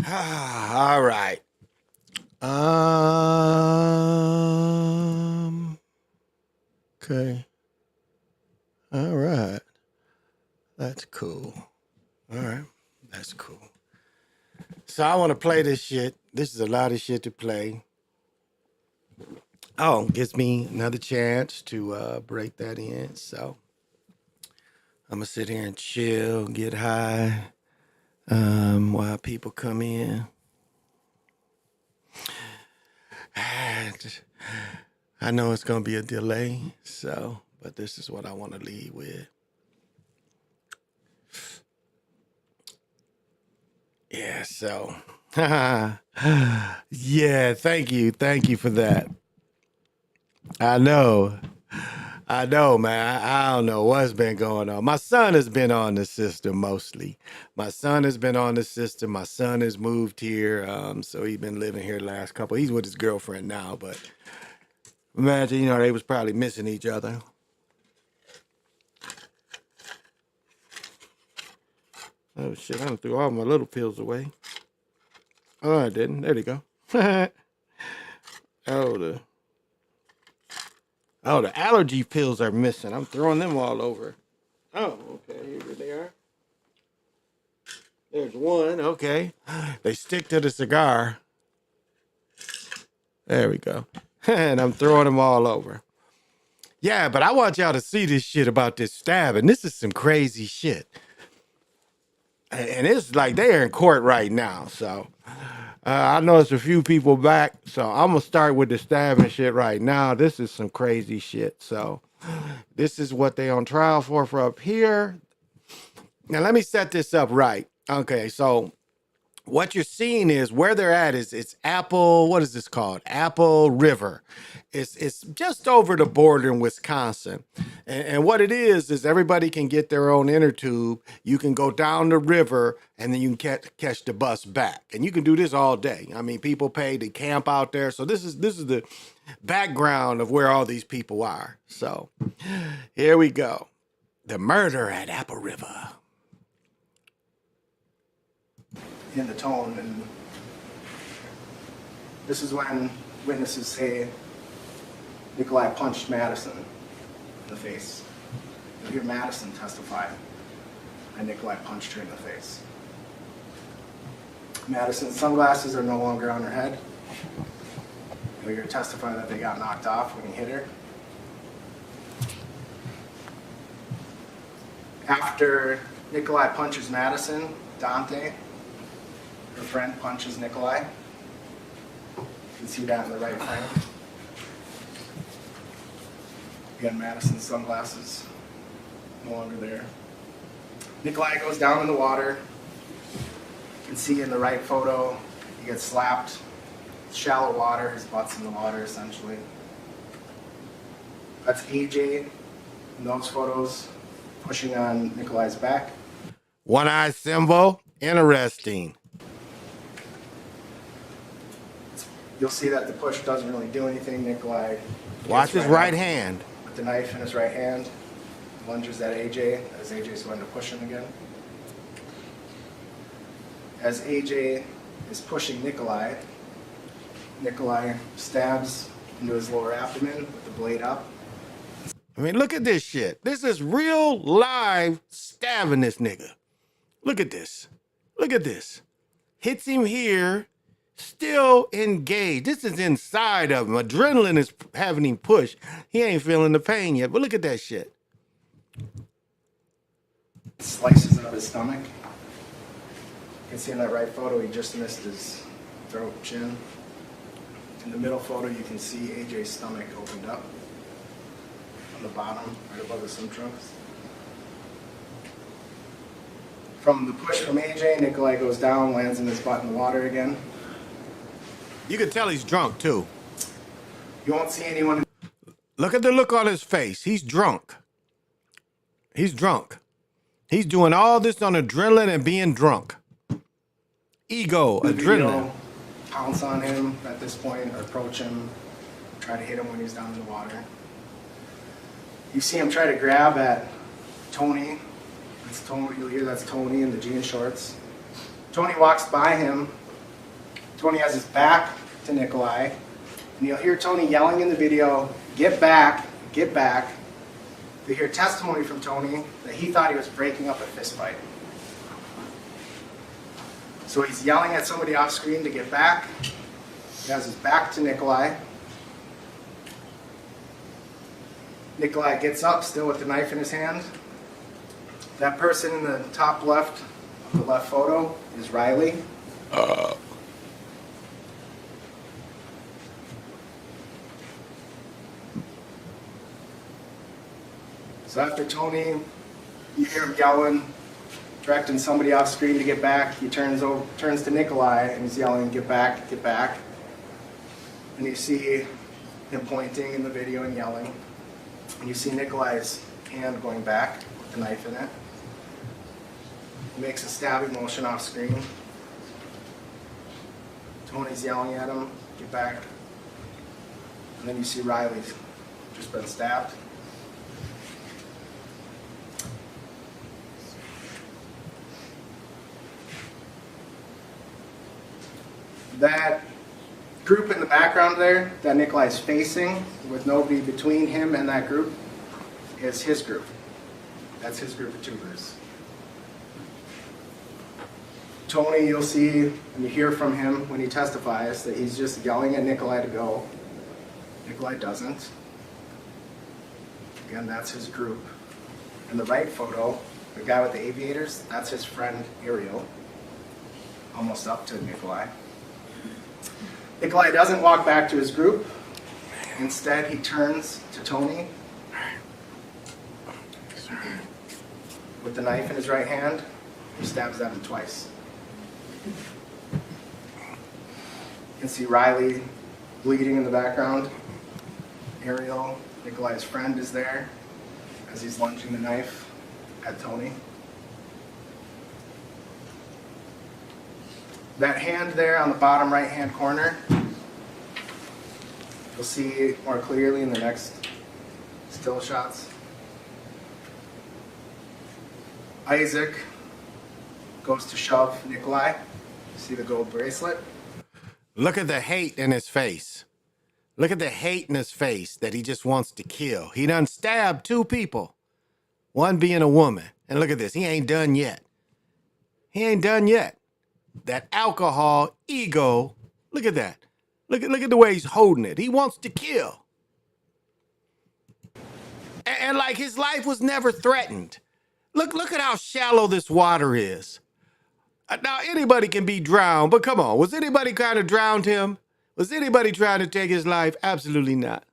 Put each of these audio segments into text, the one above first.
All right. Okay. All right. That's cool. All right. That's cool. So I want to play this shit. This is a lot of shit to play. Oh, gives me another chance to break that in. So I'm gonna sit here and chill, get high, while people come in. I know it's gonna be a delay, but this is what I want to lead with. Yeah, so yeah, thank you for that. I know. I know, man. I don't know what's been going on. My son has been on the system mostly. My son has been on the system. My son has moved here, so he's been living here the last couple. He's with his girlfriend now, but imagine, they was probably missing each other. Oh shit! I done threw all my little pills away. Oh, I didn't. There they go. oh the the allergy pills are missing. I'm throwing them all over. Oh, okay. Here they are. There's one. Okay. They stick to the cigar. There we go. And I'm throwing them all over. Yeah, but I want y'all to see this shit about this stabbing. This is some crazy shit. And it's like they're in court right now. So I know it's a few people back. So I'm going to start with the stabbing shit right now. This is some crazy shit. So this is what they on trial for up here. Now, let me set this up right. Okay, so what you're seeing is where they're at is it's Apple. What is this called? Apple River. It's just over the border in Wisconsin, and what it is everybody can get their own inner tube. You can go down the river, and then you can catch the bus back, and you can do this all day. I mean, people pay to camp out there, so this is the background of where all these people are. So here we go. The murder at Apple River. In the tone, and this is when witnesses say Nikolai punched Madison in the face. You'll hear Madison testify, and Nikolai punched her in the face. Madison's sunglasses are no longer on her head. You'll hear her testify that they got knocked off when he hit her. After Nikolai punches Madison, Dante, her friend, punches Nikolai. You can see that in the right frame. Again, Madison's sunglasses no longer there. Nikolai goes down in the water. You can see in the right photo, he gets slapped. It's shallow water, his butt's in the water essentially. That's AJ in those photos, pushing on Nikolai's back. One eye symbol, interesting. You'll see that the push doesn't really do anything. Nikolai watch his right hand. With the knife in his right hand, lunges at AJ as AJ's going to push him again. As AJ is pushing Nikolai, Nikolai stabs into his lower abdomen with the blade up. I mean, look at this shit. This is real live stabbing this nigga. Look at this. Look at this. Hits him here. Still engaged. This is inside of him. Adrenaline is having him push. He ain't feeling the pain yet, but look at that shit. Slices out his stomach. You can see in that right photo, he just missed his throat, chin. In the middle photo, you can see AJ's stomach opened up on the bottom, right above the swim trunks. From the push from AJ, Nikolai goes down, lands in his butt in the water again. You can tell he's drunk, too. You won't see anyone. Look at the look on his face. He's drunk. He's drunk. He's doing all this on adrenaline and being drunk. Ego, adrenaline. Pounce on him at this point, or approach him, try to hit him when he's down in the water. You see him try to grab at Tony. That's Tony. You'll hear that's Tony in the jean shorts. Tony walks by him Tony has his back to Nikolai, and you'll hear Tony yelling in the video, "Get back, get back." You hear testimony from Tony that he thought he was breaking up a fist fight. So he's yelling at somebody off screen to get back. He has his back to Nikolai. Nikolai gets up, still with the knife in his hand. That person in the top left of the left photo is Riley. So after Tony, you hear him yelling, directing somebody off screen to get back. He turns to Nikolai and he's yelling, "Get back, get back." And you see him pointing in the video and yelling. And you see Nikolai's hand going back with the knife in it. He makes a stabbing motion off screen. Tony's yelling at him, "Get back." And then you see Riley's just been stabbed. That group in the background there, that Nikolai's facing, with nobody between him and that group, is his group. That's his group of tubers. Tony, you'll see, and you hear from him when he testifies, that he's just yelling at Nikolai to go. Nikolai doesn't. Again, that's his group. In the right photo, the guy with the aviators, that's his friend Ariel, almost up to Nikolai. Nikolai doesn't walk back to his group. Instead, he turns to Tony with the knife in his right hand. He stabs at him twice. You can see Riley bleeding in the background. Ariel, Nikolai's friend, is there as he's lunging the knife at Tony. That hand there on the bottom right-hand corner, you'll see more clearly in the next still shots. Isaac goes to shove Nikolai. See the gold bracelet? Look at the hate in his face. Look at the hate in his face that he just wants to kill. He done stabbed 2 people, one being a woman. And look at this, he ain't done yet. He ain't done yet. That alcohol ego, look at that. Look at the way he's holding it. He wants to kill. And like his life was never threatened. Look at how shallow this water is. Now anybody can be drowned, but come on, was anybody trying to drown him? Was anybody trying to take his life? Absolutely not.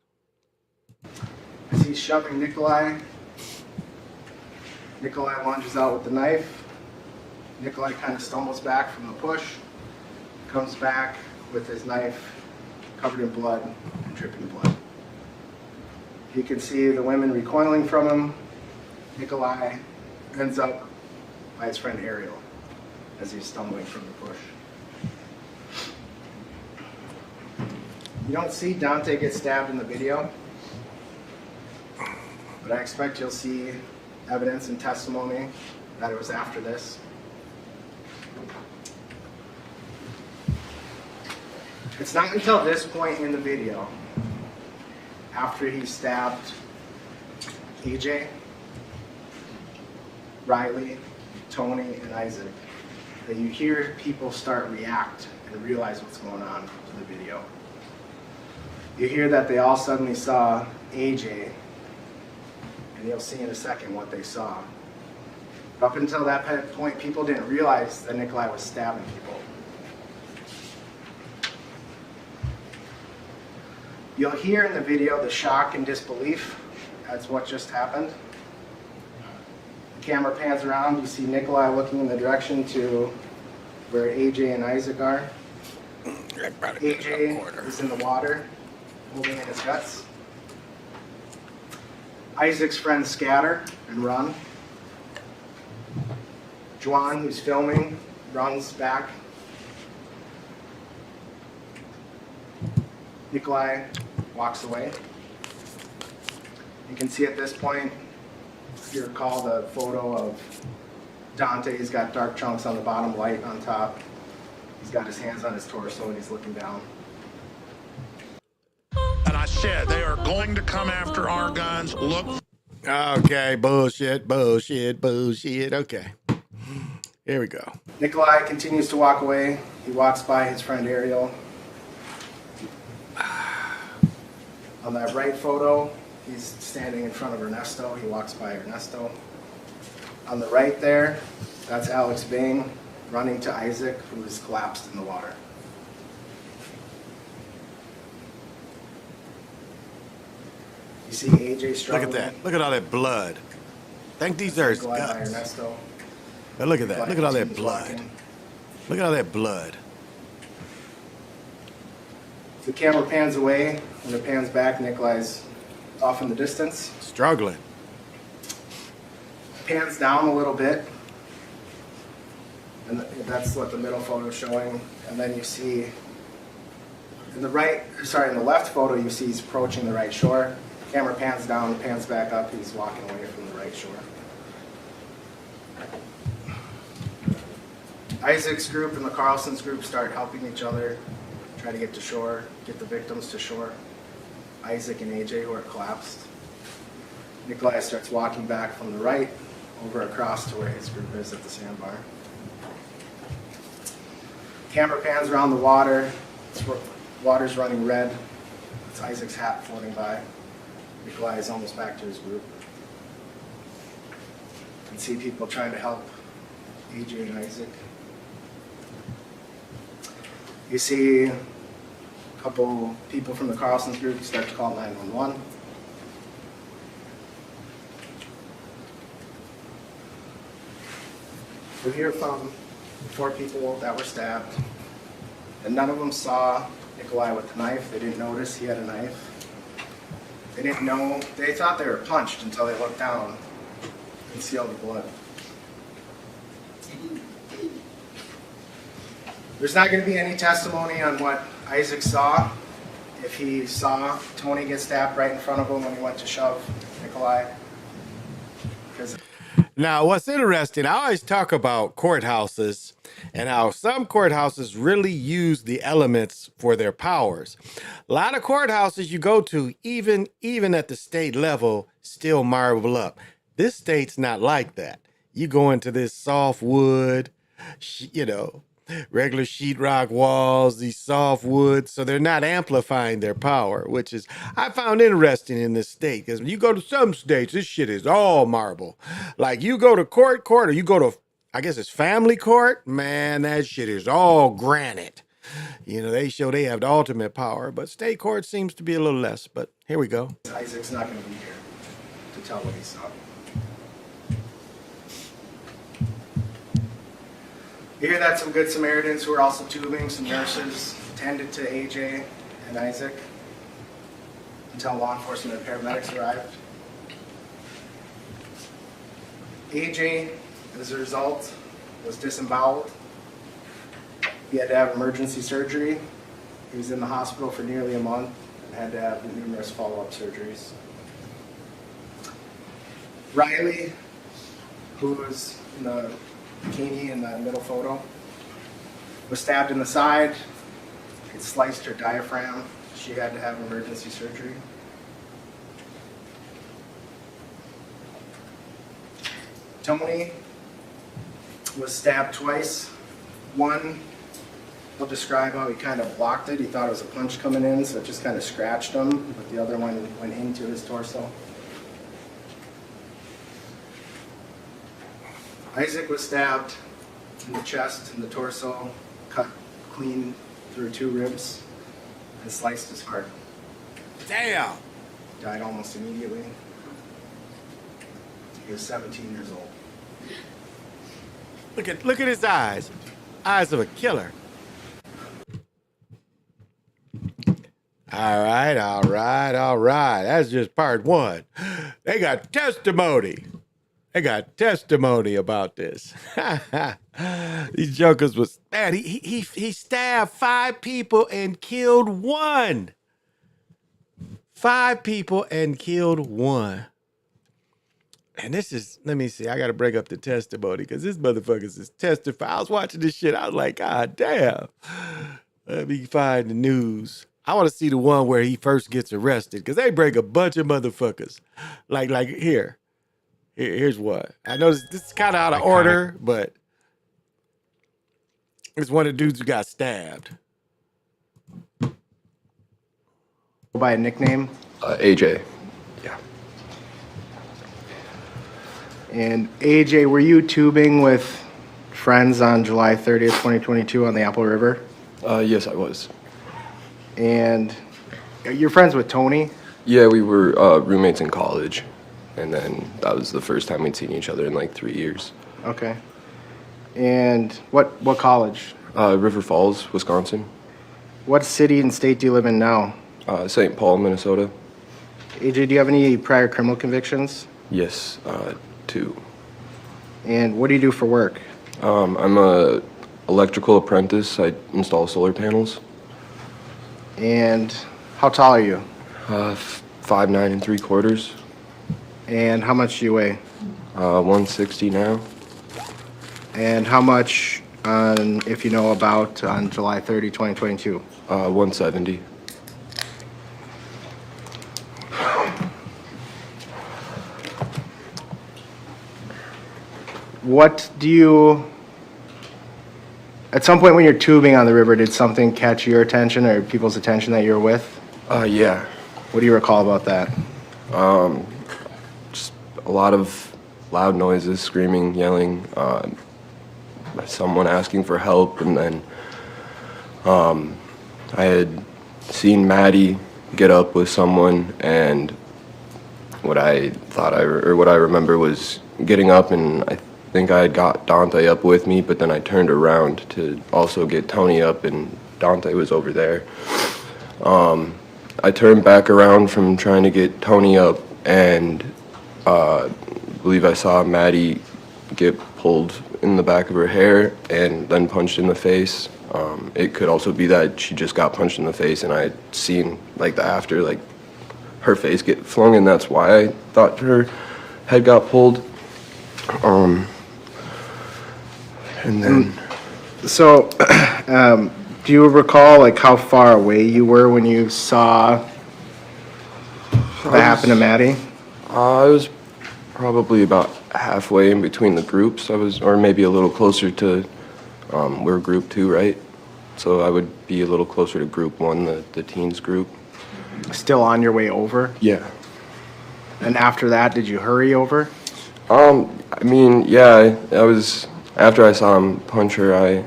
As he's shoving Nikolai, Nikolai lunges out with the knife. Nikolai kind of stumbles back from the push, comes back with his knife covered in blood and dripping blood. You can see the women recoiling from him. Nikolai ends up by his friend Ariel as he's stumbling from the push. You don't see Dante get stabbed in the video, but I expect you'll see evidence and testimony that it was after this. It's not until this point in the video, after he stabbed AJ, Riley, Tony, and Isaac, that you hear people start react and realize what's going on to the video. You hear that they all suddenly saw AJ, and you'll see in a second what they saw. But up until that point, people didn't realize that Nikolai was stabbing people. You'll hear in the video the shock and disbelief at what just happened. The camera pans around, you see Nikolai looking in the direction to where AJ and Isaac are. AJ is in the water, holding in his guts. Isaac's friends scatter and run. Juan, who's filming, runs back. Nikolai walks away. You can see at this point, if you recall the photo of Dante, he's got dark chunks on the bottom, light on top. He's got his hands on his torso and he's looking down. And I said, they are going to come after our guns. Look. Okay, bullshit, bullshit, bullshit. Okay. Here we go. Nikolai continues to walk away. He walks by his friend Ariel. On that right photo, he's standing in front of Ernesto. He walks by Ernesto. On the right there, that's Alex Bing running to Isaac, who is collapsed in the water. You see AJ struggling. Look at that. Look at all that blood. I think these are his Nikolai by guts. Ernesto. Now look at that. Nikolai Look at all that continues blood. walking. Look at all that blood. The camera pans away. When it pans back, Nikolai's off in the distance. Struggling. Pans down a little bit. And that's what the middle photo is showing. And then you see in the left photo, you see he's approaching the right shore. Camera pans down, pans back up. He's walking away from the right shore. Isaac's group and the Carlson's group start helping each other, try to get to shore, get the victims to shore. Isaac and AJ, who are collapsed. Nikolai starts walking back from the right over across to where his group is at the sandbar. Camera pans around the water. Water's running red. It's Isaac's hat floating by. Nikolai is almost back to his group. You can see people trying to help AJ and Isaac. You see a couple people from the Carlson's group start to call 911. We hear from 4 people that were stabbed, and none of them saw Nikolai with the knife. They didn't notice he had a knife. They didn't know. They thought they were punched until they looked down and see all the blood. There's not going to be any testimony on what Isaac saw. If he saw Tony get stabbed right in front of him when he went to shove Nikolai. Now, what's interesting, I always talk about courthouses and how some courthouses really use the elements for their powers. A lot of courthouses you go to, even at the state level, still marble up. This state's not like that. You go into this soft wood, regular sheetrock walls, these soft wood, so they're not amplifying their power, which is I found interesting in this state, because when you go to some states, this shit is all marble. Like you go to court, or you go to, I guess it's family court, man, that shit is all granite. They show they have the ultimate power, but state court seems to be a little less, but here we go. Isaac's not going to be here to tell what he saw. You hear that some Good Samaritans who are also tubing, some nurses, tended to AJ and Isaac until law enforcement and paramedics arrived. AJ, as a result, was disemboweled. He had to have emergency surgery. He was in the hospital for nearly a month and had to have numerous follow-up surgeries. Riley, who was in the bikini in the middle photo, was stabbed in the side. It sliced her diaphragm. She had to have emergency surgery. Tony was stabbed twice. One, he'll describe how he kind of blocked it. He thought it was a punch coming in, so it just kind of scratched him, but the other one went into his torso. Isaac was stabbed in the chest and the torso, cut clean through 2 ribs, and sliced his heart. Damn! Died almost immediately. He was 17 years old. Look at his eyes. Eyes of a killer. All right. That's just part 1. They got testimony. About this. These jokers was bad. He stabbed 5 people and killed 1. 5 people and killed 1. And this is, let me see, I got to break up the testimony because this motherfuckers is testifying. I was watching this shit. I was like, God damn. Let me find the news. I want to see the one where he first gets arrested because they break a bunch of motherfuckers. Like here. Here's what. I know this is kind of out of order, but it's one of the dudes who got stabbed. By a nickname. AJ. Yeah. And AJ, were you tubing with friends on July 30th, 2022 on the Apple River? Yes, I was. And you're friends with Tony? Yeah, we were roommates in college, and then that was the first time we'd seen each other in like 3 years. Okay. And what college? River Falls, Wisconsin. What city and state do you live in now? St. Paul, Minnesota. AJ, do you have any prior criminal convictions? Yes, 2. And what do you do for work? I'm a electrical apprentice. I install solar panels. And how tall are you? 5'9" and 3/4. And how much do you weigh? 160 now. And how much, if you know about, on July 30, 2022? 170. What do you, at some point when you're tubing on the river, did something catch your attention or people's attention that you were with? Yeah. What do you recall about that? Just a lot of loud noises, screaming, yelling, someone asking for help, and then I had seen Maddie get up with someone, and what I remember was getting up, and I think I had got Dante up with me, but then I turned around to also get Tony up, and Dante was over there. I turned back around from trying to get Tony up, and I believe I saw Maddie get pulled in the back of her hair and then punched in the face. It could also be that she just got punched in the face, and I had seen like the after, like her face get flung, and that's why I thought her head got pulled. And then, So, do you recall like how far away you were when you saw that happen to Maddie? I was probably about halfway in between the groups. Or maybe a little closer to, we're group 2, right? So I would be a little closer to group 1, the teens group. Still on your way over? Yeah. And after that, did you hurry over? I mean, yeah, I was, after I saw him punch her, I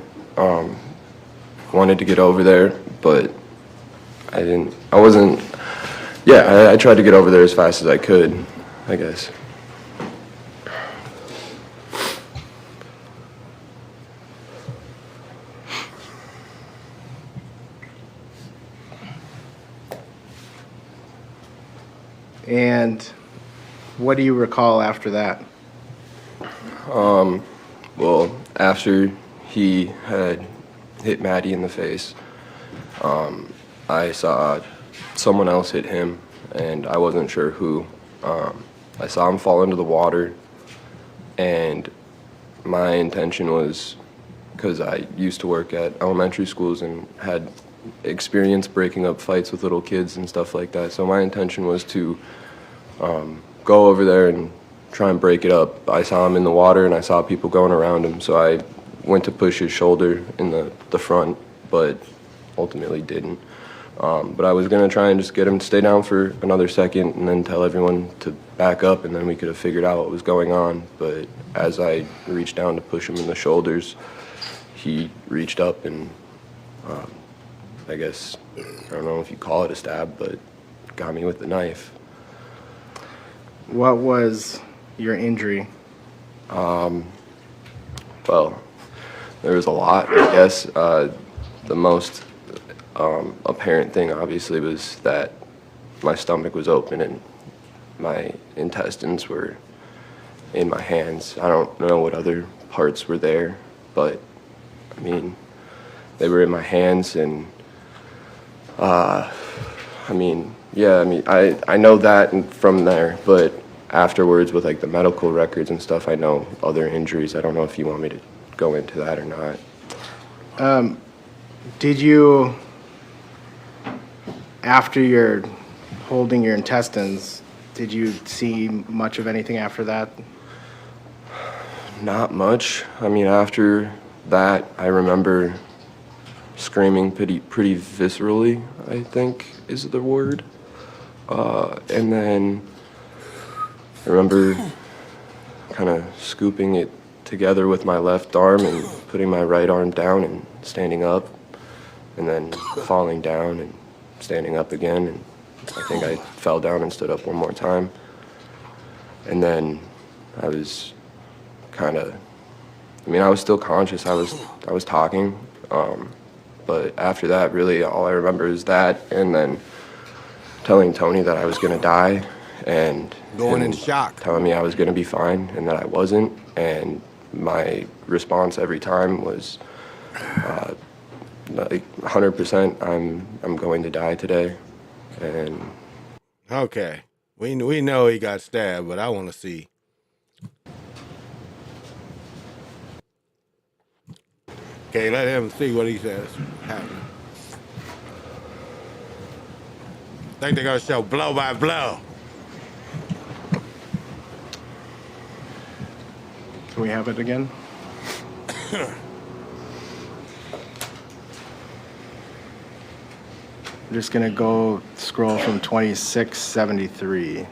wanted to get over there, but I tried to get over there as fast as I could, I guess. And what do you recall after that? Well, after he had hit Maddie in the face, I saw someone else hit him, and I wasn't sure who. I saw him fall into the water, and my intention was, because I used to work at elementary schools and had experience breaking up fights with little kids and stuff like that, so my intention was to go over there and try and break it up. I saw him in the water, and I saw people going around him, so I went to push his shoulder in the front, but ultimately didn't. But I was going to try and just get him to stay down for another second and then tell everyone to back up, and then we could have figured out what was going on. But as I reached down to push him in the shoulders, he reached up and I guess, I don't know if you call it a stab, but got me with the knife. What was your injury? Well, there was a lot, I guess. The most apparent thing, obviously, was that my stomach was open and my intestines were in my hands. I don't know what other parts were there, but, I mean, they were in my hands, and, I know that and from there, but afterwards with like the medical records and stuff, I know other injuries. I don't know if you want me to go into that or not. Did you, after you're holding your intestines, did you see much of anything after that? Not much. I mean, after that, I remember screaming pretty viscerally, I think is the word. And then I remember kind of scooping it together with my left arm and putting my right arm down and standing up, and then falling down and standing up again. And I think I fell down and stood up one more time. And then I was kind of, I mean, I was still conscious. I was talking. But after that, really, all I remember is that, and then telling Tony that I was going to die, and Going in him shock. telling me I was going to be fine, and that I wasn't. And my response every time was, like 100%, I'm going to die today. And Okay. We know he got stabbed, but I want to see. Okay, let him see what he says happened. Think they're gonna show blow by blow. Can we have it again? I'm just gonna go scroll from 2673.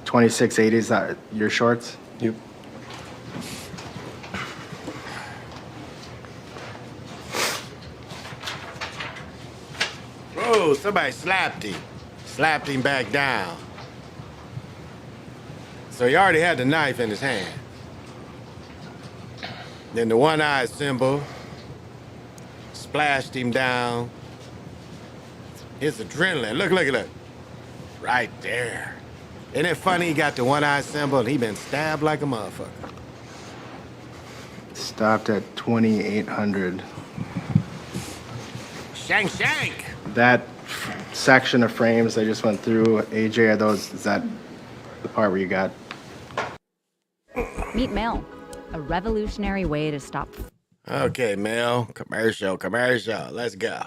$26.80, is that your shorts? Yep. Oh, somebody slapped him. Slapped him back down. So he already had the knife in his hand. Then the one-eye symbol splashed him down. His adrenaline. Look. Right there. Isn't it funny he got the one-eye symbol and he been stabbed like a motherfucker? Stopped at 2800. Shank. That section of frames I just went through, AJ, are those, is that the part where you got? Meet Mel, a revolutionary way to stop. Okay, Mel. Commercial. Let's go.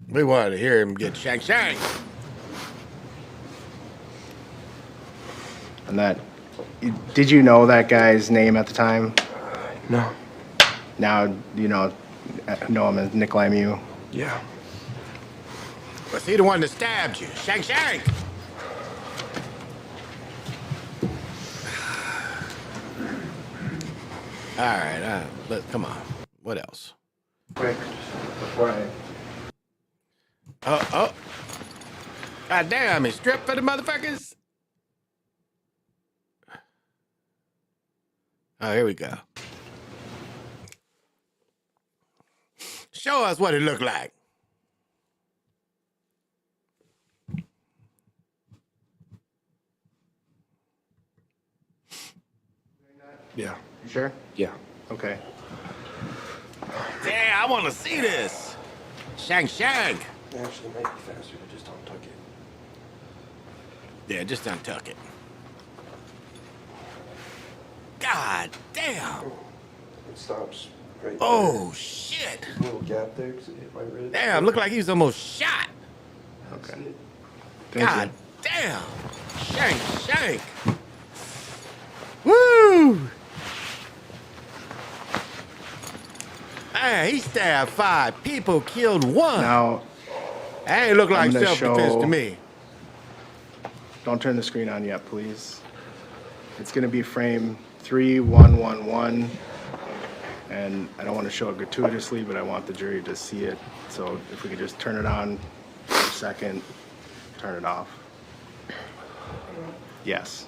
We wanted to hear him get shank. And that, did you know that guy's name at the time? No. Now you know him as Nick Lemieux. Yeah. Was he the one that stabbed you? Shank. All right, come on. What else? Quick, before I... Oh. God damn, he stripped for the motherfuckers? Oh, here we go. Show us what it looked like. Yeah. You sure? Yeah. Okay. Damn, I want to see this. Shank. It actually might be faster to just untuck it. Yeah, just untuck it. God damn. It stops right Oh, shit. there. Little gap there because it hit my rib. Damn, looked like he was almost shot. Okay. See it? Thank God you. damn. Shank. Woo! Man, he stabbed 5 people, killed 1. Now, That ain't look like gonna self-defense show- to me. don't turn the screen on yet, please. It's gonna be frame 3111. And I don't want to show it gratuitously, but I want the jury to see it. So if we could just turn it on for a second, turn it off. Yes.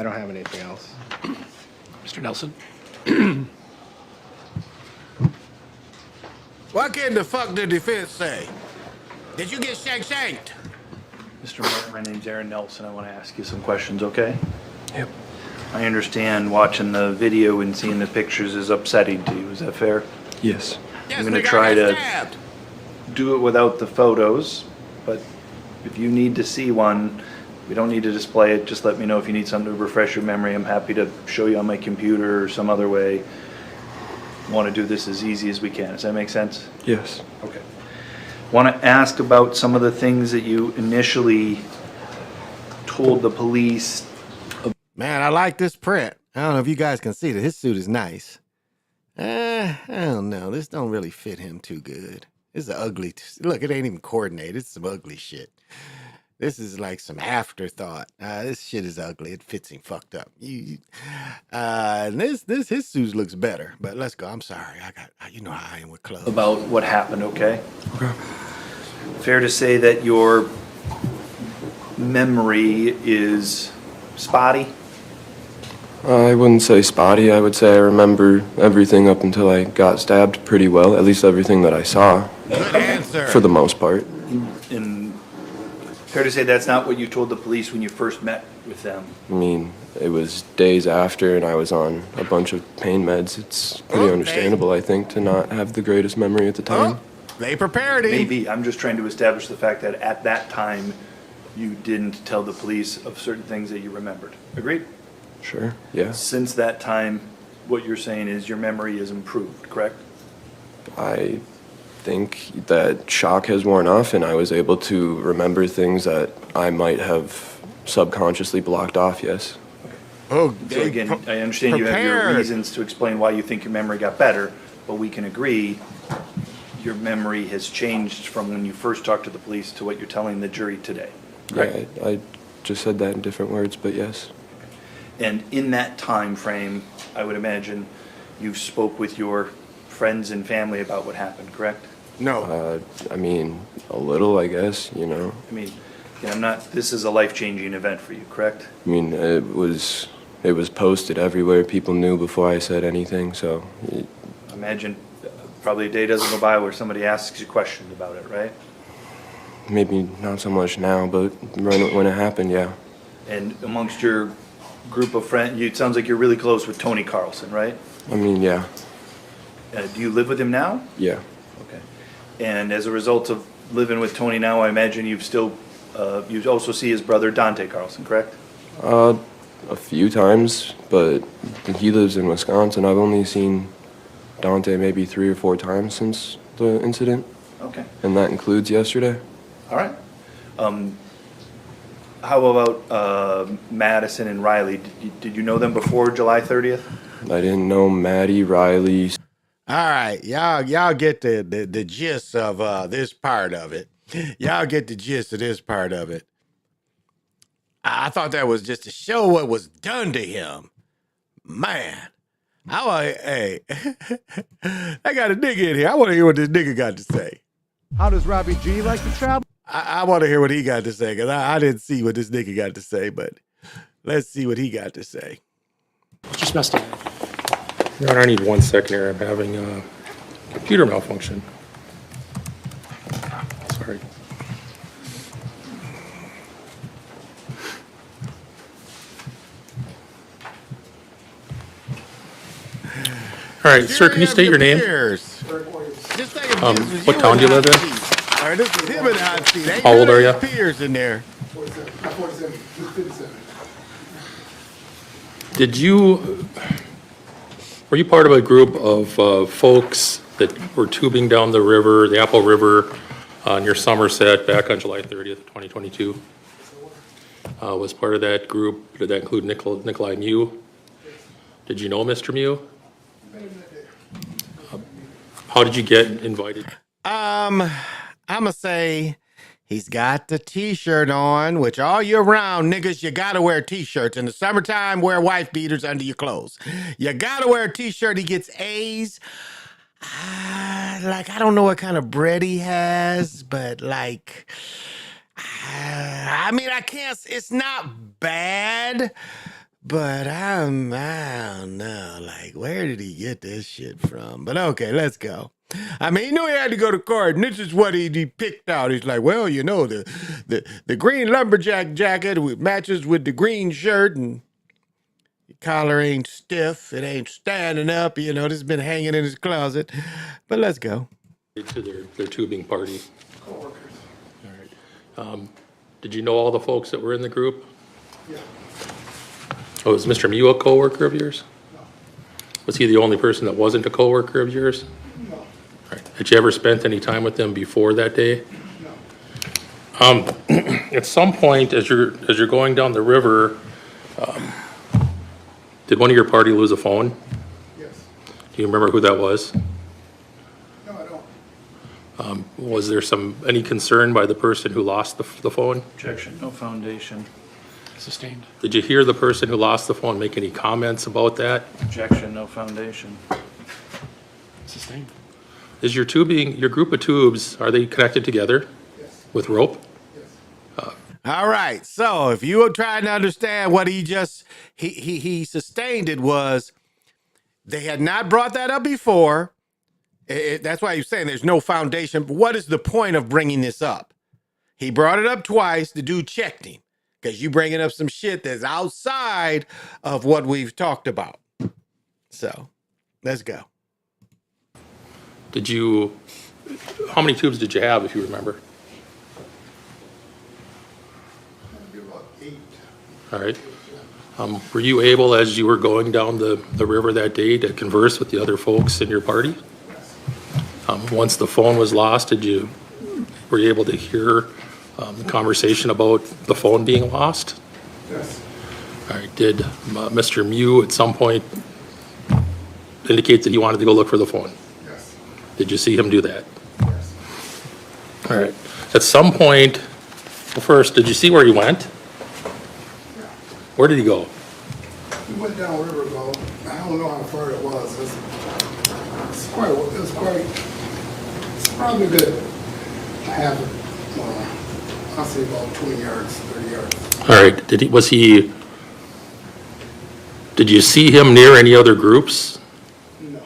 I don't have anything else. Mr. Nelson? What in the fuck did the defense say? Did you get shanked? Mr. Martin, my name's Aaron Nelson. I want to ask you some questions, okay? Yep. I understand watching the video and seeing the pictures is upsetting to you. Is that fair? Yes. Yes, I'm gonna nigga, I try got to- stabbed. Do it without the photos, but if you need to see one, we don't need to display it. Just let me know if you need something to refresh your memory. I'm happy to show you on my computer or some other way. Want to do this as easy as we can. Does that make sense? Yes. Okay. Want to ask about some of the things that you initially told the police. Man, I like this print. I don't know if you guys can see that his suit is nice. I don't know. This don't really fit him too good. This is ugly. Look, it ain't even coordinated. It's some ugly shit. This is like some afterthought. This shit is ugly. It fits him fucked up. And this his suit looks better. But let's go. I'm sorry. You know how I am with clothes. About what happened, okay? Okay. Fair to say that your memory is spotty? I wouldn't say spotty. I would say I remember everything up until I got stabbed pretty well. At least everything that I saw, Good answer. for the most part. And fair to say that's not what you told the police when you first met with them? I mean, it was days after, and I was on a bunch of pain meds. It's pretty understandable, I think, to not have the greatest memory at the time. They prepared him. Maybe. I'm just trying to establish the fact that at that time, you didn't tell the police of certain things that you remembered. Agreed? Sure. Yeah. Since that time, what you're saying is your memory is improved, correct? I think that shock has worn off, and I was able to remember things that I might have subconsciously blocked off. Yes. Oh, So again, I understand you have your prepared. reasons to explain why you think your memory got better, but we can agree your memory has changed from when you first talked to the police to what you're telling the jury today. Yeah. I just said that in different words, but yes. And in that time frame, I would imagine you spoke with your friends and family about what happened, correct? No. I mean, a little, I guess. You know. I mean, again, this is a life-changing event for you, correct? I mean, it was posted everywhere. People knew before I said anything. So. Imagine probably a day doesn't go by where somebody asks you questions about it, right? Maybe not so much now, but when it happened, yeah. And amongst your group of friends, it sounds like you're really close with Tony Carlson, right? I mean, yeah. Do you live with him now? Yeah. Okay. And as a result of living with Tony now, I imagine you also see his brother Dante Carlson, correct? A few times, but he lives in Wisconsin. I've only seen Dante maybe 3 or 4 times since the incident, Okay. and that includes yesterday. All right. How about Madison and Riley? Did you know them before July 30th? I didn't know Maddie, Riley. All right, y'all get the gist of this part of it. Y'all get the gist of this part of it. I thought that was just to show what was done to him. Man, hey, I got a nigga in here. I want to hear what this nigga got to say. How does Robbie G like to travel? I want to hear what he got to say, because I didn't see what this nigga got to say, but let's see what he got to say. Just messed up. Your Honor, I need 1 second here. I'm having a computer malfunction. Sorry. All right, sir, can you state your name? Just take a What town do you live in? All right, this is him in the hot seat. Ain't How old none are of ya? his peers in there. Were you part of a group of folks that were tubing down the river, the Apple River, near Somerset back on July 30th, 2022? Was part of that group, did that include Nikolai Mew? Did you know Mr. Mew? How did you get invited? I'ma say he's got the t-shirt on, which all year round, niggas, you gotta wear t-shirts. In the summertime, wear wife beaters under your clothes. You gotta wear a t-shirt. He gets A's. I don't know what kind of bread he has, but I mean, I can't, it's not bad, But I don't know, like, where did he get this shit from? But okay, let's go. I mean, he knew he had to go to court, and this is what he picked out. He's like, well, you know, the green lumberjack jacket matches with the green shirt, and the collar ain't stiff, it ain't standing up, you know, this has been hanging in his closet. But let's go. To their tubing party. Coworkers. All right. Did you know all the folks that were in the group? Yeah. Oh, was Mr. Mew a coworker of yours? No. Was he the only person that wasn't a coworker of yours? No. All right. Had you ever spent any time with them before that day? No. At some point, as you're going down the river, did one of your party lose a phone? Yes. Do you remember who that was? No, I don't. Was there any concern by the person who lost the phone? Objection, no foundation. Sustained. Did you hear the person who lost the phone make any comments about that? Objection, no foundation. Sustained. Is your group of tubes, are they connected together Yes. with rope? Yes. All right. So if you were trying to understand what he sustained, it was they had not brought that up before. That's why you're saying there's no foundation. But what is the point of bringing this up? He brought it up twice. The dude checked him because you bringing up some shit that's outside of what we've talked about. So let's go. How many tubes did you have, if you remember? Maybe about 8. All right. Were you able, as you were going down the river that day, to converse with the other folks in your party? Once the phone was lost, were you able to hear the conversation about the phone being lost? Yes. All right. Did Mr. Mew at some point indicate that he wanted to go look for the phone? Yes. Did you see him do that? Yes. All right. At some point, well, first, did you see where he went? Yeah. Where did he go? We went down Riverboat. I don't know how far it was. It's probably a good half, I'll say about 20 yards, 30 yards. All right. Did you see him near any other groups? No.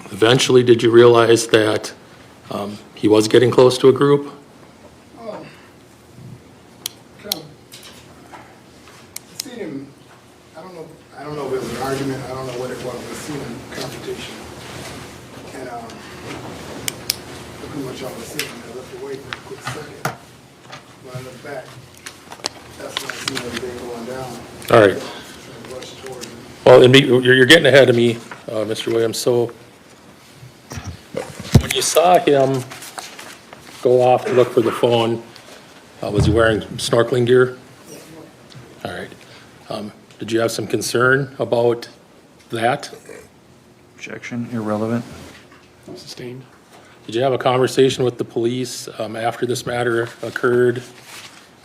Eventually, did you realize that he was getting close to a group? Kind of, I seen him, I don't know if it was an argument, I don't know what it was, but I seen him confrontation. And pretty much all I seen, I looked away for a quick second. When I looked back, that's when I seen everything going down. All right. I rushed towards him. Well, you're getting ahead of me, Mr. Williams. So when you saw him go off to look for the phone, was he wearing snorkeling gear? All right. Did you have some concern about that? Objection, irrelevant. Sustained. Did you have a conversation with the police after this matter occurred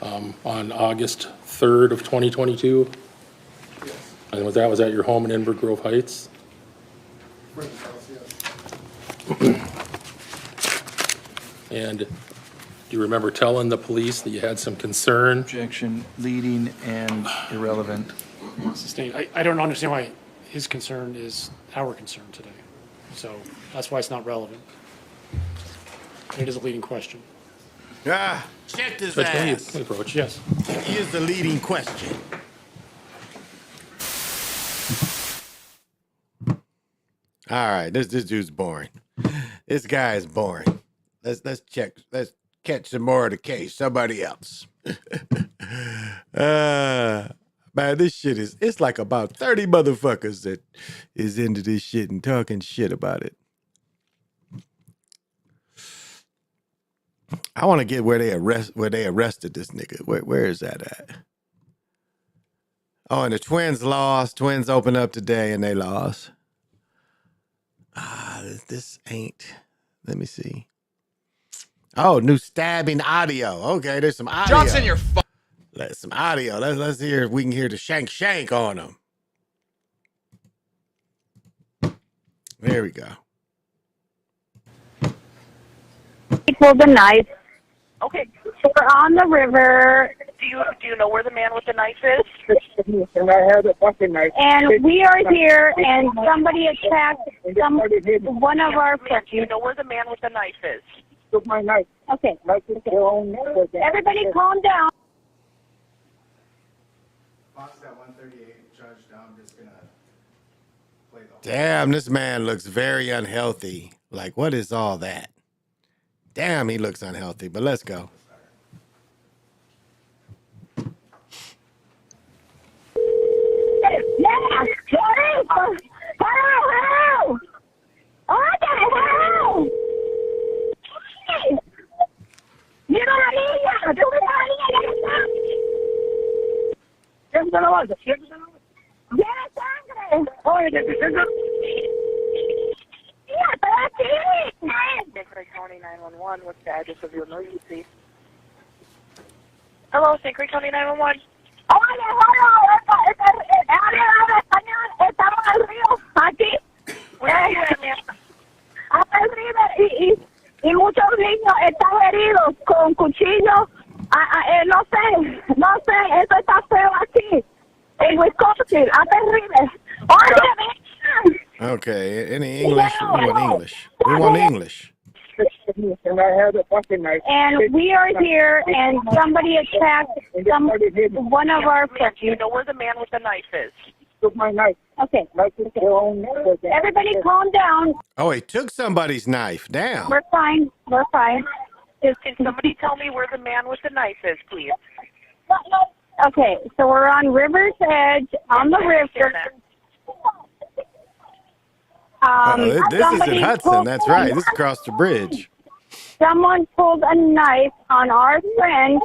on August 3rd of 2022? Yes. And was that your home in Inver Grove Heights? Friend's house, yes. And do you remember telling the police that you had some concern? Objection, leading and irrelevant. Sustained. I don't understand why his concern is our concern today. So that's why it's not relevant. It is a leading question. Check this But let me ass. approach. Yes. Here's the leading question. All right, this dude's boring. This guy is boring. Let's catch some more of the case. Somebody else. Man, this shit it's like about 30 motherfuckers that is into this shit and talking shit about it. I want to get where they arrested this nigga. Where is that at? Oh, and the Twins lost. Twins opened up today and they lost. This ain't. Let me see. Oh, new stabbing audio. Okay, there's some audio. Drugs in your phone. Some audio. Let's hear if we can hear the shank on them. There we go. He pulled the knife. Okay, We're on the river. Do you know where the man with the knife is? And I have a fucking knife. And we are here, and somebody attacked one of our friends. Do you know where the man with the knife is? Took my knife. Okay. Everybody calm down. Pause at 138, Judge. Now I'm just gonna play the whole. Damn, this man looks very unhealthy. Like, what is all that? Damn, he looks unhealthy, but let's go. Yeah, hello. What the hell? Mira la niña, tú ves a la niña que está. Siempre la bolsa, siempre la bolsa. Tiene sangre. Oye, que te Mira, estoy aquí. St. Clair County 911, what's the address of your emergency? Hello, St. Clair County 911. Oye, habla español. Estamos al río, aquí. Hasta el río y muchos niños están heridos con cuchillos. No sé, eso está feo aquí. En Wisconsin, hasta el río. Oye, Okay, any English? We want English. We want English. And I have a fucking knife. And we are here, and somebody attacked one of our friends. Do you know where the man with the knife is? Took my knife. Okay. Everybody calm down. Oh, he took somebody's knife. Damn. We're fine. We're fine. Can somebody tell me where the man with the knife is, please? Okay, so we're on River's Edge, on the river. This is in Hudson. That's right. This is across the bridge. Someone pulled a knife on our friend.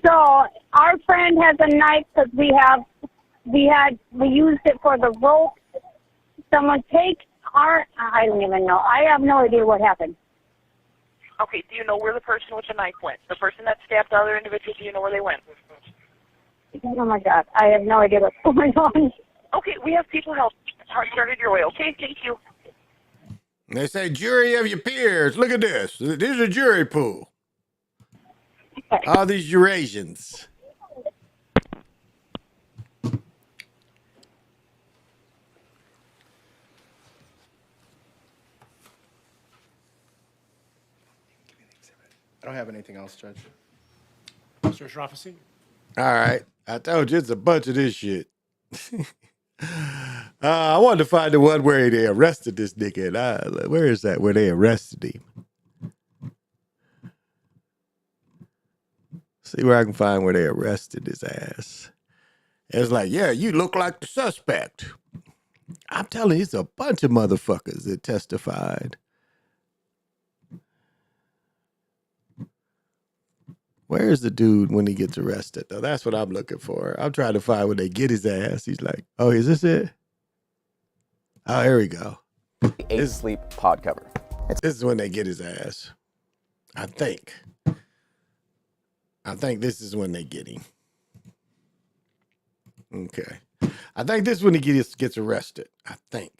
So our friend has a knife because we used it for the rope. Someone take I don't even know. I have no idea what happened. Okay, do you know where the person with the knife went? The person that stabbed the other individual, do you know where they went? Oh my God, I have no idea what's going on. Okay, we have people help. Started your way. Okay, thank you. They say, jury of your peers. Look at this. This is a jury pool. All these Eurasians. I don't have anything else, Judge. Mr. Shrafazi? All right. I told you it's a bunch of this shit. I wanted to find the one where they arrested this nigga. Where is that? Where they arrested him? See where I can find where they arrested his ass. It's like, yeah, you look like the suspect. I'm telling you, it's a bunch of motherfuckers that testified. Where's the dude when he gets arrested, though? That's what I'm looking for. I'm trying to find when they get his ass. He's like, oh, is this it? Oh, here we go. Eight Sleep pod cover. This is when they get his ass. I think this is when they get him. Okay. I think this is when he gets arrested. I think.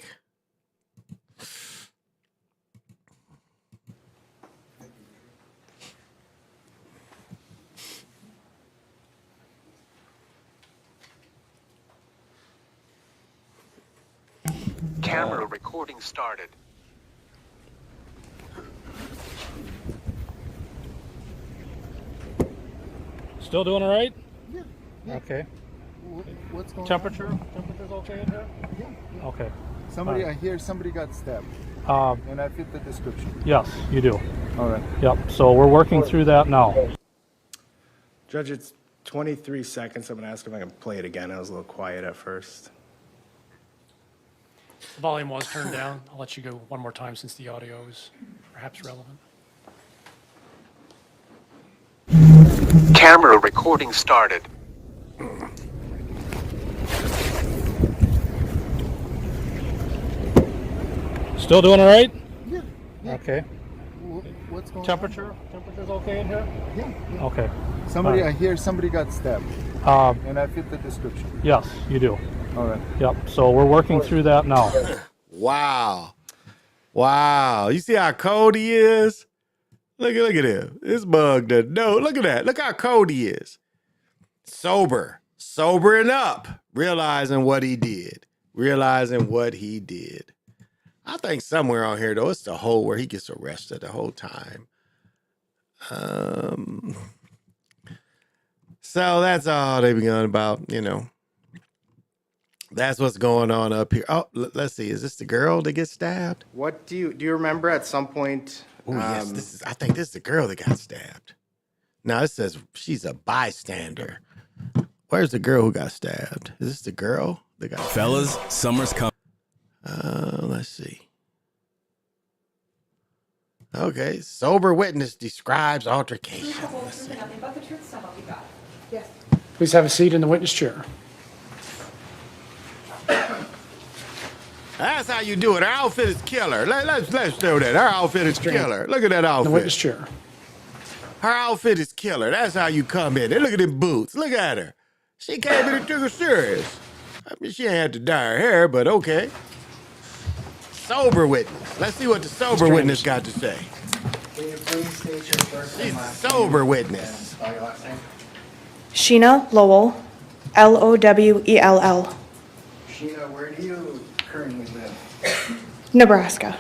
Camera recording started. Still doing all right? Yeah. Okay. What's going Temperature's okay in here? on? Yeah. Okay. Somebody, All I hear somebody got stabbed, and I fit the description. Yes, you do. All right. Yep. So we're working through that now. Judge, it's 23 seconds. I'm going to ask if I can play it again. I was a little quiet at first. The volume was turned down. I'll let you go one more time since the audio is perhaps relevant. Camera recording started. Still doing all right? Yeah. Okay. What's going Temperature's okay in here? on? Yeah. Okay. Somebody, All I hear somebody got stabbed, Um, and I fit the description. yes, you do. All right. Yep. So we're working through that now. Wow. Wow. You see how cold he is? Look at him. This bug doesn't know. Look at that. Look how cold he is. Sobering up, realizing what he did. I think somewhere on here, though, it's the hole where he gets arrested the whole time. So that's all they've been about, That's what's going on up here. Oh, let's see. Is this the girl that gets stabbed? What do you remember at some point? Oh, yes. I think this is the girl that got stabbed. Now it says she's a bystander. Where's the girl who got stabbed? Is this the girl that got stabbed? Fellas, summer's coming. Let's see. Okay, sober witness describes altercation. Please have a seat in the witness chair. That's how you do it. Our outfit is killer. Let's do that. Our outfit is killer. Look at that outfit. The witness chair. Her outfit is killer. That's how you come in. And look at them boots. Look at her. She came in and took her serious. I mean, she ain't had to dye her hair, but okay. Sober witness. Let's see what the sober witness got to say. Can you please state your first and last name? Sober witness. Spell your last name. Sheena Lowell, Lowell. Sheena, where do you currently live? Nebraska.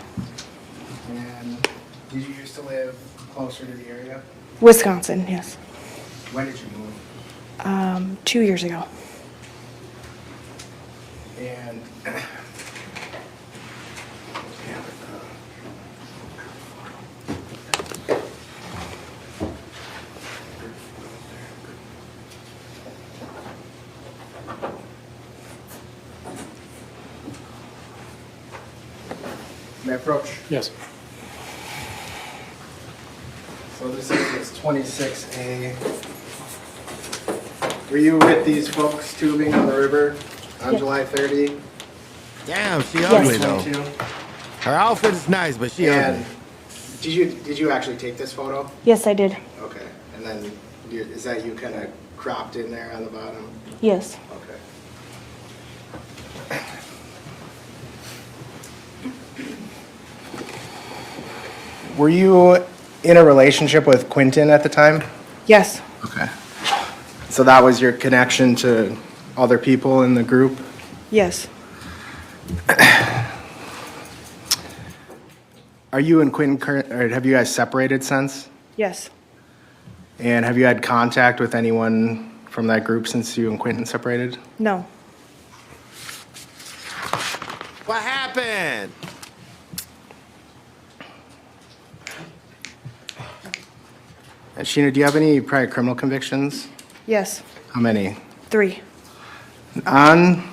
And did you used to live closer to the area? Wisconsin, yes. When did you move? 2 years ago. And may I approach? Yes. So this is 26A. Were you with these folks tubing on the river on July 30? Damn, she ugly though. 2022? Her outfit is nice, but she And ugly. did you actually take this photo? Yes, I did. Okay. And then is that you kind of cropped in there on the bottom? Yes. Okay. Were you in a relationship with Quentin at the time? Yes. Okay. So that was your connection to other people in the group? Yes. Are you and Quentin, or have you guys separated since? Yes. And have you had contact with anyone from that group since you and Quentin separated? No. What happened? And Sheena, do you have any prior criminal convictions? Yes. How many? 3. On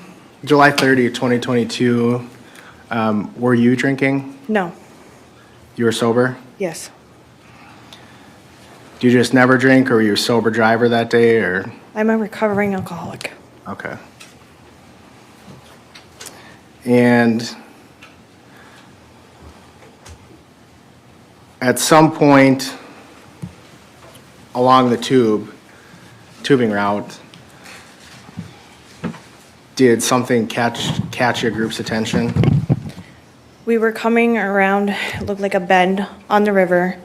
July 30, 2022, were you drinking? No. You were sober? Yes. Do you just never drink, or were you a sober driver that day, or? I'm a recovering alcoholic. Okay. And at some point along the tubing route, did something catch your group's attention? We were coming around, it looked like a bend on the river,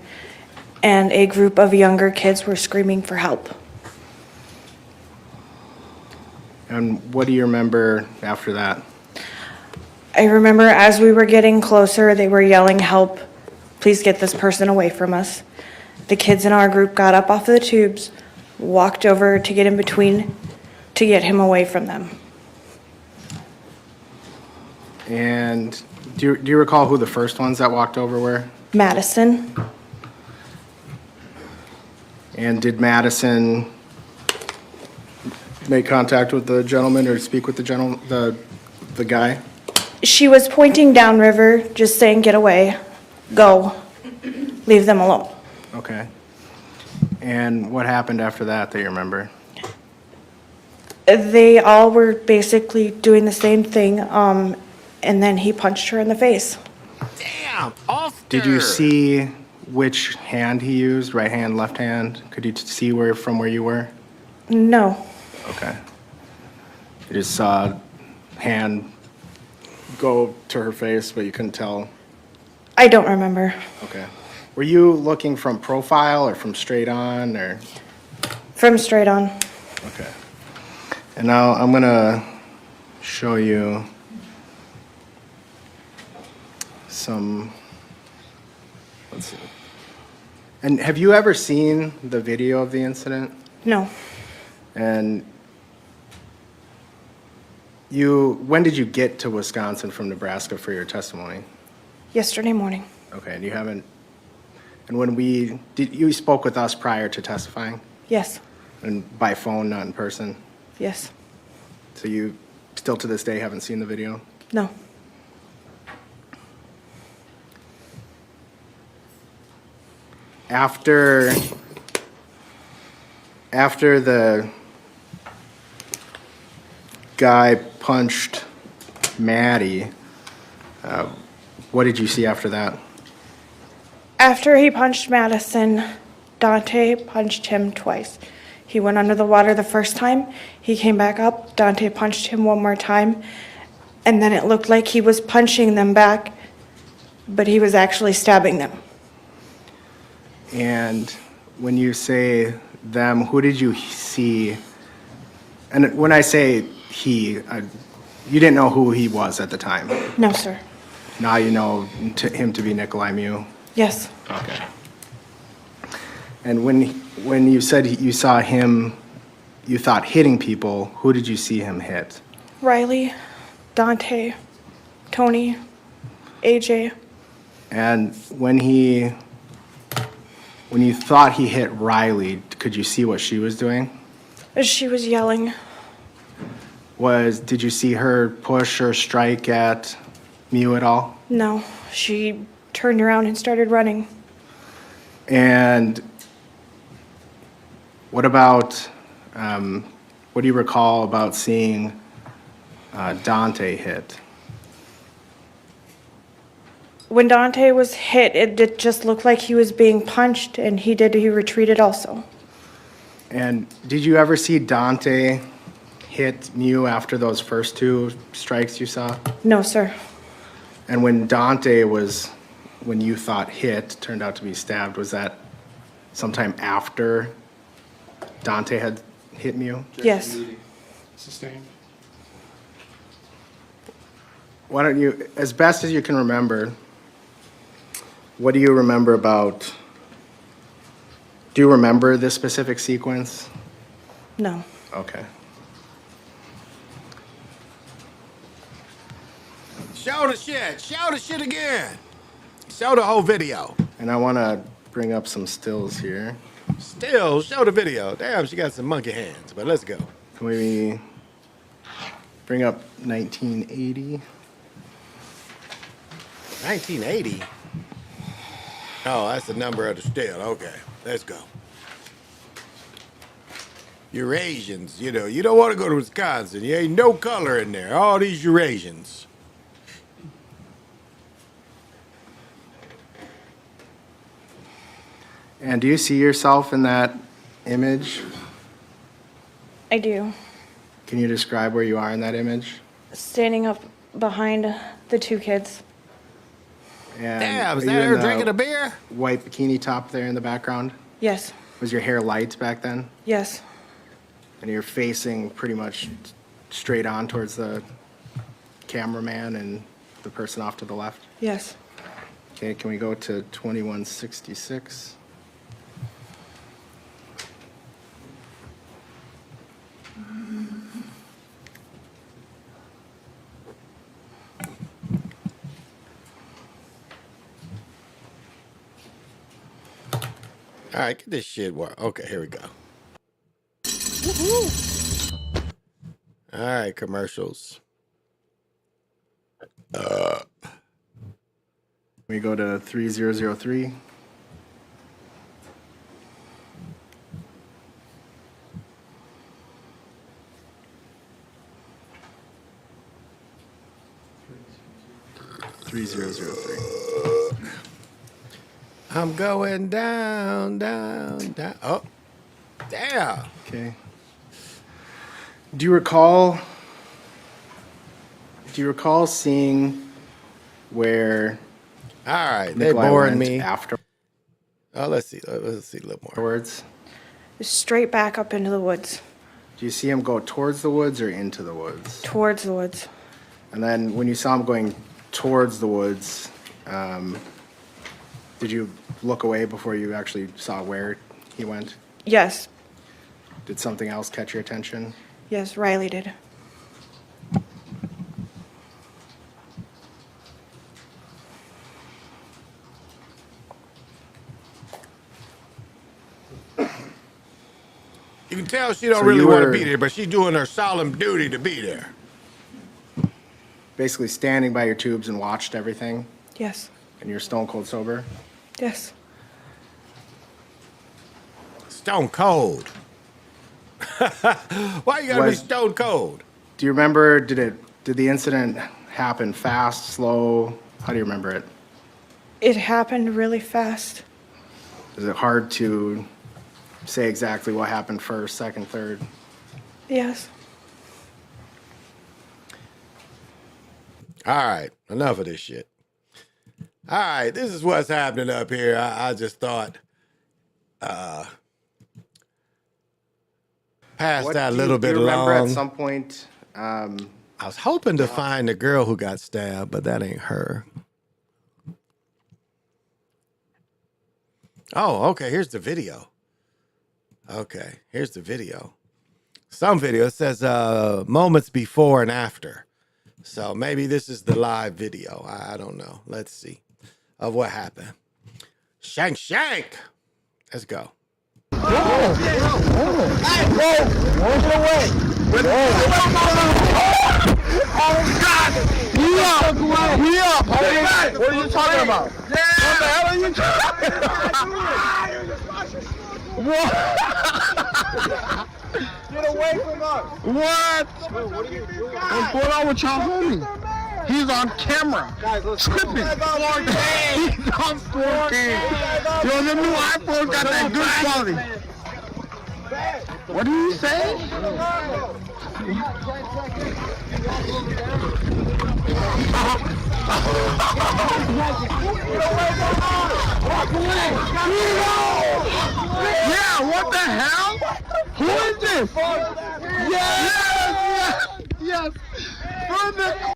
and a group of younger kids were screaming for help. And what do you remember after that? I remember as we were getting closer, they were yelling, "Help, please get this person away from us." The kids in our group got up off of the tubes, walked over to get in between to get him away from them. And do you recall who the first ones that walked over were? Madison. And did Madison make contact with the gentleman or speak with the guy? She was pointing downriver, just saying, "Get away, go, leave them alone." Okay. And what happened after that you remember? They all were basically doing the same thing, and then he punched her in the face. Damn, off. Did you see which hand he used, right hand, left hand? Could you see from where you were? No. Okay. You just saw hand go to her face, but you couldn't tell? I don't remember. Okay. Were you looking from profile or from straight on or? From straight on. Okay. And now I'm gonna show you some, let's see. And have you ever seen the video of the incident? No. And when did you get to Wisconsin from Nebraska for your testimony? Yesterday morning. Okay, and you haven't, and you spoke with us prior to testifying? Yes. And by phone, not in person? Yes. So you still to this day haven't seen the video? No. After the guy punched Maddie, what did you see after that? After he punched Madison, Dante punched him twice. He went under the water the first time. He came back up. Dante punched him one more time. And then it looked like he was punching them back, but he was actually stabbing them. And when you say them, who did you see? And when I say he, you didn't know who he was at the time? No, sir. Now you know him to be Nikolai Mew? Yes. Okay. And when you said you saw him, you thought hitting people, who did you see him hit? Riley, Dante, Tony, AJ. And when you thought he hit Riley, could you see what she was doing? She was yelling. Did you see her push or strike at Mew at all? No, she turned around and started running. And what about, what do you recall about seeing Dante hit? When Dante was hit, it just looked like he was being punched, and he retreated also. And did you ever see Dante hit Mew after those first two strikes you saw? No, sir. And when you thought hit, turned out to be stabbed, was that sometime after Dante had hit Mew? Yes. Sustained. Why don't you, as best as you can remember, what do you remember about, do you remember this specific sequence? No. Okay. Show the shit. Show the shit again. Show the whole video. And I want to bring up some stills here. Still, show the video. Damn, she got some monkey hands, but let's go. Can we bring up 1980? 1980? Oh, that's the number of the still. Okay, let's go. Eurasians, you don't want to go to Wisconsin. You ain't no color in there. All these Eurasians. And do you see yourself in that image? I do. Can you describe where you are in that image? Standing up behind the two kids. And Damn, is are that you in her the drinking a beer? White bikini top there in the background? Yes. Was your hair light back then? Yes. And you're facing pretty much straight on towards the cameraman and the person off to the left? Yes. Okay, can we go to 2166? All right, get this shit work. Okay, here we go. All right, commercials. We go to 3003. I'm going down, down, down. Oh, damn. Okay. Do you recall seeing where All right, they Nikolai boring went me. after? Let's see. Let's see a little more. Towards. Straight back up into the woods. Do you see him go towards the woods or into the woods? Towards the woods. And then when you saw him going towards the woods, did you look away before you actually saw where he went? Yes. Did something else catch your attention? Yes, Riley did. You can tell she don't So really you want to were- be there, but she's doing her solemn duty to be there. Basically standing by your tubes and watched everything, Yes. and you're stone cold sober? Yes. Stone cold. Why you gotta be Was- stone cold? Do you remember, did the incident happen fast, slow? How do you remember it? It happened really fast. Is it hard to say exactly what happened first, second, third? Yes. All right, enough of this shit. All right, this is what's happening up here. I just thought, pass What that a do little you bit remember along. at some point, I was hoping to find the girl who got stabbed, but that ain't her. Oh, okay, here's the video. Okay, here's the video. Some video, it says moments before and after. So maybe this is the live video. I don't know. Let's see of what happened. Shank, shank. Let's go. What are you talking about? What the hell are you talking about? Get away from us. What? What's going on with y'all homie? He's on camera. Tripping. He's on 4K. Yo, the new iPhone got that good quality. What do you say? Yeah, what the hell? Who is this? Yes. For the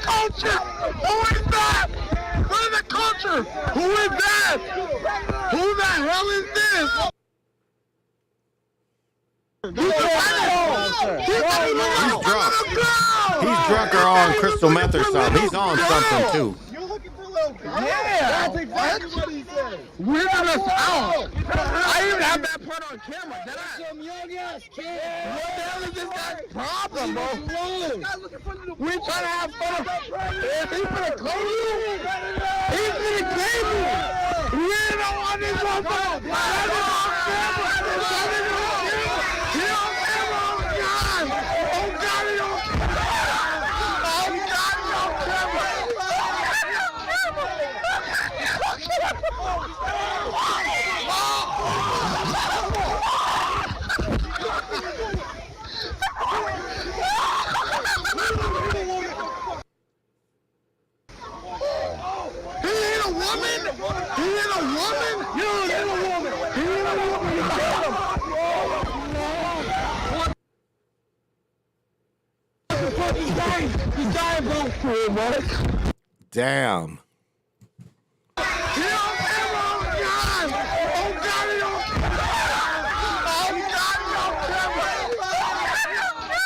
culture. Who is that? For the culture. Who is that? Who the hell is this? He's drunk. He's drunk or on crystal meth or something. He's on something too. Yeah, that's exactly what he said. Weirded us out. I didn't have that part on camera, did I? Some young ass kid. What the hell is this guy's problem, bro? We're trying to have fun. He's gonna claim you. He's gonna claim you. We don't want this motherfucker. Let it on camera. Let it on camera. Get on camera. Oh God. Oh God, he on camera. Oh God, he on camera. He ain't a woman! He ain't a woman! You ain't a woman! He ain't a woman! You got him! What the fuck? He's dying! He's dying, bro! For what? Damn. He on camera! Oh God! Oh God! He on camera! Oh God! He on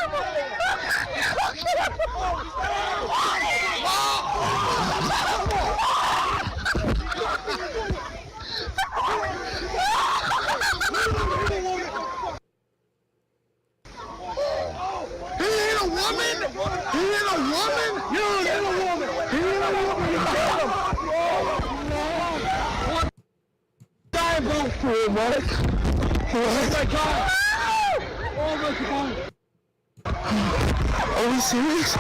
He ain't a woman! He ain't a woman! You ain't a woman! He ain't a woman! You got him! Dying, bro! For what? Oh my God! Oh my God! Are we serious?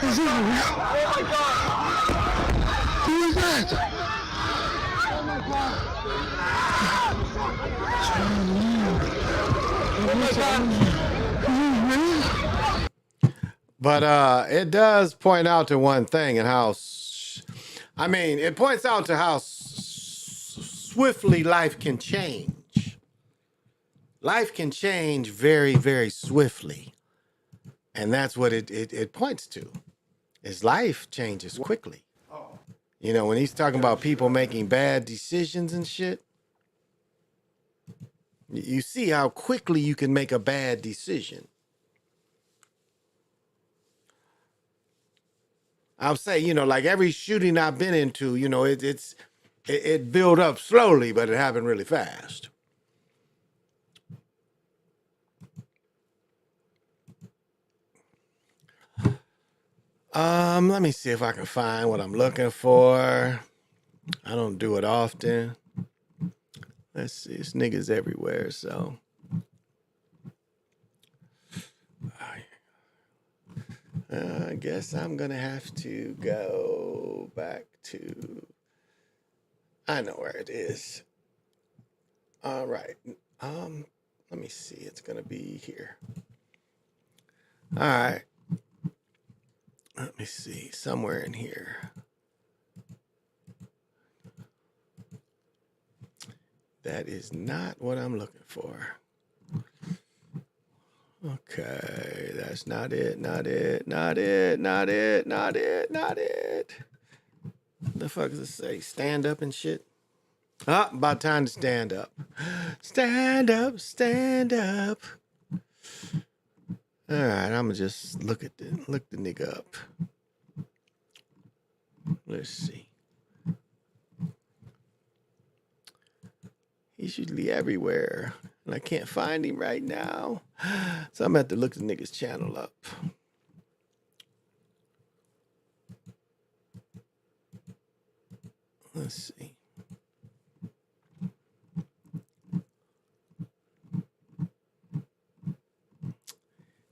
Is it real? Oh my God! Who is that? Oh my God! Oh my God! Is it real? But it does point out to one thing and how I mean, it points out to how swiftly life can change. Life can change very, very swiftly. And that's what it points to. Is life changes quickly. You know, when he's talking about people making bad decisions and shit, you see how quickly you can make a bad decision. I'll say, you know, like every shooting I've been into, you know, it built up slowly, but it happened really fast. Let me see if I can find what I'm looking for. I don't do it often. Let's see, it's niggas everywhere, so. I guess I'm gonna have to go back to, I know where it is. All right, let me see, it's gonna be here. All right, let me see, somewhere in here. That is not what I'm looking for. Okay, that's not it, not it, not it, not it, not it, not it. What the fuck does it say? Stand up and shit? Ah, about time to stand up. Stand up, stand up. All right, I'm gonna just look the nigga up. Let's see. He's usually everywhere, and I can't find him right now. So I'm gonna have to look the nigga's channel up. Let's see.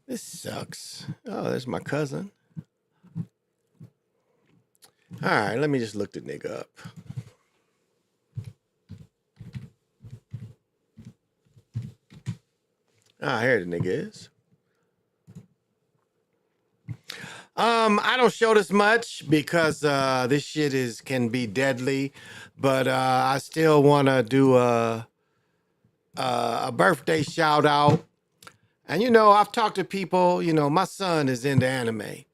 This sucks. Oh, there's my cousin. All right, let me just look the nigga up. Ah, here the nigga is. I don't show this much because this shit can be deadly, but I still want to do a birthday shout out. And you know, I've talked to people. You know, my son is into anime,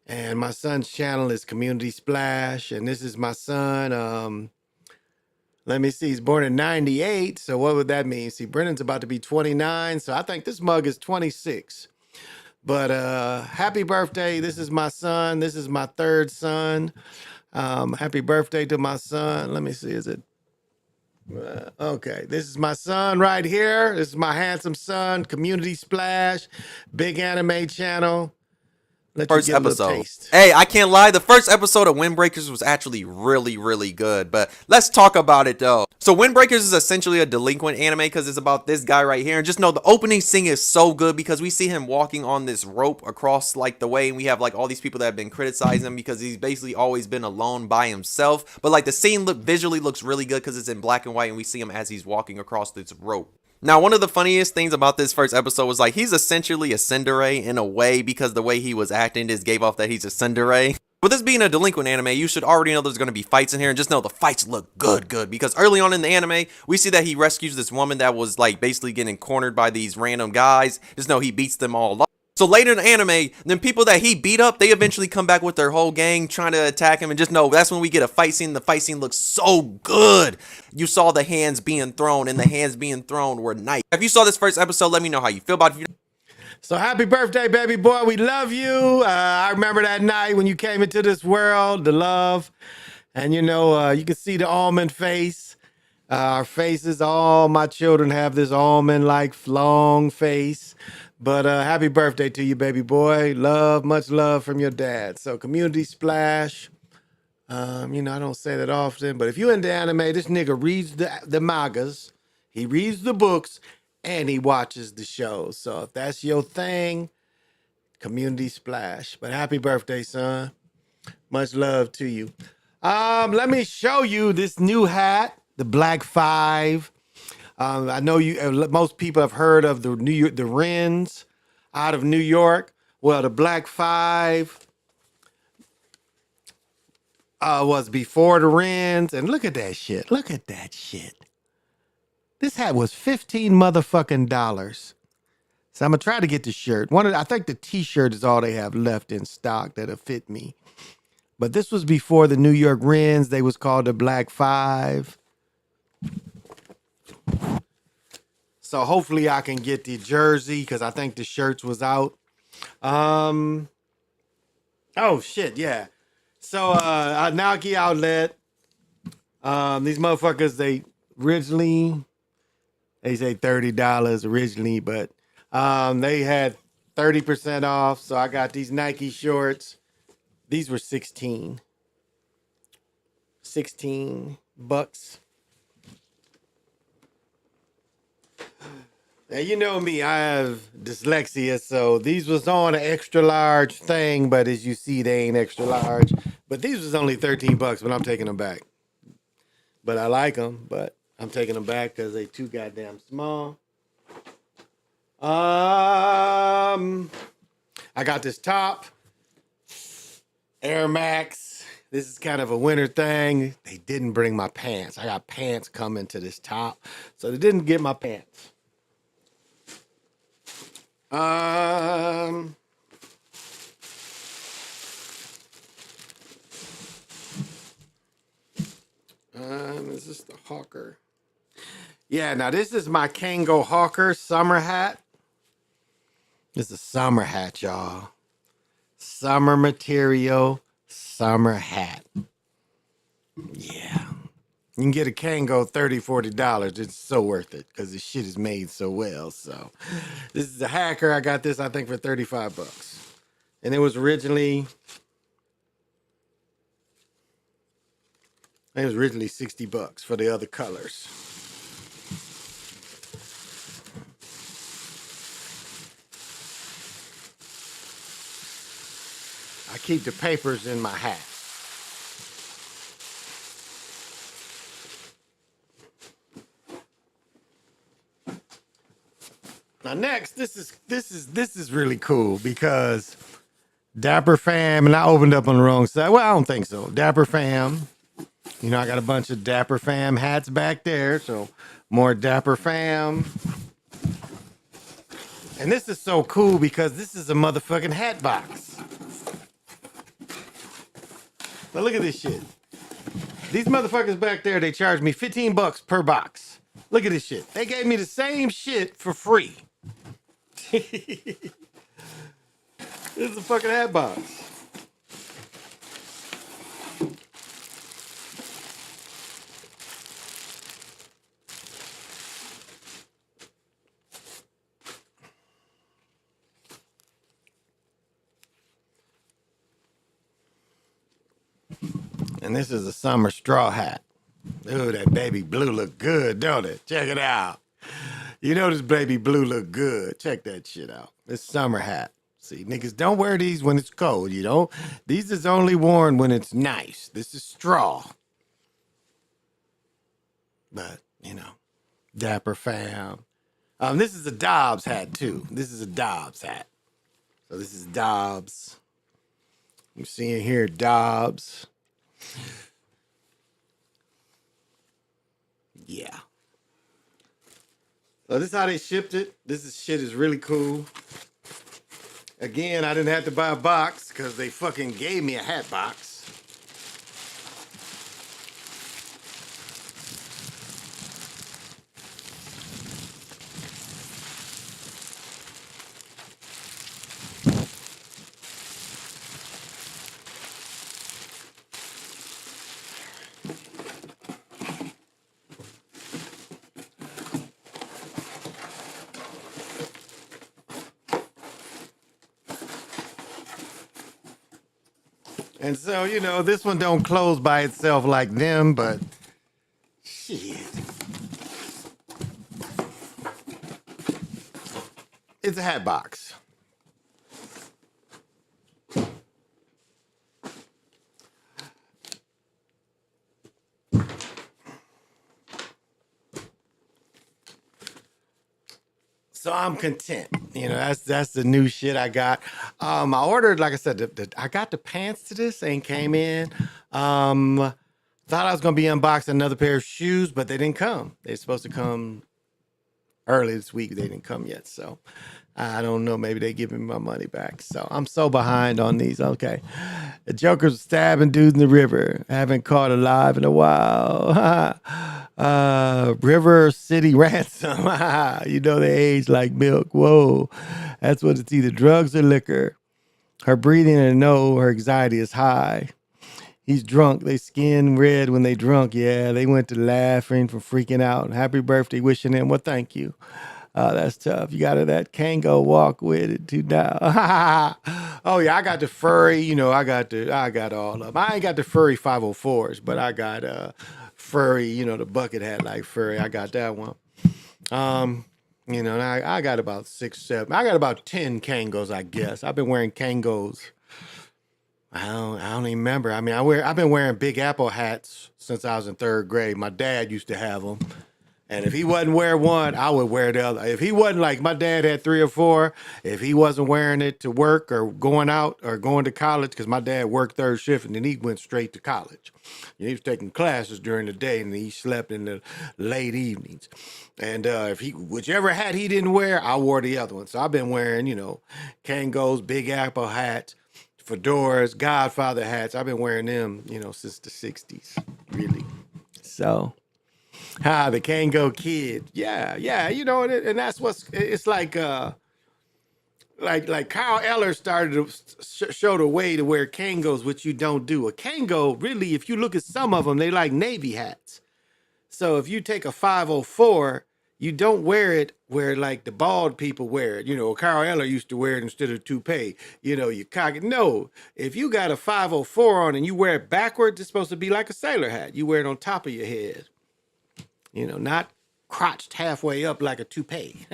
and my son's channel is Community Splash, and this is my son. Let me see, he's born in '98, so what would that mean? See, Brennan's about to be 29, so I think this mug is 26. But happy birthday. This is my son. This is my third son. Happy birthday to my son. Let me see, is it? Okay, this is my son right here. This is my handsome son, Community Splash, big anime channel. Let First you get a little episode. taste. Hey, I can't lie. The first episode of Windbreakers was actually really, really good. But let's talk about it though. So Windbreakers is essentially a delinquent anime because it's about this guy right here. And just know the opening scene is so good because we see him walking on this rope across like the way. And we have like all these people that have been criticizing him because he's basically always been alone by himself. But like the scene visually looks really good because it's in black and white. And we see him as he's walking across this rope. Now, one of the funniest things about this first episode was like he's essentially a tsundere in a way because the way he was acting just gave off that he's a tsundere. With this being a delinquent anime, you should already know there's going to be fights in here and just know the fights look good because early on in the anime, we see that he rescues this woman that was like basically getting cornered by these random guys. Just know he beats them all up. So later in the anime, then people that he beat up, they eventually come back with their whole gang trying to attack him. And just know that's when we get a fight scene. The fight scene looks so good. You saw the hands being thrown, and the hands being thrown were nice. If you saw this first episode, let me know how you feel about it. So happy birthday, baby boy. We love you. I remember that night when you came into this world, the love. And you know, you can see the almond face. Our faces, all my children have this almond-like long face. But happy birthday to you, baby boy. Love, much love from your dad. So Community Splash. You know, I don't say that often, but if you into anime, this nigga reads the mangas, he reads the books, and he watches the shows. So if that's your thing, Community Splash. But happy birthday, son. Much love to you. Let me show you this new hat, the Black 5. I know most people have heard of the Wrens out of New York. Well, the Black 5 was before the Rens. And look at that shit. Look at that shit. This hat was $15 motherfucking dollars. So I'm gonna try to get the shirt. I think the t-shirt is all they have left in stock that'll fit me. But this was before the New York Rens. They was called the Black Five. So hopefully I can get the jersey because I think the shirts was out. Oh shit, yeah. So Nike outlet. These motherfuckers, they say $30 originally, but they had 30% off. So I got these Nike shorts. These were 16 bucks. Now, you know me, I have dyslexia, so these was on an extra large thing, but as you see, they ain't extra large. But these was only 13 bucks, but I'm taking them back. But I like them, but I'm taking them back because they too goddamn small. I got this top, Air Max. This is kind of a winter thing. They didn't bring my pants. I got pants coming to this top, so they didn't get my pants. Is this the Hawker? Yeah, now this is my Kango Hawker summer hat. This is a summer hat, y'all. Summer material, summer hat. Yeah. You can get a Kango $30, $40. It's so worth it because this shit is made so well. So this is a Hacker. I got this, I think, for 35 bucks. And it was originally 60 bucks for the other colors. I keep the papers in my hat. Now next, this is really cool because Dapper Fam, and I opened up on the wrong side. Well, I don't think so. Dapper Fam. You know, I got a bunch of Dapper Fam hats back there, so more Dapper Fam. And this is so cool because this is a motherfucking hat box. Now look at this shit. These motherfuckers back there, they charged me 15 bucks per box. Look at this shit. They gave me the same shit for free. This is a fucking hat box. And this is a summer straw hat. Ooh, that baby blue look good, don't it? Check it out. You know this baby blue look good. Check that shit out. This summer hat. See, niggas don't wear these when it's cold, you know? These is only worn when it's nice. This is straw. But, you know, Dapper Fam. This is a Dobbs hat, too. This is a Dobbs hat. So this is Dobbs. I'm seeing here Dobbs. Yeah. So this is how they shipped it. Shit is really cool. Again, I didn't have to buy a box because they fucking gave me a hat box. And so, you know, this one don't close by itself like them, but shit. It's a hat box. So I'm content. You know, that's the new shit I got. I ordered, like I said, I got the pants to this and came in. Thought I was gonna be unboxing another pair of shoes, but they didn't come. They're supposed to come early this week. They didn't come yet, so I don't know. Maybe they give me my money back. So I'm so behind on these. Okay, the Joker's stabbing dudes in the river. Haven't caught alive in a while. River City Ransom. You know they age like milk. Whoa, that's what it's either drugs or liquor. Her breathing and no, her anxiety is high. He's drunk. They skin red when they drunk. Yeah, they went to laughing from freaking out. Happy birthday, wishing him. Well, thank you. That's tough. You got that Kango walk with it too now. Oh yeah, I got the furry. You know, I got all of them. I ain't got the furry 504s, but I got furry. You know, the bucket hat like furry. I got that one. You know, and I got about 6, 7. I got about 10 Kangos, I guess. I've been wearing Kangos. I don't even remember. I mean, I've been wearing Big Apple hats since I was in 3rd grade. My dad used to have them. And if he wasn't wearing one, I would wear the other. If he wasn't, like, my dad had 3 or 4, if he wasn't wearing it to work or going out or going to college, because my dad worked 3rd shift and then he went straight to college. He was taking classes during the day and he slept in the late evenings. And whichever hat he didn't wear, I wore the other one. So I've been wearing, you know, Kangos, Big Apple hats, fedoras, Godfather hats. I've been wearing them, you know, since the 60s, really. So, the Kango kid. Yeah, you know, and that's it's like Kyle Eller started to show the way to wear Kangos, which you don't do. A Kango, really, if you look at some of them, they like Navy hats. So if you take a 504, you don't wear it where like the bald people wear it. You know, Carl Eller used to wear it instead of toupee. You know, you cock it. No, if you got a 504 on and you wear it backwards, it's supposed to be like a sailor hat. You wear it on top of your head. You know, not crotched halfway up like a toupee.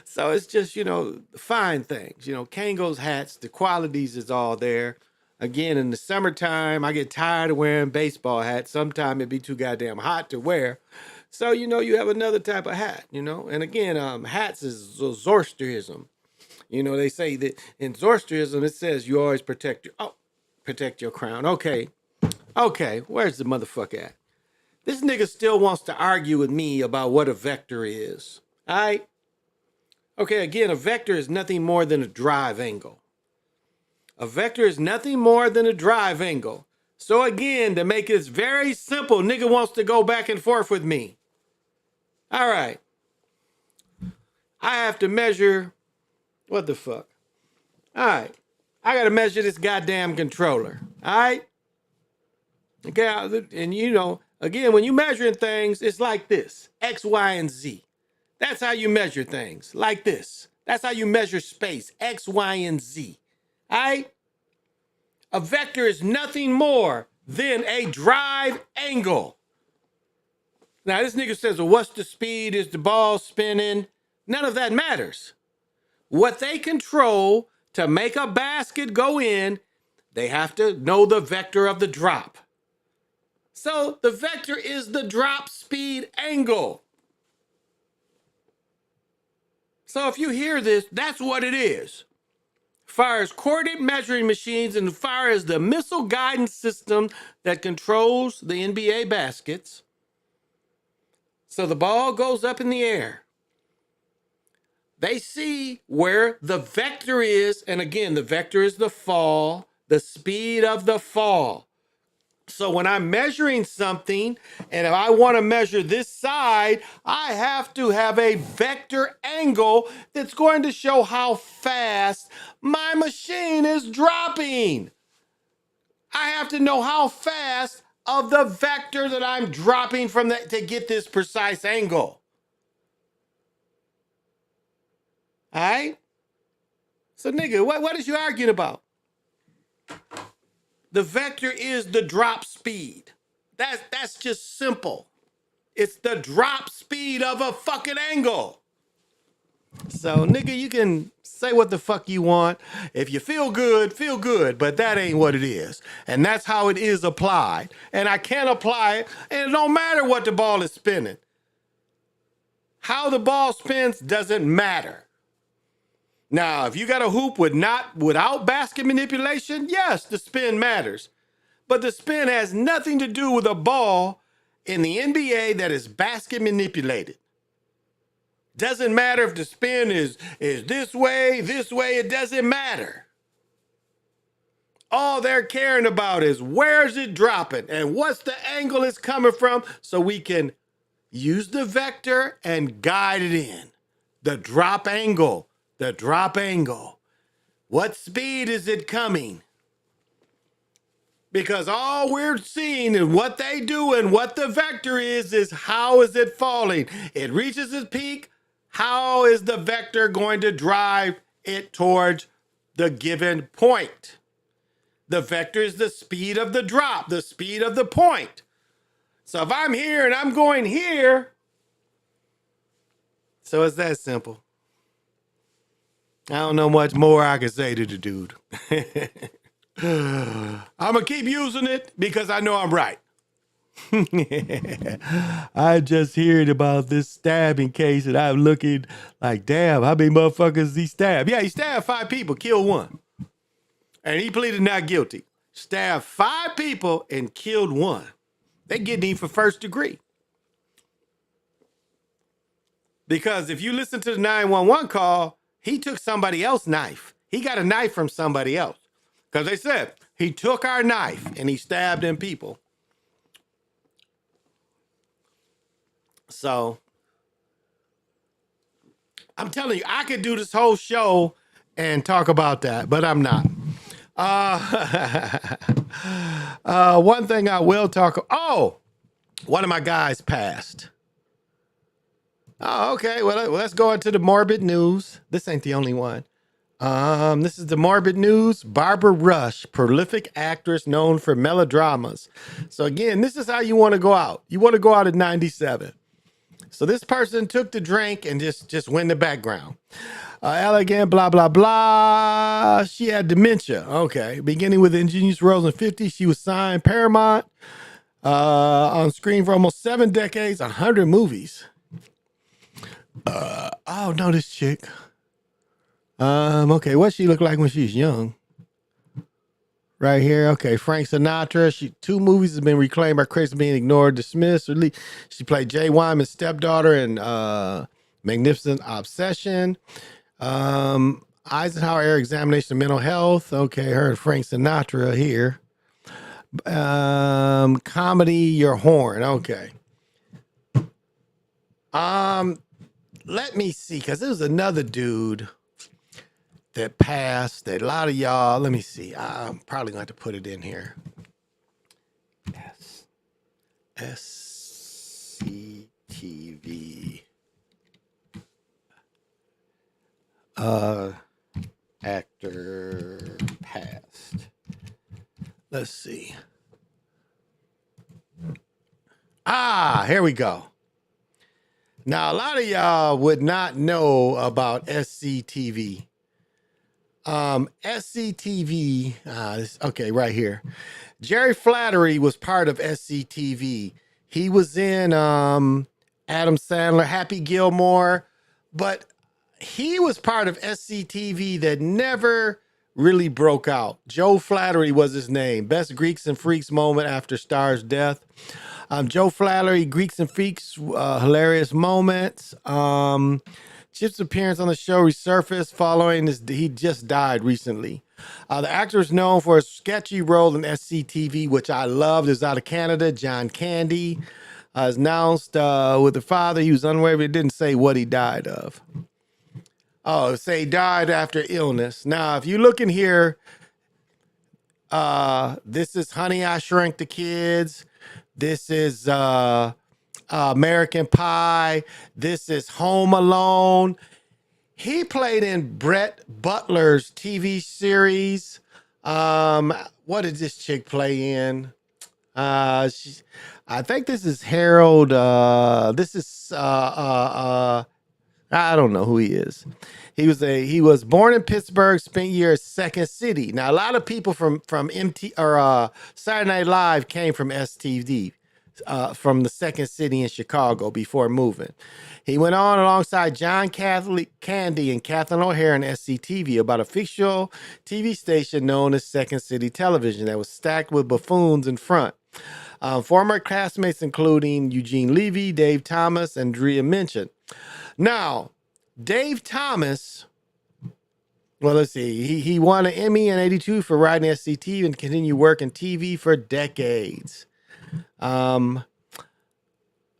So it's just, you know, fine things. You know, Kango's hats, the qualities is all there. Again, in the summertime, I get tired of wearing baseball hats. Sometimes it'd be too goddamn hot to wear. So, you know, you have another type of hat, you know. And again, hats is Zoroastrianism. You know, they say that in Zoroastrianism, it says you always protect your crown. Okay, where's the motherfucker at? This nigga still wants to argue with me about what a vector is. All right? Okay, again, a vector is nothing more than a drive angle. A vector is nothing more than a drive angle. So again, to make it very simple, nigga wants to go back and forth with me. All right. I have to measure, what the fuck? All right. I got to measure this goddamn controller. All right? Okay, and you know, again, when you measuring things, it's like this, X, Y, and Z. That's how you measure things, like this. That's how you measure space, X, Y, and Z. All right? A vector is nothing more than a drive angle. Now, this nigga says, well, what's the speed? Is the ball spinning? None of that matters. What they control to make a basket go in, they have to know the vector of the drop. So the vector is the drop speed angle. So if you hear this, that's what it is. Far as coordinate measuring machines and far as the missile guidance system that controls the NBA baskets. So the ball goes up in the air. They see where the vector is, and again, the vector is the fall, the speed of the fall. So when I'm measuring something, and if I want to measure this side, I have to have a vector angle that's going to show how fast my machine is dropping. I have to know how fast of the vector that I'm dropping from to get this precise angle. All right? So nigga, what is you arguing about? The vector is the drop speed. That's just simple. It's the drop speed of a fucking angle. So, nigga, you can say what the fuck you want. If you feel good, but that ain't what it is. And that's how it is applied. And I can't apply it, and it don't matter what the ball is spinning. How the ball spins doesn't matter. Now, if you got a hoop without basket manipulation, yes, the spin matters. But the spin has nothing to do with a ball in the NBA that is basket manipulated. Doesn't matter if the spin is this way, it doesn't matter. All they're caring about is where's it dropping and what's the angle it's coming from so we can use the vector and guide it in. The drop angle. What speed is it coming? Because all we're seeing and what they do and what the vector is how is it falling? It reaches its peak. How is the vector going to drive it towards the given point? The vector is the speed of the drop, the speed of the point. So if I'm here and I'm going here, so it's that simple. I don't know much more I can say to the dude. I'm going to keep using it because I know I'm right. I just heard about this stabbing case and I'm looking like, damn, how many motherfuckers he stabbed? Yeah, he stabbed 5 people, killed 1. And he pleaded not guilty. Stabbed 5 people and killed 1. They getting him for first degree. Because if you listen to the 911 call, he took somebody else's knife. He got a knife from somebody else. Because they said he took our knife and he stabbed them people. So I'm telling you, I could do this whole show and talk about that, but I'm not. One thing I will talk. Oh, one of my guys passed. Oh, okay. Well, let's go into the morbid news. This ain't the only one. This is the morbid news. Barbara Rush, prolific actress known for melodramas. So again, this is how you want to go out. You want to go out at 97. So this person took the drink and just went in the background. Elegant, blah, blah, blah. She had dementia. Okay. Beginning with ingenious roles in 50, she was signed Paramount on screen for almost 7 decades, 100 movies. Oh, no, this chick. Okay, what she look like when she's young? Right here. Okay, Frank Sinatra. 2 movies have been reclaimed by critics being ignored, dismissed, or she played Jay Wyman's stepdaughter in Magnificent Obsession. Eisenhower examination of mental health. Okay, her and Frank Sinatra here. Comedy, Your Horn. Okay. Let me see, because there was another dude that passed that a lot of y'all, let me see. I'm probably going to have to put it in here. SCTV. Actor passed. Let's see. Here we go. Now, a lot of y'all would not know about SCTV. SCTV, okay, right here. Jerry Flattery was part of SCTV. He was in Adam Sandler, Happy Gilmore, but he was part of SCTV that never really broke out. Joe Flattery was his name. Best Greeks and Freaks moment after Star's death. Joe Flattery, Greeks and Freaks, hilarious moments. Chip's appearance on the show resurfaced following he just died recently. The actor is known for a sketchy role in SCTV, which I loved. Is out of Canada. John Candy is announced with the father. He was unaware, but it didn't say what he died of. Oh, say he died after illness. Now, if you look in here, this is Honey, I Shrunk the Kids. This is American Pie. This is Home Alone. He played in Brett Butler's TV series. What did this chick play in? I think this is Harold. This is I don't know who he is. He was born in Pittsburgh, spent years Second City. Now a lot of people from MT or Saturday Night Live came from STV. from the second city in Chicago before moving. He went on alongside John Candy and Kathleen O'Hare on SCTV about a fictional TV station known as Second City Television that was stacked with buffoons in front. Former classmates including Eugene Levy, Dave Thomas, and Drea Minchin. Now, Dave Thomas, well, let's see. He won an Emmy in '82 for writing SCTV and continued working TV for decades.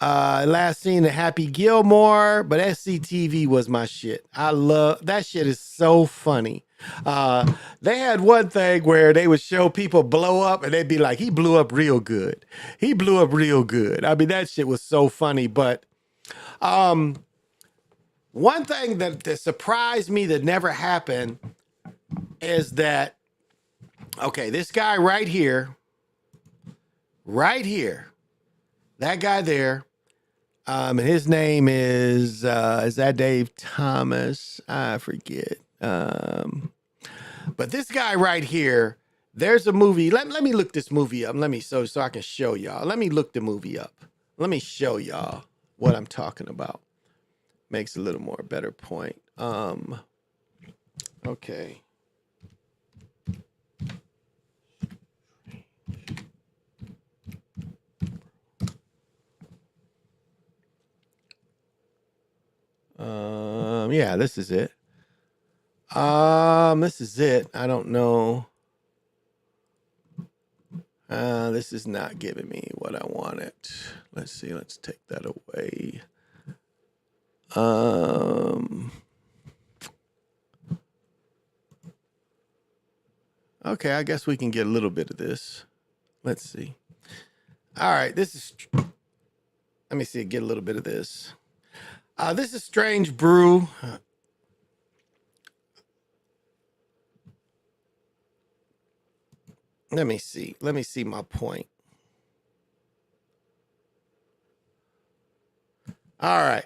Last seen the Happy Gilmore, but SCTV was my shit. I love that shit. Is so funny. They had one thing where they would show people blow up and they'd be like, he blew up real good. He blew up real good. I mean, that shit was so funny. But one thing that surprised me that never happened is that, okay, this guy right here, that guy there, and his name is that Dave Thomas? I forget. But this guy right here, there's a movie. Let me look this movie up. So I can show y'all. Let me look the movie up. Let me show y'all what I'm talking about. Makes a little more better point. Okay. Yeah, this is it. This is it. I don't know. This is not giving me what I wanted. Let's see. Let's take that away. Okay, I guess we can get a little bit of this. Let's see. All right, this is. Let me see. Get a little bit of this. This is Strange Brew. Let me see. Let me see my point. All right.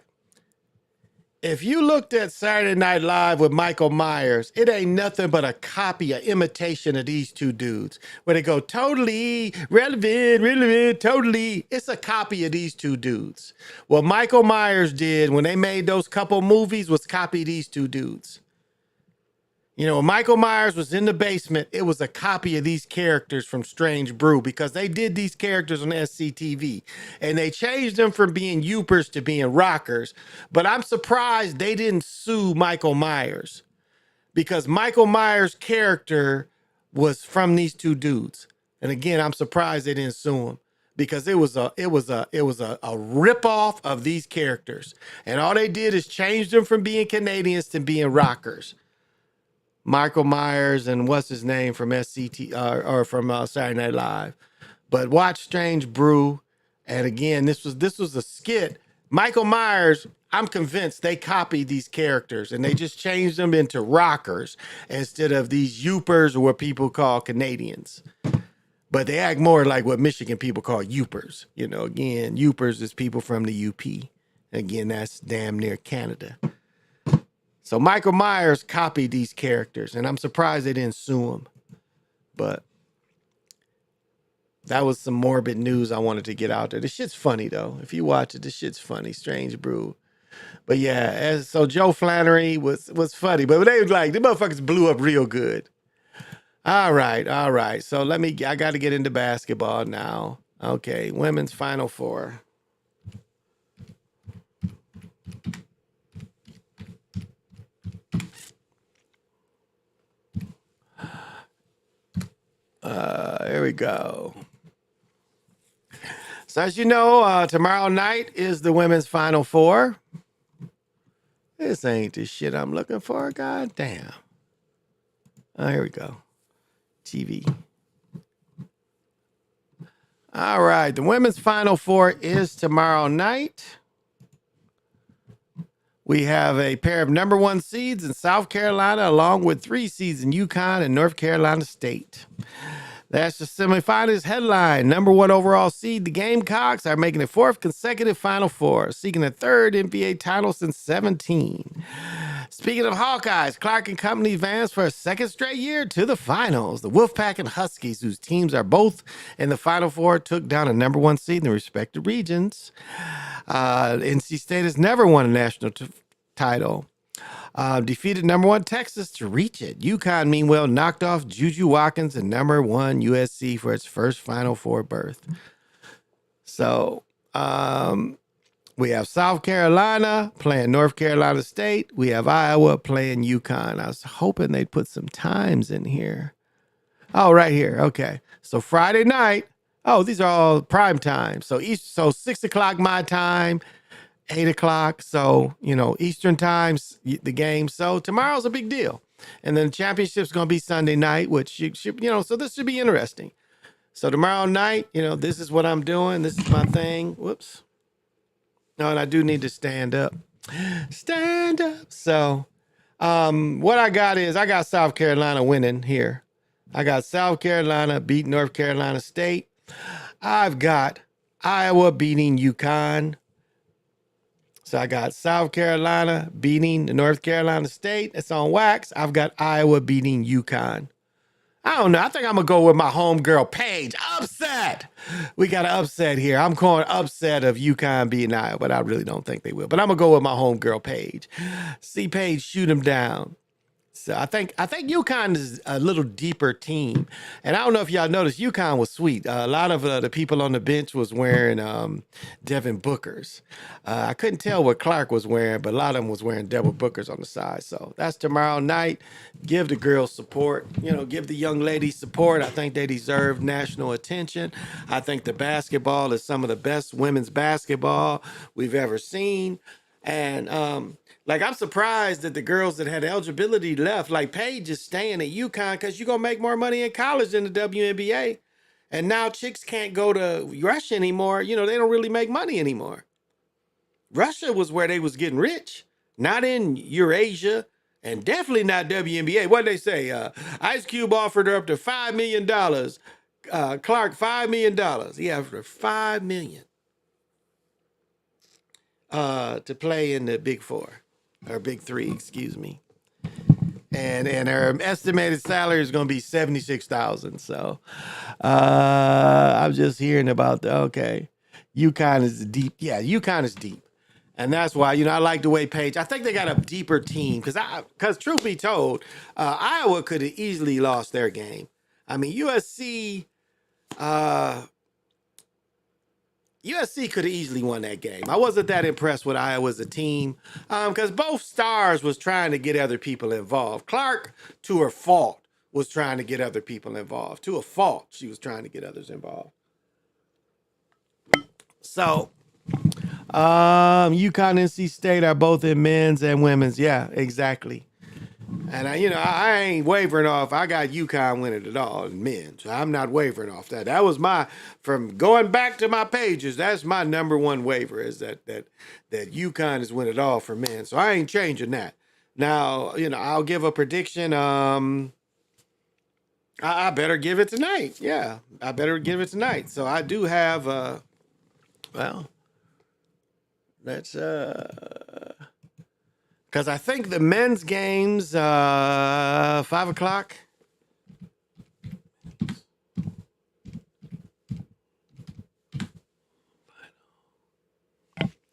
If you looked at Saturday Night Live with Michael Myers, it ain't nothing but a copy, an imitation of these two dudes. Where they go totally relevant, totally. It's a copy of these two dudes. What Michael Myers did when they made those couple movies was copy these two dudes. You know, when Michael Myers was in the basement, it was a copy of these characters from Strange Brew because they did these characters on SCTV and they changed them from being youpers to being rockers. But I'm surprised they didn't sue Michael Myers because Michael Myers' character was from these two dudes. And again, I'm surprised they didn't sue him because it was a ripoff of these characters. And all they did is change them from being Canadians to being rockers. Michael Myers and what's his name from SCT or from Saturday Night Live. But watch Strange Brew. And again, this was a skit. Michael Myers, I'm convinced they copied these characters and they just changed them into rockers instead of these youpers or what people call Canadians. But they act more like what Michigan people call youpers. You know, again, youpers is people from the UP. Again, that's damn near Canada. So Michael Myers copied these characters, and I'm surprised they didn't sue him. But that was some morbid news I wanted to get out there. This shit's funny, though. If you watch it, this shit's funny. Strange Brew. But yeah, so Joe Flannery was funny. But they was like, the motherfuckers blew up real good. All right. So I got to get into basketball now. Okay, women's Final Four. Here we go. So as you know, tomorrow night is the women's Final Four. This ain't the shit I'm looking for. God damn. Oh, here we go. TV. All right. The women's Final Four is tomorrow night. We have a pair of number one seeds in South Carolina, along with 3 seeds in UConn and North Carolina State. That's the semifinals headline. Number 1 overall seed, the Gamecocks, are making a 4th consecutive Final Four, seeking a 3rd NBA title since 2017. Speaking of Hawkeyes, Clark and company advanced for a second straight year to the finals. The Wolfpack and Huskies, whose teams are both in the Final Four, took down a number one seed in the respective regions. NC State has never won a national title. Defeated number one Texas to reach it. UConn, meanwhile, knocked off Juju Watkins and number one USC for its first Final Four berth. So, we have South Carolina playing North Carolina State. We have Iowa playing UConn. I was hoping they'd put some times in here. Oh, right here. Okay. So Friday night. Oh, these are all prime time. So 6 o'clock my time, 8 o'clock. So, Eastern times, the game. So tomorrow's a big deal. And then the championship's going to be Sunday night, which should, so this should be interesting. So tomorrow night, this is what I'm doing. This is my thing. Whoops. No, and I do need to stand up. Stand up. So what I got is I got South Carolina winning here. I got South Carolina beating North Carolina State. I've got Iowa beating UConn. So I got South Carolina beating the North Carolina State. It's on wax. I've got Iowa beating UConn. I don't know. I think I'm going to go with my homegirl, Paige. Upset. We got an upset here. I'm calling upset of UConn beating Iowa, but I really don't think they will. But I'm going to go with my homegirl, Paige. See Paige shoot him down. So I think UConn is a little deeper team. And I don't know if y'all noticed, UConn was sweet. A lot of the people on the bench was wearing Devin Booker's. I couldn't tell what Clark was wearing, but a lot of them was wearing Devin Booker's on the side. So that's tomorrow night. Give the girls support. Give the young ladies support. I think they deserve national attention. I think the basketball is some of the best women's basketball we've ever seen. And I'm surprised that the girls that had eligibility left, like Paige is staying at UConn because you're going to make more money in college than the WNBA. And now chicks can't go to Russia anymore. They don't really make money anymore. Russia was where they was getting rich, not in Eurasia and definitely not WNBA. What did they say? Ice Cube offered her up to $5 million. Clark, $5 million. He offered her $5 million to play in the Big Four. Or Big Three, excuse me. And her estimated salary is going to be $76,000. So I'm just hearing about UConn is deep. Yeah, UConn is deep. And that's why, I like the way Paige, I think they got a deeper team. Because truth be told, Iowa could have easily lost their game. I mean, USC could have easily won that game. I wasn't that impressed with Iowa as a team because both stars was trying to get other people involved. Clark, to her fault, was trying to get other people involved. To a fault, she was trying to get others involved. So, UConn and NC State are both in men's and women's. Yeah, exactly. And I ain't wavering off. I got UConn winning it all in men. So I'm not wavering off that. That was from going back to my pages, that's my number one waiver is that UConn is winning it all for men. So I ain't changing that. Now, I'll give a prediction. I better give it tonight. Yeah, I better give it tonight. So I do have, let's, because I think the men's game's 5 o'clock.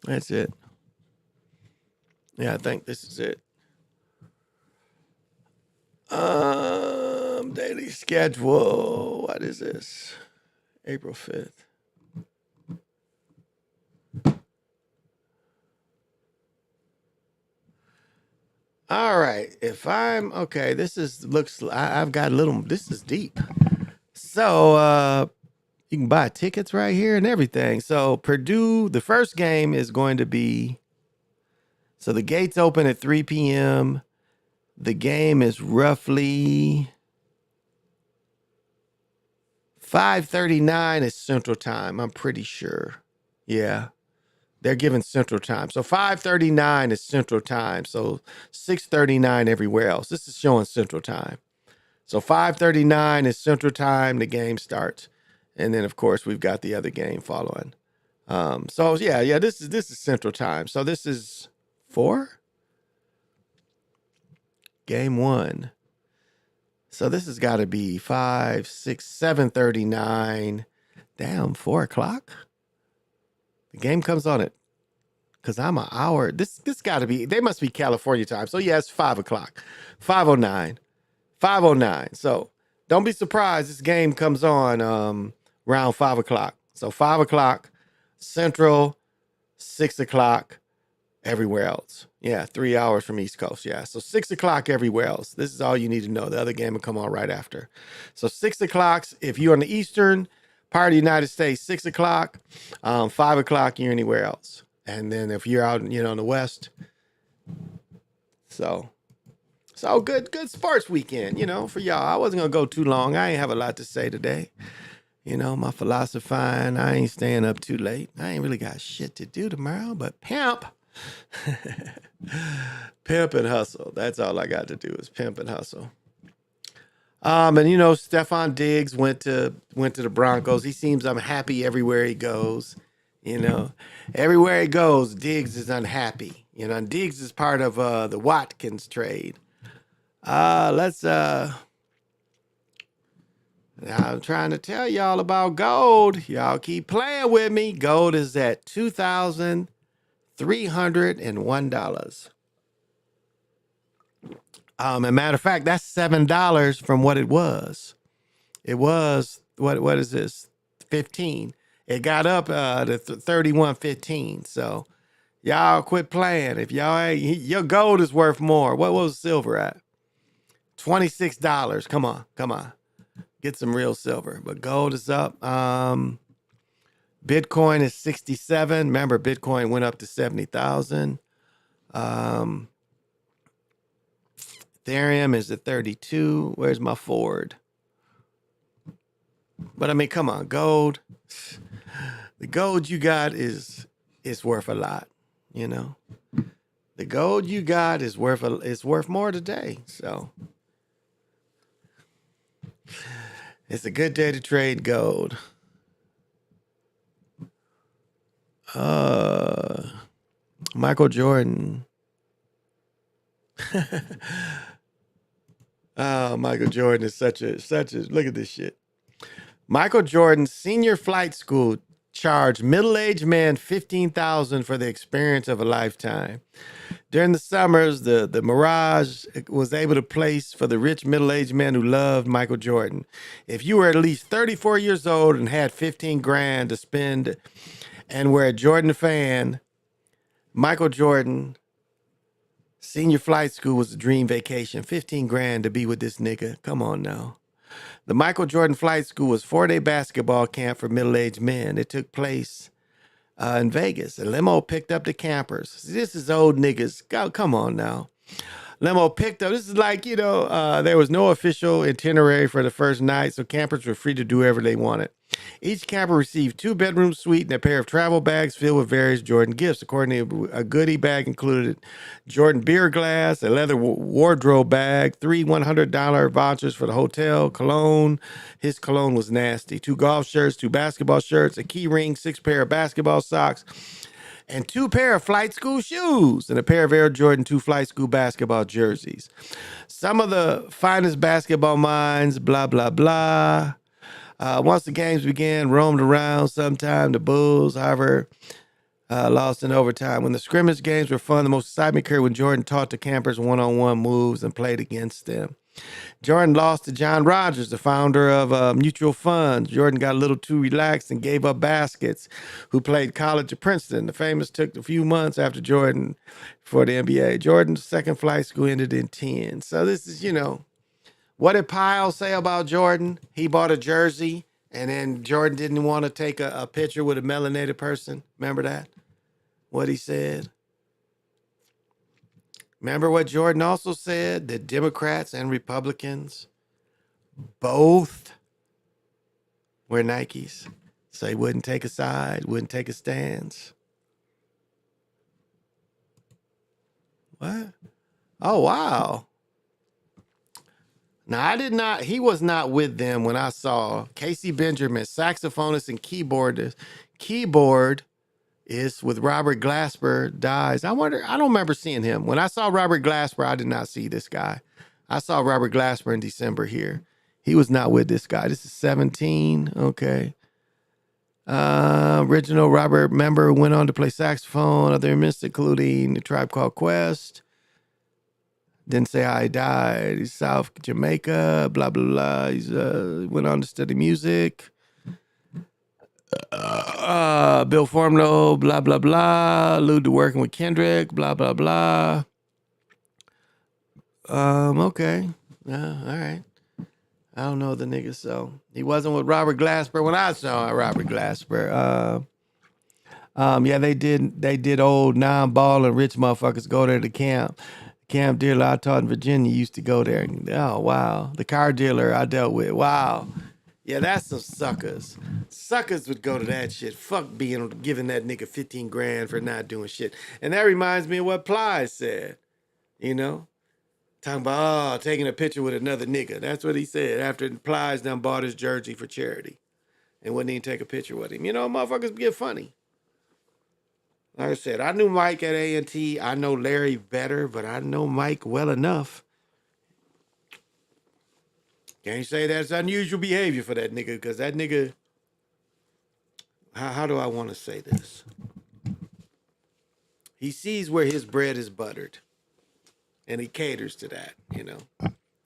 That's it. Yeah, I think this is it. Daily schedule. What is this? April 5th. All right. If I'm okay, this I've got this is deep. So, you can buy tickets right here and everything. So Purdue, the first game is going to be, so the gates open at 3 p.m. The game is roughly 5:39 is Central Time. I'm pretty sure. Yeah. They're giving Central Time. So 5:39 is Central Time. So 6:39 everywhere else. This is showing Central Time. So 5:39 is Central Time. The game starts. And then, of course, we've got the other game following. This is Central Time. So this is 4? Game 1. So this has got to be 5, 6, 7:39. Damn, 4 o'clock? The game comes on at, because I'm an hour. This got to be, they must be California time. So yeah, it's 5 o'clock. 5:09. 5:09. So don't be surprised. This game comes on around 5 o'clock. So 5 o'clock Central, 6 o'clock everywhere else. Yeah, 3 hours from East Coast. Yeah, so 6 o'clock everywhere else. This is all you need to know. The other game will come on right after. So 6 o'clock, if you're on the Eastern part of the United States, 6 o'clock, 5 o'clock, you're anywhere else. And then if you're out, in the West, so good sports weekend, for y'all. I wasn't gonna go too long. I ain't have a lot to say today. My philosophizing, I ain't staying up too late. I ain't really got shit to do tomorrow, but pimp. Pimp and hustle. That's all I got to do is pimp and hustle. And Stephon Diggs went to the Broncos. He seems unhappy everywhere he goes. Everywhere he goes, Diggs is unhappy. And Diggs is part of the Watkins trade. I'm trying to tell y'all about gold. Y'all keep playing with me. Gold is at $2,301. As a matter of fact, that's $7 from what it was. It was what is this? 15. It got up to 31.15. So y'all quit playing. If y'all ain't, your gold is worth more. What was silver at? $26. Come on. Get some real silver. But gold is up. Bitcoin is 67. Remember, Bitcoin went up to 70,000. Ethereum is at 32. Where's my Ford? But I mean, come on, gold. The gold you got is worth a lot, The gold you got is worth more today. So it's a good day to trade gold. Michael Jordan. Oh, Michael Jordan is such a look at this shit. Michael Jordan's senior flight school charged middle-aged man $15,000 for the experience of a lifetime. During the summers, the Mirage was able to place for the rich middle-aged men who loved Michael Jordan. If you were at least 34 years old and had 15 grand to spend and were a Jordan fan, Michael Jordan senior flight school was a dream vacation. 15 grand to be with this nigga. Come on now. The Michael Jordan Flight School was a 4-day basketball camp for middle-aged men. It took place in Vegas. A limo picked up the campers. See, this is old niggas. Come on now. Limo picked up. This is like, there was no official itinerary for the first night, so campers were free to do whatever they wanted. Each camper received 2-bedroom suite and a pair of travel bags filled with various Jordan gifts. According to a goodie bag included Jordan beer glass, a leather wardrobe bag, 3 $100 vouchers for the hotel, cologne. His cologne was nasty. 2 golf shirts, 2 basketball shirts, a key ring, 6 pair of basketball socks, and 2 pair of flight school shoes, and a pair of Air Jordan 2 flight school basketball jerseys. Some of the finest basketball minds, blah, blah, blah. Once the games began, roamed around. Sometime the Bulls, however, lost in overtime. When the scrimmage games were fun, the most excitement occurred when Jordan taught the campers one-on-one moves and played against them. Jordan lost to John Rogers, the founder of mutual funds. Jordan got a little too relaxed and gave up baskets, who played college at Princeton. The famous took a few months after Jordan for the NBA. Jordan's second flight school ended in 10. So this is, what did Pyle say about Jordan? He bought a jersey, and then Jordan didn't want to take a picture with a melanated person. Remember that? What he said? Remember what Jordan also said? That Democrats and Republicans both wear Nikes. So he wouldn't take a side, wouldn't take a stance. What? Oh, wow. Now, he was not with them when I saw Casey Benjamin, saxophonist and keyboardist. Keyboard is with Robert Glasper dies. I don't remember seeing him. When I saw Robert Glasper, I did not see this guy. I saw Robert Glasper in December here. He was not with this guy. This is 17. Okay. Original Robert member went on to play saxophone, other instruments, including the Tribe Called Quest. Didn't say how he died. He's South Jamaica, blah, blah, blah. He's went on to study music. Bill Formlow, blah, blah, blah. Alluded to working with Kendrick, blah, blah, blah. Okay. All right. I don't know the nigga, so he wasn't with Robert Glasper when I saw Robert Glasper. Yeah, they did old non-ball and rich motherfuckers go there to camp. Camp dealer I taught in Virginia used to go there. Oh, wow. The car dealer I dealt with. Wow. Yeah, that's some suckers. Suckers would go to that shit. Fuck giving that nigga 15 grand for not doing shit. And that reminds me of what Plies said. You know? Talking about, taking a picture with another nigga. That's what he said after Plies done bought his jersey for charity. And wouldn't even take a picture with him. You know, motherfuckers get funny. Like I said, I knew Mike at A&T. I know Larry better, but I know Mike well enough. Can't say that's unusual behavior for that nigga, because that nigga, how do I want to say this? He sees where his bread is buttered. And he caters to that, you know.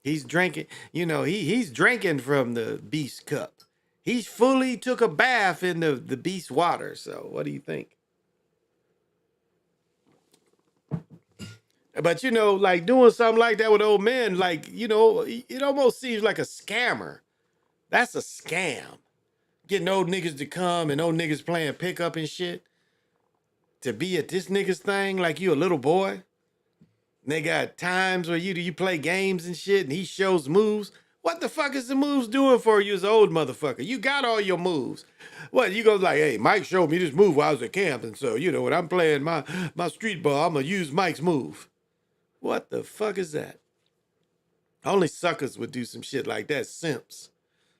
He's drinking, you know, he's drinking from the beast cup. He's fully took a bath in the beast water. So what do you think? But, you know, like doing something like that with old men, like, you know, it almost seems like a scammer. That's a scam. Getting old niggas to come and old niggas playing pickup and shit. To be at this nigga's thing like you a little boy. And they got times where you play games and shit and he shows moves. What the fuck is the moves doing for you as an old motherfucker? You got all your moves. What, you go like, hey, Mike showed me this move while I was at camp. And so, you know, when I'm playing my street ball, I'm going to use Mike's move. What the fuck is that? Only suckers would do some shit like that. Simps.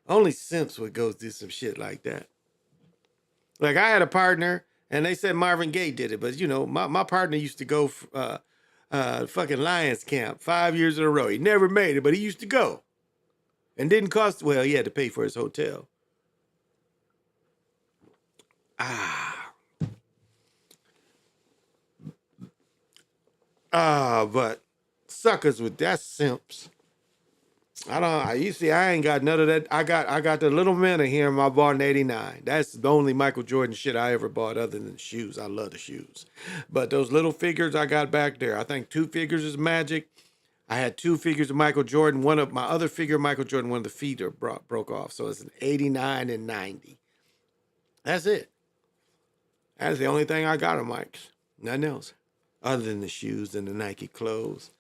Only simps would go do some shit like that. Like I had a partner and they said Marvin Gaye did it. But, you know, my partner used to go fucking Lions camp 5 years in a row. He never made it, but he used to go. And didn't cost, well, he had to pay for his hotel. But suckers with that simps. You see, I ain't got none of that. I got the little men in here I bought in 89. That's the only Michael Jordan shit I ever bought other than shoes. I love the shoes. But those little figures I got back there, I think 2 figures is Magic. I had 2 figures of Michael Jordan. One of my other figure of Michael Jordan, one of the feet broke off. So it's an 89 and 90. That's it. That's the only thing I got of Mike's. Nothing else. Other than the shoes and the Nike clothes.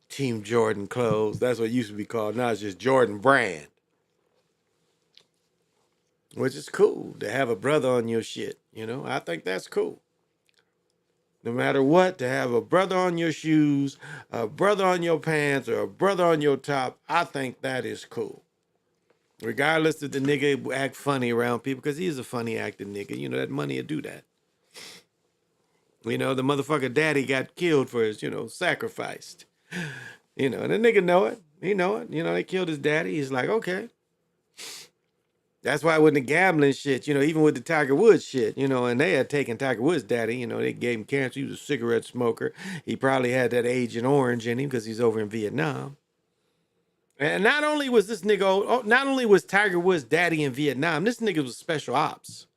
Team Jordan clothes. That's what it used to be called. Now it's just Jordan brand. Which is cool to have a brother on your shit. You know, I think that's cool. No matter what, to have a brother on your shoes, a brother on your pants, or a brother on your top, I think that is cool. Regardless if the nigga act funny around people, because he's a funny acting nigga. You know, that money will do that. You know, the motherfucker daddy got killed for his, you know, sacrificed. You know, and the nigga know it. He know it. You know, they killed his daddy. He's like, okay. That's why with the gambling shit, you know, even with the Tiger Woods shit, you know, and they had taken Tiger Woods' daddy, you know, they gave him cancer. He was a cigarette smoker. He probably had that Agent Orange in him because he's over in Vietnam. And not only was this nigga, not only was Tiger Woods' daddy in Vietnam, this nigga was special ops.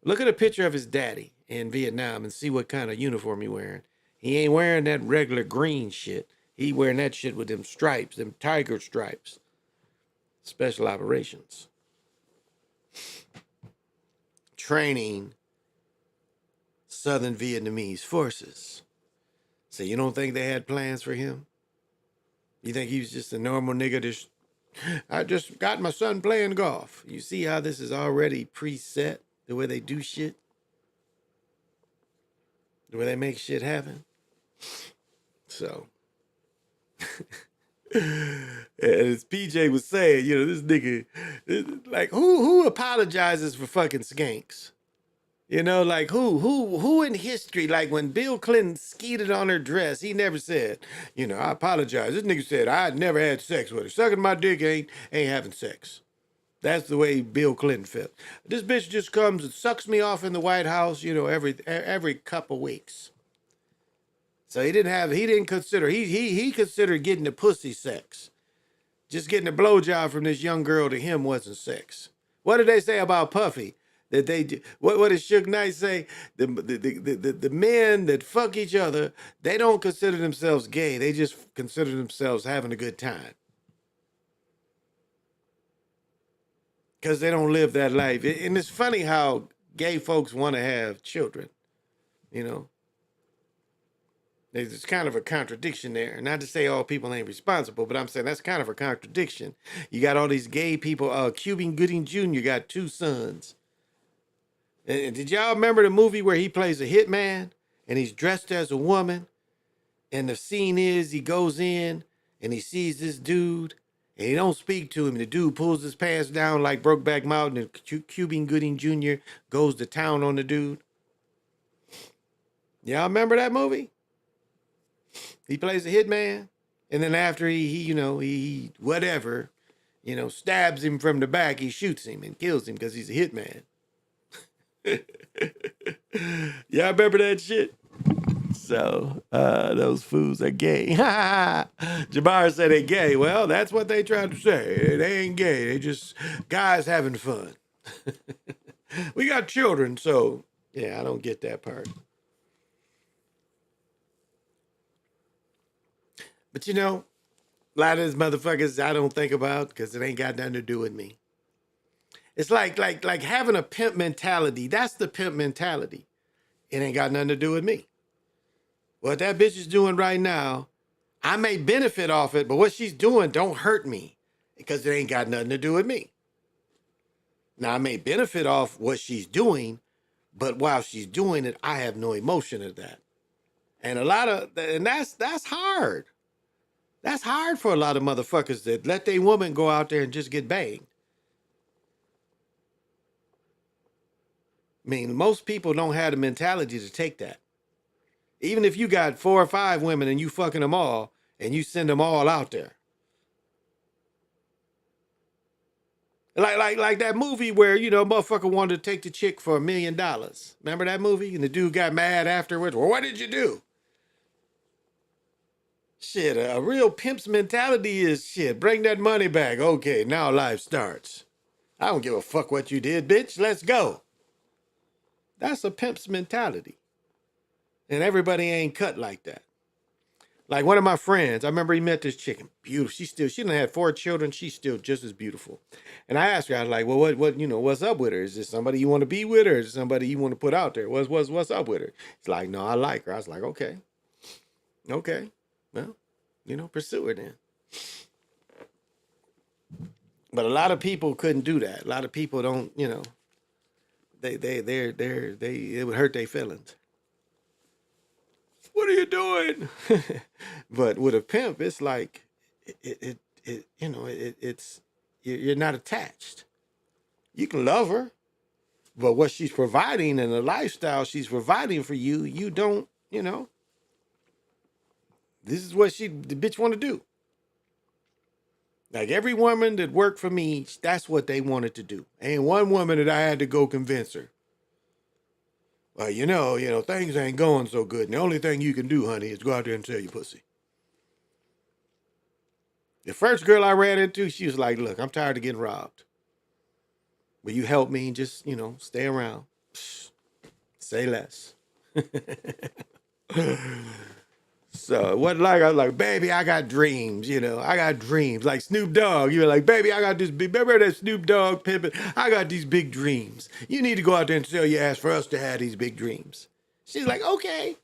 Look at a picture of his daddy in Vietnam and see what kind of uniform he wearing. He ain't wearing that regular green shit. He wearing that shit with them stripes, them tiger stripes. Special operations. Training Southern Vietnamese forces. So you don't think they had plans for him? You think he was just a normal nigga? I just got my son playing golf. You see how this is already preset, the way they do shit? The way they make shit happen? So... as PJ was saying, you know, this nigga, like, who apologizes for fucking skanks? You know, like who in history, like when Bill Clinton skeeted on her dress, he never said, you know, I apologize. This nigga said I'd never had sex with her. Sucking my dick ain't having sex. That's the way Bill Clinton felt. This bitch just comes and sucks me off in the White House, you know, every couple weeks. So he didn't consider, he considered getting the pussy sex. Just getting a blowjob from this young girl to him wasn't sex. What did they say about Puffy? That they do, what did Suge Knight say? The men that fuck each other, they don't consider themselves gay. They just consider themselves having a good time. Because they don't live that life. And it's funny how gay folks want to have children, you know. There's kind of a contradiction there. Not to say all people ain't responsible, but I'm saying that's kind of a contradiction. You got all these gay people. Cuban Gooding Jr. got 2 sons. And did y'all remember the movie where he plays a hitman and he's dressed as a woman? And the scene is he goes in and he sees this dude and he don't speak to him. The dude pulls his pants down like Brokeback Mountain, and Cuban Gooding Jr. goes to town on the dude. Y'all remember that movie? He plays a hitman, and then after he whatever, you know, stabs him from the back, he shoots him and kills him because he's a hitman. Y'all remember that shit? So, those fools are gay. Jabbar said they gay. Well, that's what they tried to say. They ain't gay. They just guys having fun. We got children, so yeah, I don't get that part. But you know, a lot of these motherfuckers I don't think about because it ain't got nothing to do with me. It's like having a pimp mentality. That's the pimp mentality. It ain't got nothing to do with me. What that bitch is doing right now, I may benefit off it, but what she's doing don't hurt me because it ain't got nothing to do with me. Now, I may benefit off what she's doing, but while she's doing it, I have no emotion of that. And that's hard. That's hard for a lot of motherfuckers that let their woman go out there and just get banged. I mean, most people don't have the mentality to take that. Even if you got 4 or 5 women and you fucking them all and you send them all out there. Like that movie where, you know, motherfucker wanted to take the chick for $1 million. Remember that movie? And the dude got mad afterwards. Well, what did you do? Shit, a real pimp's mentality is shit. Bring that money back. Okay, now life starts. I don't give a fuck what you did, bitch. Let's go. That's a pimp's mentality. And everybody ain't cut like that. Like one of my friends, I remember he met this chick, beautiful. She done had 4 children. She's still just as beautiful. And I asked her, I was like, well, what's up with her? Is this somebody you want to be with, or is it somebody you want to put out there? What's up with her? It's like, no, I like her. I was like, okay. Well, you know, pursue her then. But a lot of people couldn't do that. A lot of people don't, you know, it would hurt their feelings. What are you doing? But with a pimp, it's like, you're not attached. You can love her, but what she's providing and the lifestyle she's providing for you, you don't, you know. This is what the bitch want to do. Like every woman that worked for me, that's what they wanted to do. Ain't one woman that I had to go convince her. Well, you know, things ain't going so good. And the only thing you can do, honey, is go out there and sell your pussy. The first girl I ran into, she was like, look, I'm tired of getting robbed. Will you help me and just, you know, stay around? Psh, say less. So what like I was like, baby, I got dreams, you know. I got dreams. Like Snoop Dogg. You were like, baby, I got this big, remember that Snoop Dogg pimpin'? I got these big dreams. You need to go out there and sell your ass for us to have these big dreams. She's like, okay.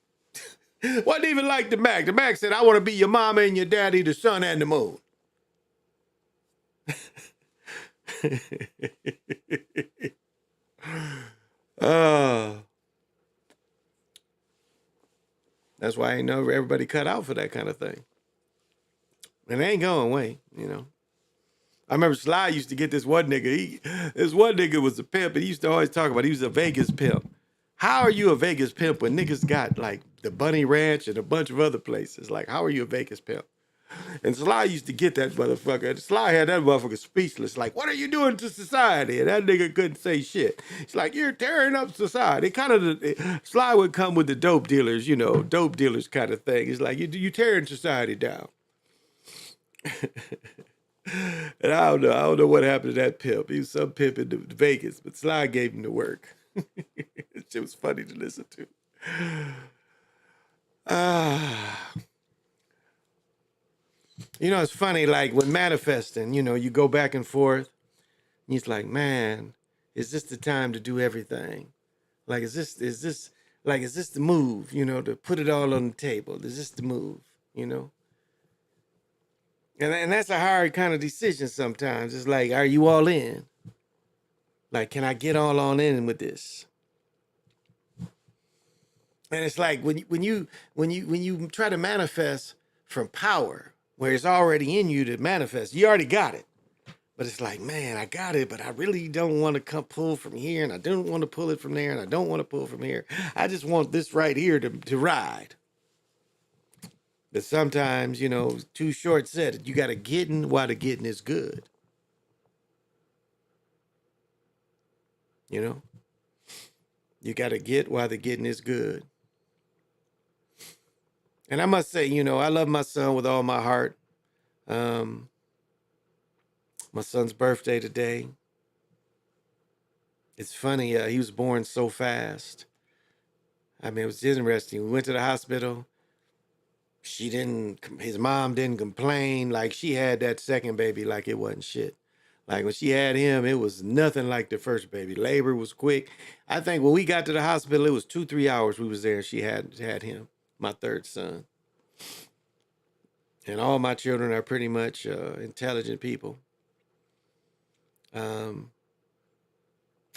Wasn't even like the Mac. The Mac said, I want to be your mama and your daddy, the sun and the moon. That's why I ain't know everybody cut out for that kind of thing. And they ain't going away, you know. I remember Sly used to get this one nigga. This one nigga was a pimp, and he used to always talk about he was a Vegas pimp. How are you a Vegas pimp when niggas got like the Bunny Ranch and a bunch of other places? Like, how are you a Vegas pimp? And Sly used to get that motherfucker. Sly had that motherfucker speechless. Like, what are you doing to society? And that nigga couldn't say shit. It's like, you're tearing up society. Sly would come with the dope dealers, dope dealers kind of thing. It's like, you tearing society down. And I don't know what happened to that pimp. He was some pimp in Vegas, but Sly gave him the work. It was funny to listen to. It's funny, like when manifesting, you go back and forth. And he's like, man, is this the time to do everything? Like, is this the move, to put it all on the table? Is this the move, And that's a hard kind of decision sometimes. It's like, are you all in? Like, can I get all on in with this? And it's like when you try to manifest from power, where it's already in you to manifest, you already got it. But it's like, man, I got it, but I really don't want to pull from here, and I don't want to pull it from there, and I don't want to pull from here. I just want this right here to ride. But sometimes, too short sighted. You got to get in while the getting is good. You got to get while the getting is good. And I must say, I love my son with all my heart. My son's birthday today. It's funny, he was born so fast. I mean, it was interesting. We went to the hospital. His mom didn't complain. Like, she had that second baby like it wasn't shit. Like, when she had him, it was nothing like the first baby. Labor was quick. I think when we got to the hospital, it was 2-3 hours we was there. She had him, my third son. And all my children are pretty much intelligent people. And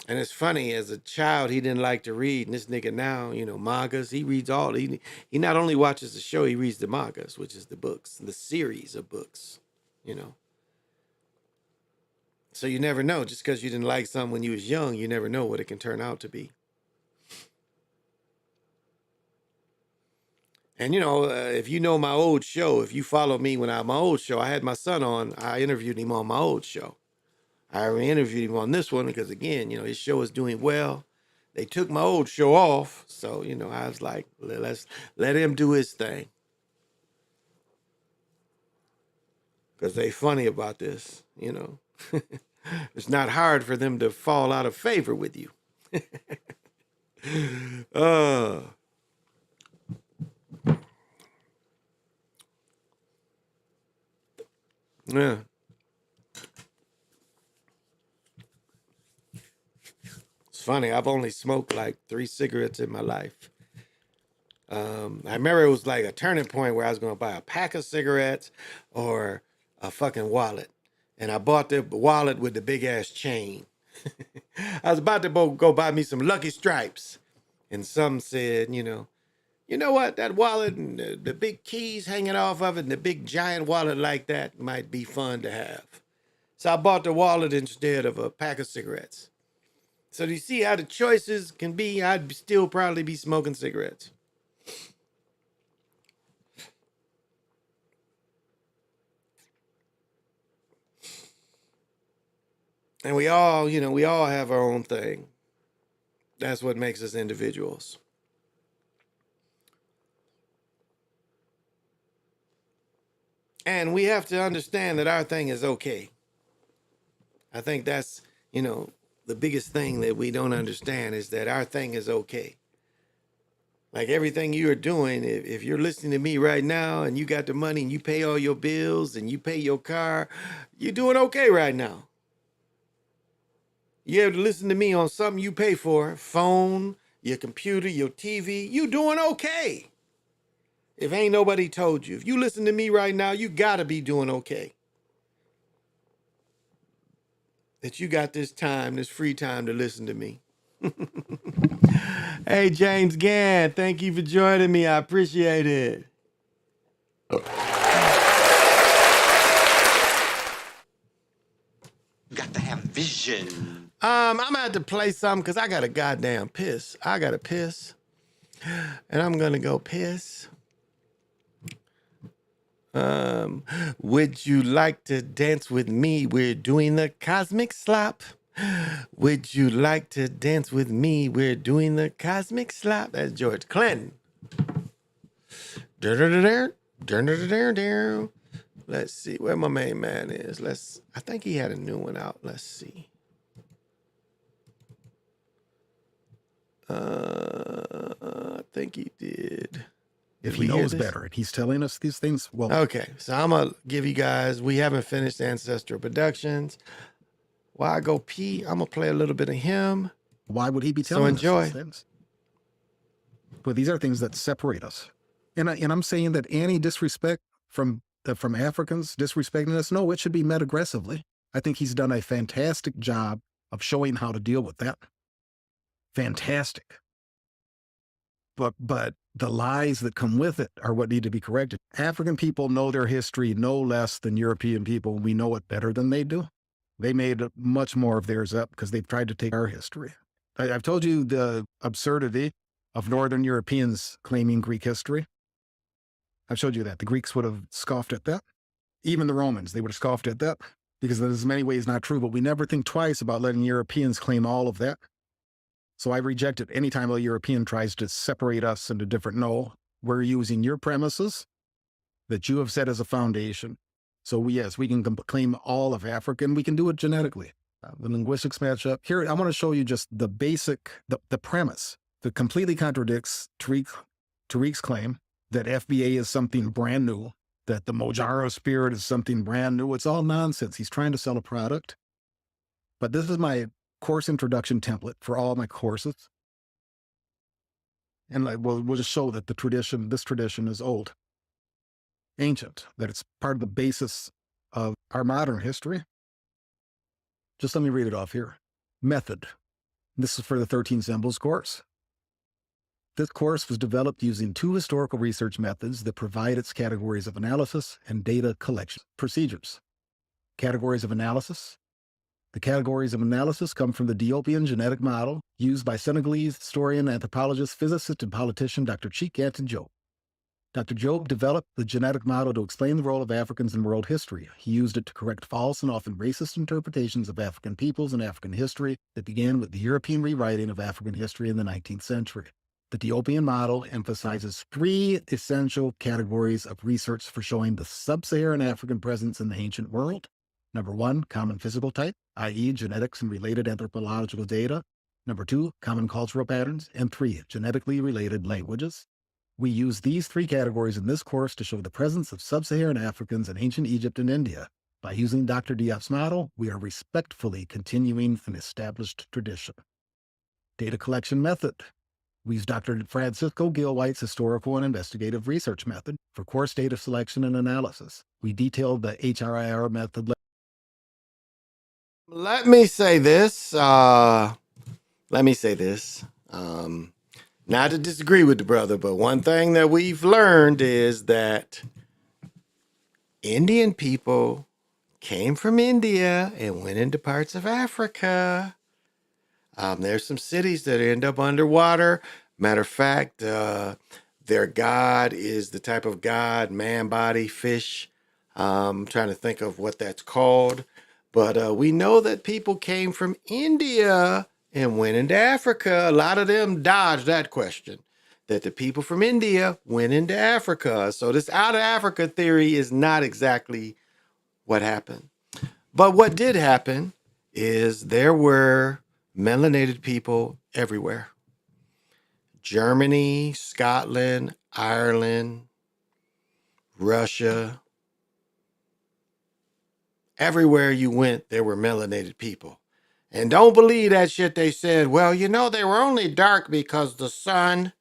it's funny, as a child, he didn't like to read. And this nigga now, mangas, he reads all. He not only watches the show, he reads the mangas, which is the books, the series of books, So you never know. Just because you didn't like something when you was young, you never know what it can turn out to be. And, if you know my old show, if you follow me when I had my old show, I had my son on. I interviewed him on my old show. I interviewed him on this one because, again, his show is doing well. They took my old show off. So, I was like, let's let him do his thing. Because they funny about this, It's not hard for them to fall out of favor with you. Yeah. It's funny. I've only smoked like 3 cigarettes in my life. I remember it was like a turning point where I was going to buy a pack of cigarettes or a fucking wallet. And I bought the wallet with the big ass chain. I was about to go buy me some Lucky Stripes. And some said, you know what? That wallet and the big keys hanging off of it and the big giant wallet like that might be fun to have. So I bought the wallet instead of a pack of cigarettes. So do you see how the choices can be? I'd still probably be smoking cigarettes. And we all have our own thing. That's what makes us individuals. And we have to understand that our thing is okay. I think that's, the biggest thing that we don't understand is that our thing is okay. Like everything you are doing, if you're listening to me right now and you got the money and you pay all your bills and you pay your car, you're doing okay right now. You have to listen to me on something you pay for, phone, your computer, your TV, you doing okay. If ain't nobody told you. If you listen to me right now, you gotta be doing okay. That you got this time, this free time to listen to me. Hey, James Gann, thank you for joining me. I appreciate it. Got to have Vision. I'm gonna have to play something because I got a goddamn piss. I gotta piss. And I'm gonna go piss. Would you like to dance with me? We're doing the cosmic slop. Would you like to dance with me? We're doing the cosmic slop. That's George Clinton. Let's see where my main man is. I think he had a new one out. Let's see. I think he did. If he knows better and he's telling us these things, well. Okay, so I'm gonna give you guys. We haven't finished Ancestral Productions. While I go pee, I'm gonna play a little bit of him. Why would he be telling us enjoy. these things? But these are things that separate us. And I'm saying that any disrespect from Africans disrespecting us, no, it should be met aggressively. I think he's done a fantastic job of showing how to deal with that. Fantastic. But the lies that come with it are what need to be corrected. African people know their history no less than European people. We know it better than they do. They made much more of theirs up because they've tried to take our history. I've told you the absurdity of Northern Europeans claiming Greek history. I've showed you that. The Greeks would have scoffed at that. Even the Romans, they would have scoffed at that because there's many ways not true, but we never think twice about letting Europeans claim all of that. So I reject it anytime a European tries to separate us into different. No, we're using your premises that you have set as a foundation. So yes, we can claim all of Africa, and we can do it genetically. The linguistics match up. Here, I want to show you just the basic, the premise that completely contradicts Tariq's claim that FBA is something brand new, that the Mojaro spirit is something brand new. It's all nonsense. He's trying to sell a product. But this is my course introduction template for all my courses. And we'll just show that this tradition is old, ancient, that it's part of the basis of our modern history. Just let me read it off here. Method. This is for the 13 Symbols course. This course was developed using 2 historical research methods that provide its categories of analysis and data collection procedures. Categories of analysis. The categories of analysis come from the Diopian genetic model used by Senegalese historian, anthropologist, physicist, and politician Dr. Cheikh Anta Diop. Dr. Diop developed the genetic model to explain the role of Africans in world history. He used it to correct false and often racist interpretations of African peoples and African history that began with the European rewriting of African history in the 19th century. The Diopian model emphasizes 3 essential categories of research for showing the sub-Saharan African presence in the ancient world. Number 1, common physical type, i.e. genetics and related anthropological data. Number 2, common cultural patterns. And 3, genetically related languages. We use these 3 categories in this course to show the presence of sub-Saharan Africans in ancient Egypt and India. By using Dr. Diop's model, we are respectfully continuing an established tradition. Data collection method. We use Dr. Francisco Gilwhite's historical and investigative research method for course data selection and analysis. We detailed the HRIR method. Let me say this. Not to disagree with the brother, but one thing that we've learned is that Indian people came from India and went into parts of Africa. There's some cities that end up underwater. Matter of fact, their god is the type of god, man body, fish. I'm trying to think of what that's called. But we know that people came from India and went into Africa. A lot of them dodged that question, that the people from India went into Africa. So this out of Africa theory is not exactly what happened. But what did happen is there were melanated people everywhere. Germany, Scotland, Ireland, Russia. Everywhere you went, there were melanated people. And don't believe that shit they said, well, you know, they were only dark because the sun.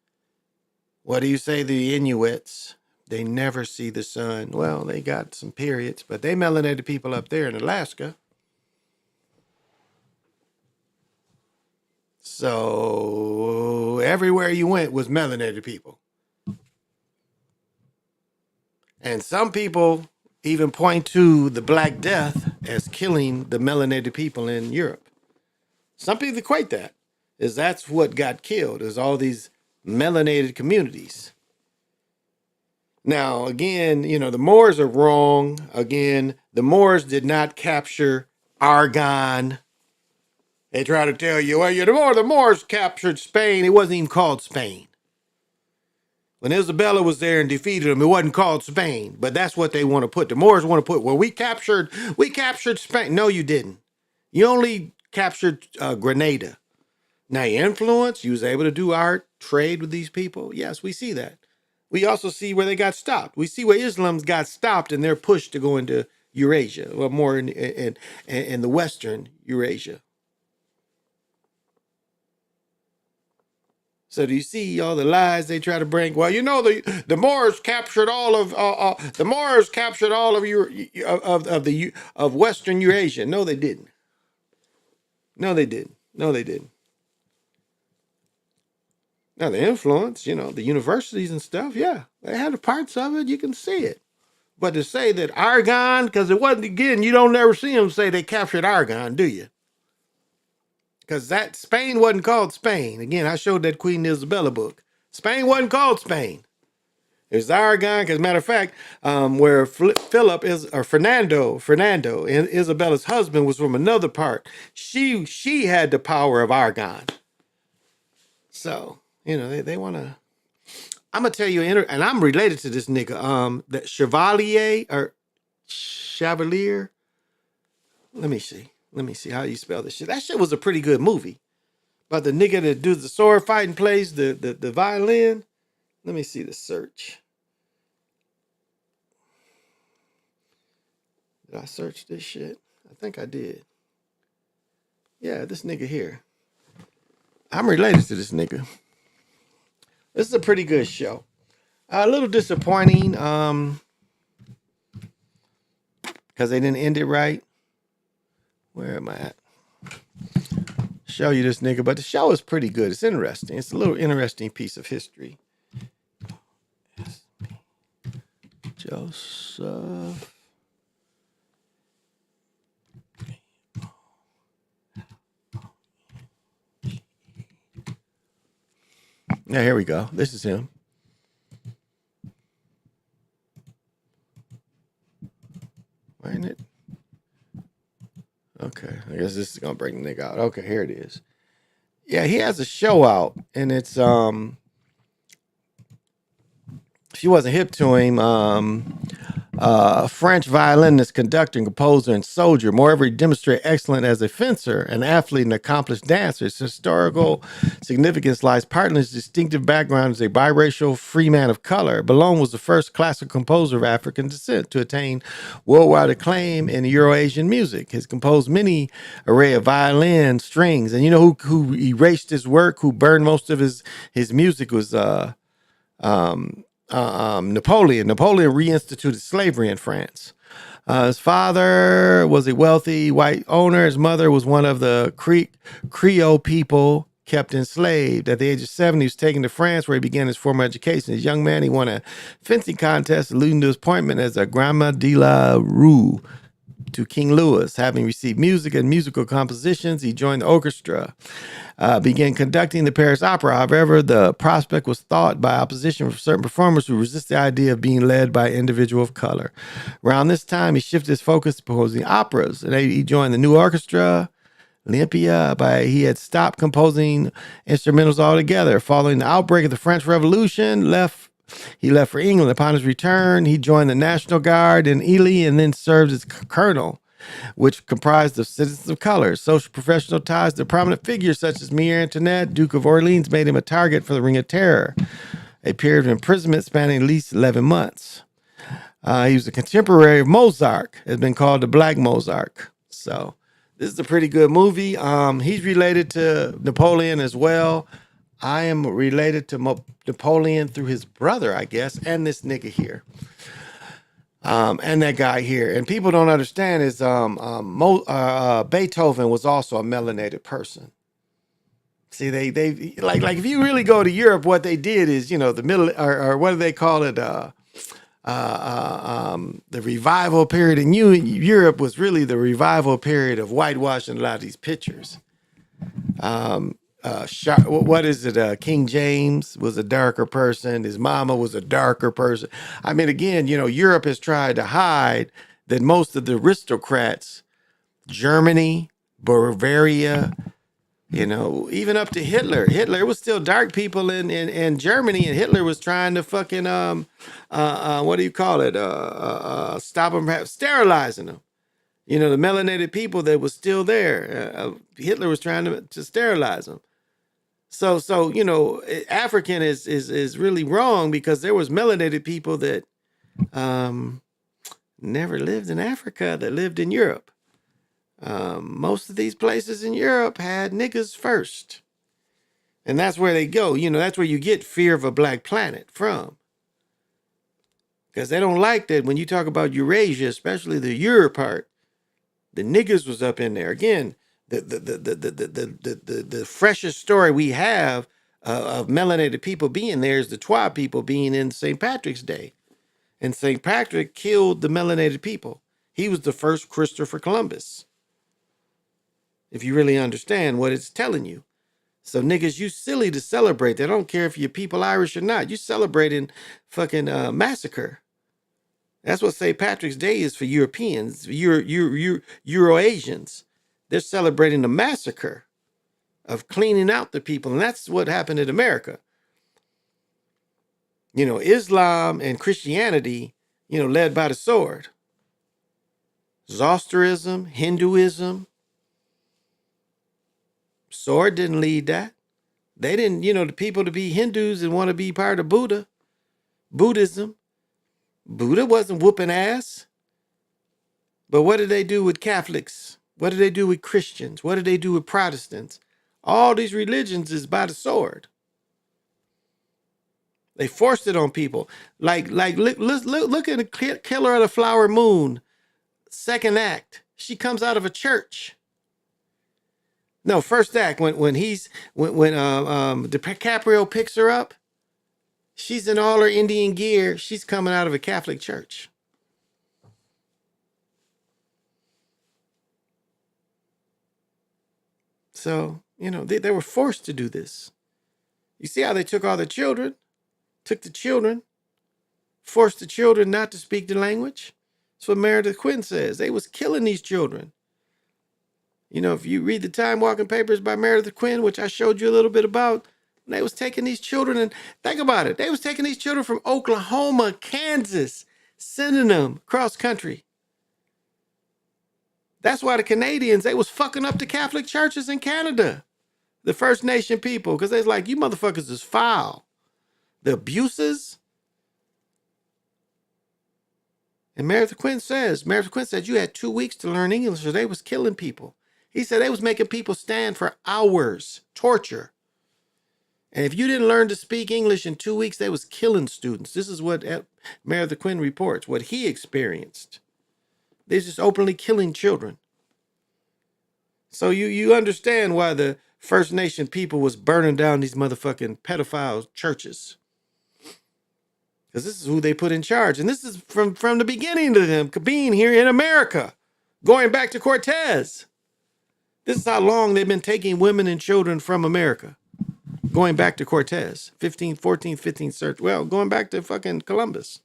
What do you say, the Inuits? They never see the sun. Well, they got some periods, but they melanated people up there in Alaska. So everywhere you went was melanated people. And some people even point to the Black Death as killing the melanated people in Europe. Some people equate that is that's what got killed is all these melanated communities. Now, again, the Moors are wrong. Again, the Moors did not capture Aragon. They try to tell you, well, the Moors captured Spain. It wasn't even called Spain. When Isabella was there and defeated them, it wasn't called Spain. But that's what they want to put. The Moors want to put, well, we captured Spain. No, you didn't. You only captured Grenada. Now, your influence, you was able to do art, trade with these people. Yes, we see that. We also see where they got stopped. We see where Islam's got stopped and they're pushed to go into Eurasia, or more in the Western Eurasia. So do you see all the lies they try to bring? Well, the Moors captured all of of Western Eurasia. No, they didn't. No, they didn't. No, they didn't. Now the influence, the universities and stuff, yeah, they had the parts of it. You can see it. But to say that Aragon, because it wasn't, again, you don't ever see them say they captured Aragon, do you? Because that Spain wasn't called Spain. Again, I showed that Queen Isabella book. Spain wasn't called Spain. It was Aragon, because matter of fact, where Philip is, or Fernando, and Isabella's husband was from another part. She had the power of Aragon. So, they want to. I'm gonna tell you, and I'm related to this nigga. That Chevalier. Let me see how you spell this shit. That shit was a pretty good movie. But the nigga that does the sword fighting plays the violin. Let me see the search. Did I search this shit? I think I did. Yeah, this nigga here. I'm related to this nigga. This is a pretty good show. A little disappointing, because they didn't end it right. Where am I at? Show you this nigga, but the show is pretty good. It's interesting. It's a little interesting piece of history. Joseph. Yeah, here we go. This is him. Why ain't it? Okay, I guess this is gonna bring the nigga out. Okay, here it is. Yeah, he has a show out, and it's if you wasn't hip to him, French violinist, conductor, and composer and soldier. Moreover, he demonstrated excellent as a fencer, an athlete, and accomplished dancer. His historical significance lies partly in his distinctive background as a biracial free man of color. Boulogne was the first classical composer of African descent to attain worldwide acclaim in Euro-Asian music. He's composed many array of violin strings, and you know who erased his work, who burned most of his music was Napoleon. Napoleon reinstituted slavery in France. His father was a wealthy white owner. His mother was one of the Creole people kept enslaved. At the age of 7, he was taken to France, where he began his formal education. As a young man, he won a fencing contest, alluding to his appointment as a Grand de la Rue to King Louis. Having received music and musical compositions, he joined the orchestra, began conducting the Paris Opera. However, the prospect was thought by opposition from certain performers who resist the idea of being led by an individual of color. Around this time, he shifted his focus to composing operas, and he joined the new orchestra, Olympia. He had stopped composing instrumentals altogether. Following the outbreak of the French Revolution, he left for England. Upon his return, he joined the National Guard in Ely and then served as colonel, which comprised of citizens of color. Social professional ties to prominent figures such as Marie Antoinette, Duke of Orleans, made him a target for the Ring of Terror, a period of imprisonment spanning at least 11 months. He was a contemporary of Mozart, has been called the Black Mozart. So this is a pretty good movie. He's related to Napoleon as well. I am related to Napoleon through his brother, I guess, and this nigga here. And that guy here. And people don't understand is Beethoven was also a melanated person. See, they like if you really go to Europe, what they did is, the middle, or what do they call it? the revival period in Europe was really the revival period of whitewashing a lot of these pictures. What is it? King James was a darker person. His mama was a darker person. I mean, again, Europe has tried to hide that most of the aristocrats, Germany, Bavaria, even up to Hitler. Hitler was still dark people in Germany, and Hitler was trying to fucking what do you call it? Stop them, sterilizing them. The melanated people that was still there. Hitler was trying to sterilize them. So African is really wrong because there was melanated people that never lived in Africa that lived in Europe. Most of these places in Europe had niggas first. And that's where they go. That's where you get Fear of a Black Planet from. Because they don't like that when you talk about Eurasia, especially the Europe part, the niggas was up in there. Again, the freshest story we have of melanated people being there is the Twa people being in St. Patrick's Day. And St. Patrick killed the melanated people. He was the first Christopher Columbus. If you really understand what it's telling you. So niggas, you silly to celebrate. They don't care if you're people Irish or not. You celebrating fucking massacre. That's what St. Patrick's Day is for Europeans, Euro-Asians. They're celebrating the massacre of cleaning out the people. And that's what happened in America. Islam and Christianity, led by the sword. Zoroastrianism, Hinduism. Sword didn't lead that. They didn't, the people to be Hindus and want to be part of Buddhism. Buddha wasn't whooping ass. But what did they do with Catholics? What did they do with Christians? What did they do with Protestants? All these religions is by the sword. They forced it on people. Look at the Killer of the Flower Moon, second act. She comes out of a church. No, first act when DiCaprio picks her up, she's in all her Indian gear. She's coming out of a Catholic church. So, they were forced to do this. You see how they took all the children, forced the children not to speak the language? That's what Meredith Quinn says. They was killing these children. If you read the Time Walking Papers by Meredith Quinn, which I showed you a little bit about, they was taking these children, and think about it, they was taking these children from Oklahoma, Kansas, sending them cross country. That's why the Canadians, they was fucking up the Catholic churches in Canada, the First Nation people, because they was like, you motherfuckers is foul. The abuses. And Meredith Quinn said you had 2 weeks to learn English, or they was killing people. He said they was making people stand for hours, torture. And if you didn't learn to speak English in 2 weeks, they was killing students. This is what Meredith Quinn reports, what he experienced. They're just openly killing children. So you understand why the First Nation people was burning down these motherfucking pedophile churches. Because this is who they put in charge. And this is from the beginning of them being here in America, going back to Cortez. This is how long they've been taking women and children from America. Going back to Cortez, 15th search. Well, going back to fucking Columbus.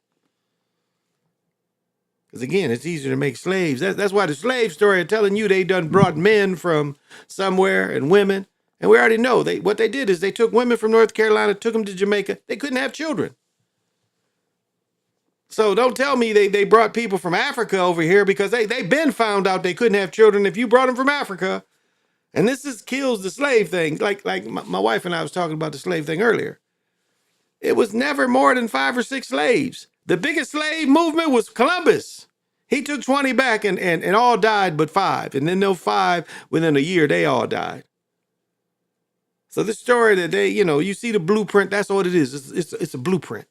Because again, it's easier to make slaves. That's why the slave story are telling you they done brought men from somewhere and women. And we already know what they did is they took women from North Carolina, took them to Jamaica. They couldn't have children. So don't tell me they brought people from Africa over here because they been found out they couldn't have children if you brought them from Africa. And this kills the slave thing. Like my wife and I was talking about the slave thing earlier. It was never more than 5 or 6 slaves. The biggest slave movement was Columbus. He took 20 back and all died but 5. And then those 5, within a year, they all died. So this story that you see the blueprint, that's what it is. It's a blueprint.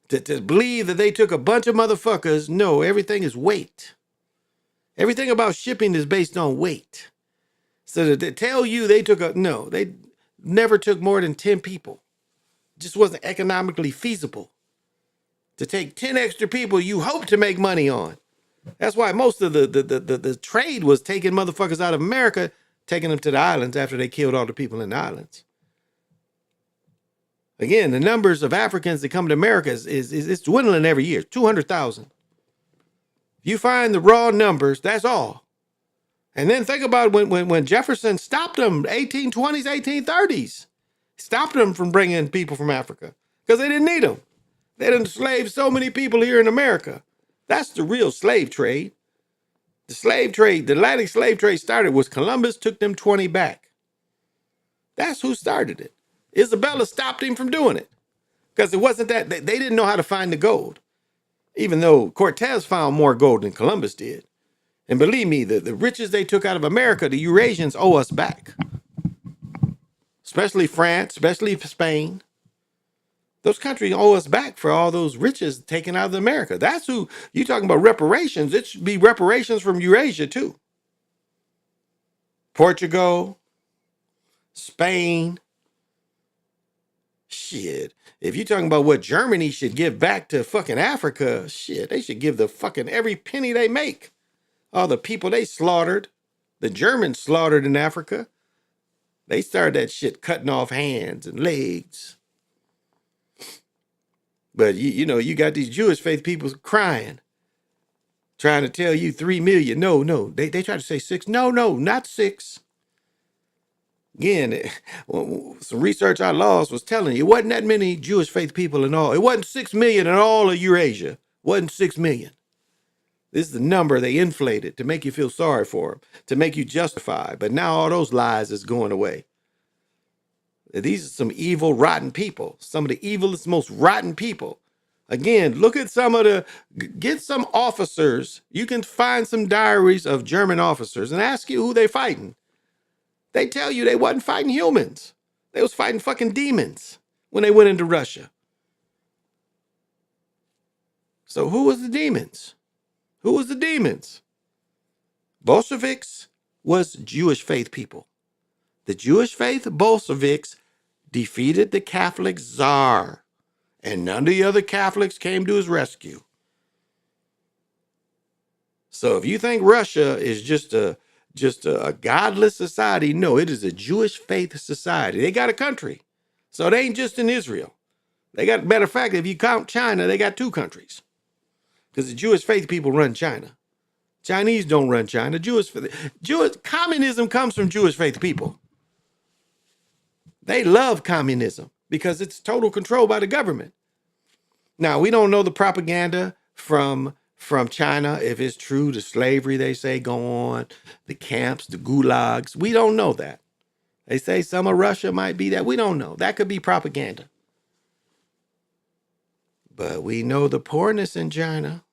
To believe that they took a bunch of motherfuckers, no, everything is weight. Everything about shipping is based on weight. So that they tell you they never took more than 10 people. It just wasn't economically feasible. to take 10 extra people you hope to make money on. That's why most of the trade was taking motherfuckers out of America, taking them to the islands after they killed all the people in the islands. Again, the numbers of Africans that come to America is dwindling every year, 200,000. You find the raw numbers, that's all. And then think about when Jefferson stopped them, 1820s, 1830s. Stopped them from bringing people from Africa because they didn't need them. They done enslaved so many people here in America. That's the real slave trade. The slave trade, the Atlantic slave trade started was Columbus took them 20 back. That's who started it. Isabella stopped him from doing it because it wasn't that they didn't know how to find the gold, even though Cortez found more gold than Columbus did. And believe me, the riches they took out of America, the Eurasians owe us back, especially France, especially Spain. Those countries owe us back for all those riches taken out of America. That's who you talking about reparations. It should be reparations from Eurasia too. Portugal, Spain. Shit. If you're talking about what Germany should give back to fucking Africa, shit, they should give the fucking every penny they make. All the people they slaughtered, the Germans slaughtered in Africa. They started that shit cutting off hands and legs. But you know, you got these Jewish faith people crying, trying to tell you 3 million. No. They try to say 6. No, not 6. Again, some research I lost was telling you it wasn't that many Jewish faith people in all. It wasn't 6 million in all of Eurasia. It wasn't 6 million. This is the number they inflated to make you feel sorry for them, to make you justify. But now all those lies is going away. These are some evil, rotten people. Some of the evilest, most rotten people. Again, look at get some officers. You can find some diaries of German officers and ask you who they fighting. They tell you they wasn't fighting humans. They was fighting fucking demons when they went into Russia. So who was the demons? Who was the demons? Bolsheviks was Jewish faith people. The Jewish faith Bolsheviks defeated the Catholic Tsar, and none of the other Catholics came to his rescue. So if you think Russia is just a godless society, no, it is a Jewish faith society. They got a country, so they ain't just in Israel. They got, matter of fact, if you count China, they got 2 countries, because the Jewish faith people run China. Chinese don't run China. Jewish communism comes from Jewish faith people. They love communism because it's total control by the government. Now, we don't know the propaganda from China, if it's true, the slavery they say go on, the camps, the gulags. We don't know that. They say some of Russia might be that. We don't know. That could be propaganda. But we know the poorness in China.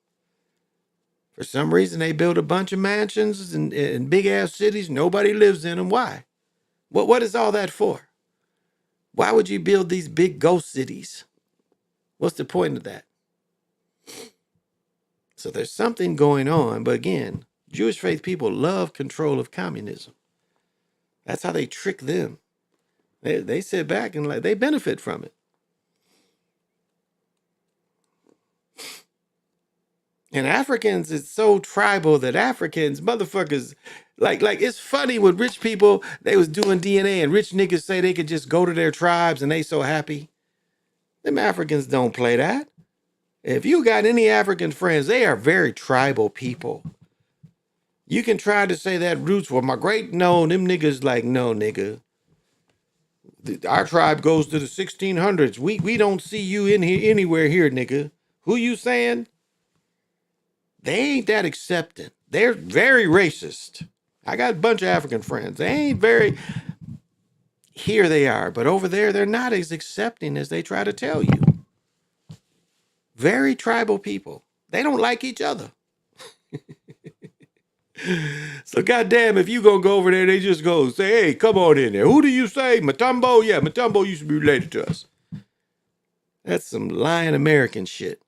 For some reason, they build a bunch of mansions in big-ass cities. Nobody lives in them. Why? What is all that for? Why would you build these big ghost cities? What's the point of that? So there's something going on. But again, Jewish faith people love control of communism. That's how they trick them. They sit back and they benefit from it. And Africans is so tribal that Africans, motherfuckers, like it's funny with rich people, they was doing DNA and rich niggas say they could just go to their tribes and they so happy. Them Africans don't play that. If you got any African friends, they are very tribal people. You can try to say that roots were my great, no, them niggas like, no, nigga. Our tribe goes to the 1600s. We don't see you in here anywhere here, nigga. Who you saying? They ain't that accepting. They're very racist. I got a bunch of African friends. They ain't very, here they are, but over there, they're not as accepting as they try to tell you. Very tribal people. They don't like each other. So goddamn, if you gonna go over there, they just go say, hey, come on in there. Who do you say? Matumbo? Yeah, Matumbo used to be related to us. That's some lying American shit.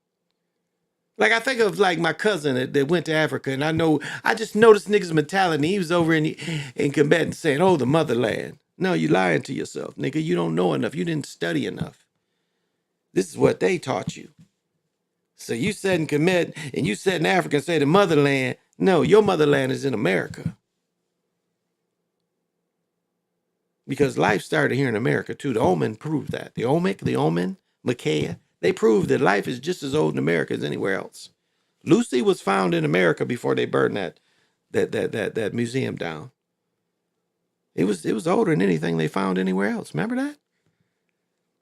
Like, I think of like my cousin that went to Africa, and I just noticed niggas' mentality. He was over in combatant saying, oh, the motherland. No, you lying to yourself, nigga. You don't know enough. You didn't study enough. This is what they taught you. So you sit and commit, and you sit in Africa and say the motherland. No, your motherland is in America. Because life started here in America too. The Omen proved that. The Omen, Micaiah, they proved that life is just as old in America as anywhere else. Lucy was found in America before they burned that museum down. It was older than anything they found anywhere else. Remember that?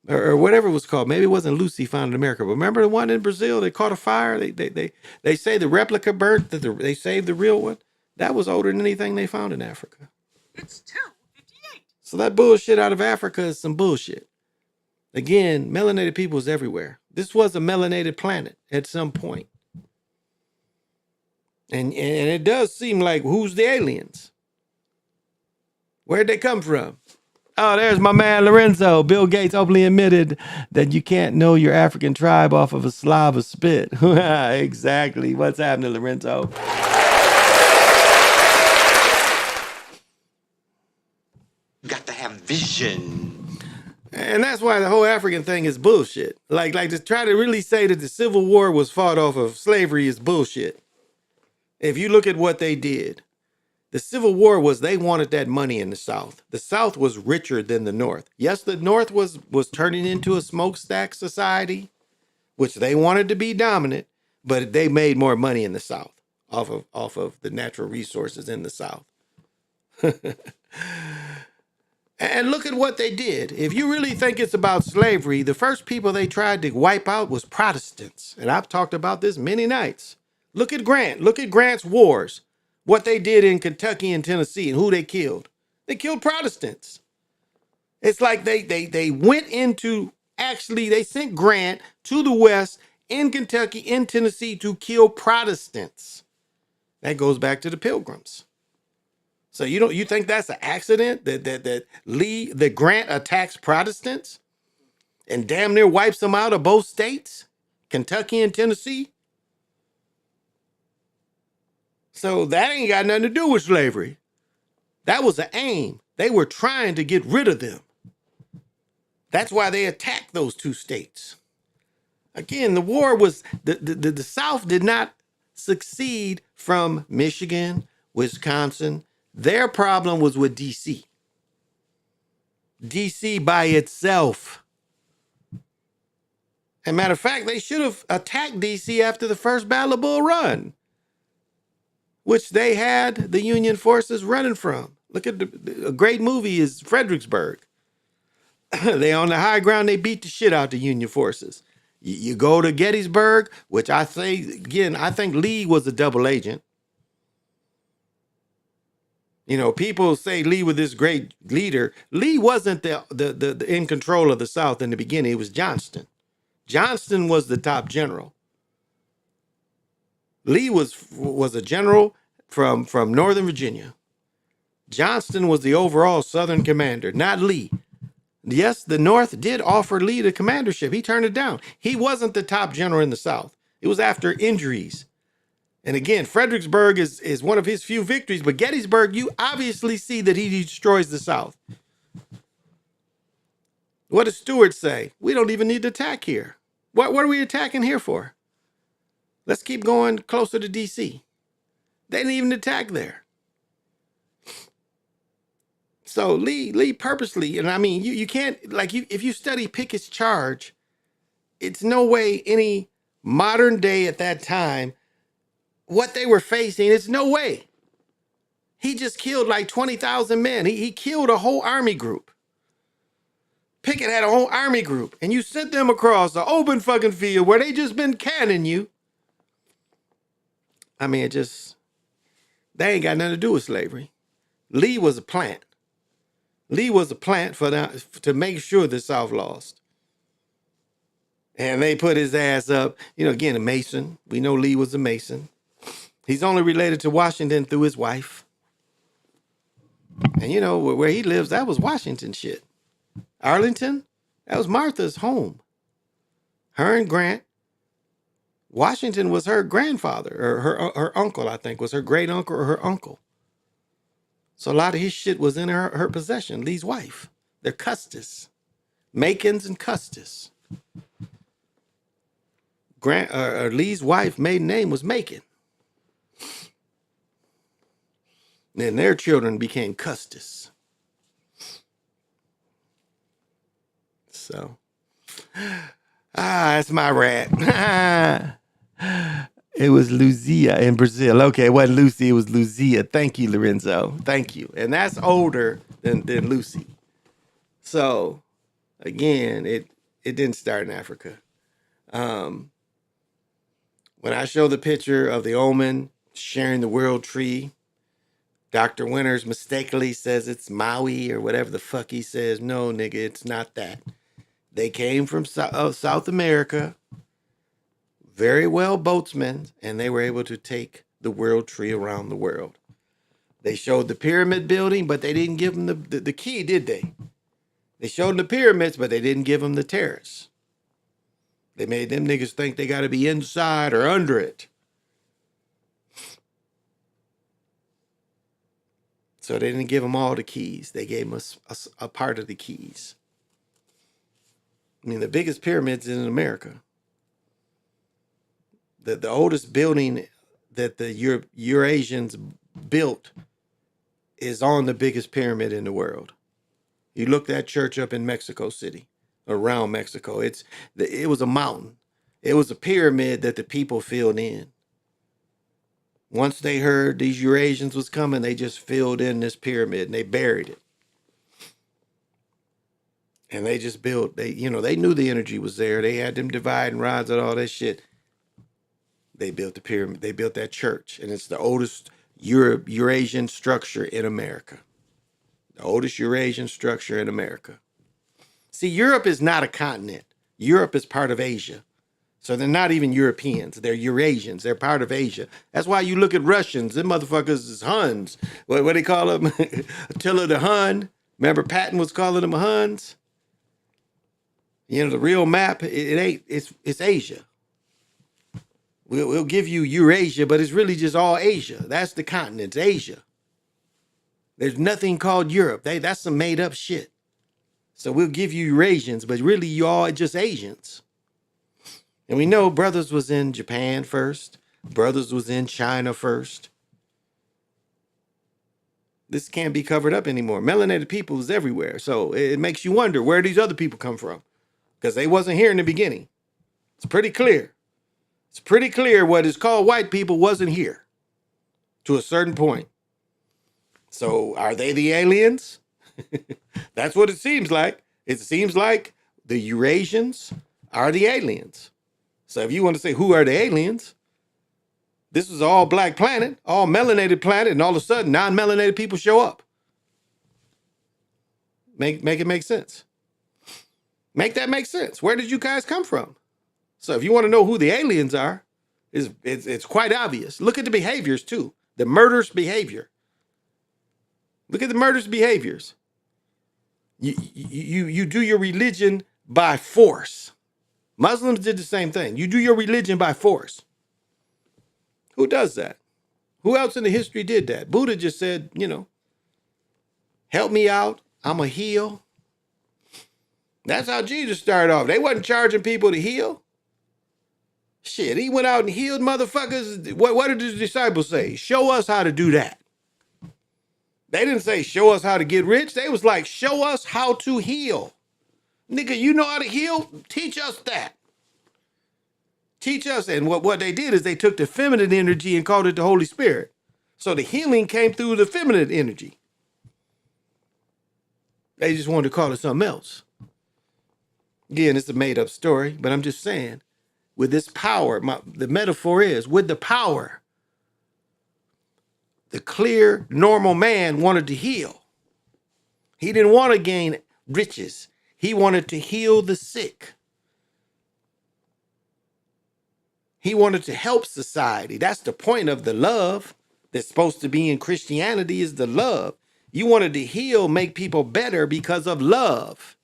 Or whatever it was called. Maybe it wasn't Lucy found in America, but remember the one in Brazil? They caught a fire. They say the replica burnt. That they saved the real one. That was older than anything they found in Africa. It's 2:58. So that bullshit out of Africa is some bullshit. Again, melanated people is everywhere. This was a melanated planet at some point. And it does seem like, who's the aliens? Where'd they come from? Oh, there's my man Lorenzo. Bill Gates openly admitted that you can't know your African tribe off of a slob of spit. Exactly. What's happening, Lorenzo? Got to have vision. And that's why the whole African thing is bullshit. Like to try to really say that the Civil War was fought off of slavery is bullshit. If you look at what they did, the Civil War was they wanted that money in the South. The South was richer than the North. Yes, the North was turning into a smokestack society, which they wanted to be dominant, but they made more money in the South off of the natural resources in the South. And look at what they did. If you really think it's about slavery, the first people they tried to wipe out was Protestants. And I've talked about this many nights. Look at Grant. Look at Grant's wars. What they did in Kentucky and Tennessee and who they killed. They killed Protestants. It's like they went into, actually, they sent Grant to the West in Kentucky, in Tennessee to kill Protestants. That goes back to the Pilgrims. So you think that's an accident that Grant attacks Protestants and damn near wipes them out of both states, Kentucky and Tennessee? So that ain't got nothing to do with slavery. That was an aim. They were trying to get rid of them. That's why they attacked those two states. Again, the war was, the South did not succeed from Michigan, Wisconsin. Their problem was with D.C. D.C. by itself. As a matter of fact, they should have attacked D.C. after the first Battle of Bull Run, which they had the Union forces running from. Look at a great movie is Fredericksburg. They on the high ground, they beat the shit out the Union forces. You go to Gettysburg, which I say, again, I think Lee was a double agent. You know, people say Lee was this great leader. Lee wasn't the in control of the South in the beginning. It was Johnston. Johnston was the top general. Lee was a general from Northern Virginia. Johnston was the overall Southern commander, not Lee. Yes, the North did offer Lee the commandership. He turned it down. He wasn't the top general in the South. It was after injuries. And again, Fredericksburg is one of his few victories, but Gettysburg, you obviously see that he destroys the South. What does Stewart say? We don't even need to attack here. What are we attacking here for? Let's keep going closer to D.C. They didn't even attack there. So Lee purposely, and I mean, you can't, like, if you study Pickett's charge, it's no way any modern day at that time, what they were facing, it's no way. He just killed like 20,000 men. He killed a whole army group. Pickett had a whole army group, and you sent them across the open fucking field where they just been canning you. I mean, they ain't got nothing to do with slavery. Lee was a plant. Lee was a plant to make sure the South lost. And they put his ass up, again, a Mason. We know Lee was a Mason. He's only related to Washington through his wife. And where he lives, that was Washington shit. Arlington, that was Martha's home. Her and Grant. Washington was her grandfather, or her uncle, I think, was her great uncle or her uncle. So a lot of his shit was in her possession, Lee's wife. They're Custis. Makins and Custis. Lee's wife maiden name was Macon. Then their children became Custis. So, that's my rat. It was Luzia in Brazil. Okay, it wasn't Lucy, it was Luzia. Thank you, Lorenzo. Thank you. And that's older than Lucy. So, again, it didn't start in Africa. When I show the picture of the omen sharing the world tree, Dr. Winters mistakenly says it's Maui or whatever the fuck he says. No, nigga, it's not that. They came from South America, very well boatsmen, and they were able to take the world tree around the world. They showed the pyramid building, but they didn't give them the key, did they? They showed them the pyramids, but they didn't give them the terrace. They made them niggas think they got to be inside or under it. So they didn't give them all the keys. They gave them a part of the keys. I mean, the biggest pyramids in America. The oldest building that the Eurasians built is on the biggest pyramid in the world. You look that church up in Mexico City, around Mexico. It was a mountain. It was a pyramid that the people filled in. Once they heard these Eurasians was coming, they just filled in this pyramid and they buried it. And they just built, they knew the energy was there. They had them dividing rods and all that shit. They built the pyramid, they built that church, and it's the oldest Eurasian structure in America. The oldest Eurasian structure in America. See, Europe is not a continent. Europe is part of Asia. So they're not even Europeans. They're Eurasians. They're part of Asia. That's why you look at Russians. Them motherfuckers is Huns. What do they call them? Attila the Hun. Remember Patton was calling them Huns? You know, the real map, it's Asia. We'll give you Eurasia, but it's really just all Asia. That's the continent, it's Asia. There's nothing called Europe. That's some made up shit. So we'll give you Eurasians, but really you all are just Asians. And we know Brothers was in Japan first. Brothers was in China first. This can't be covered up anymore. Melanated people is everywhere. So it makes you wonder where these other people come from. Because they wasn't here in the beginning. It's pretty clear. It's pretty clear what is called white people wasn't here to a certain point. So are they the aliens? That's what it seems like. It seems like the Eurasians are the aliens. So if you want to say who are the aliens, this is all black planet, all melanated planet, and all of a sudden non-melanated people show up. Make it make sense. Make that make sense. Where did you guys come from? So if you want to know who the aliens are, it's quite obvious. Look at the behaviors too. The murderous behavior. Look at the murderous behaviors. You do your religion by force. Muslims did the same thing. You do your religion by force. Who does that? Who else in the history did that? Buddha just said, help me out. I'm a heal. That's how Jesus started off. They wasn't charging people to heal. Shit, he went out and healed motherfuckers. What did his disciples say? Show us how to do that. They didn't say, show us how to get rich. They was like, show us how to heal. Nigga, you know how to heal? Teach us that. Teach us. And what they did is they took the feminine energy and called it the Holy Spirit. So the healing came through the feminine energy. They just wanted to call it something else. Again, it's a made up story, but I'm just saying, with this power, the metaphor is, with the power, the clear, normal man wanted to heal. He didn't want to gain riches. He wanted to heal the sick. He wanted to help society. That's the point of the love that's supposed to be in Christianity, is the love. You wanted to heal, make people better because of love.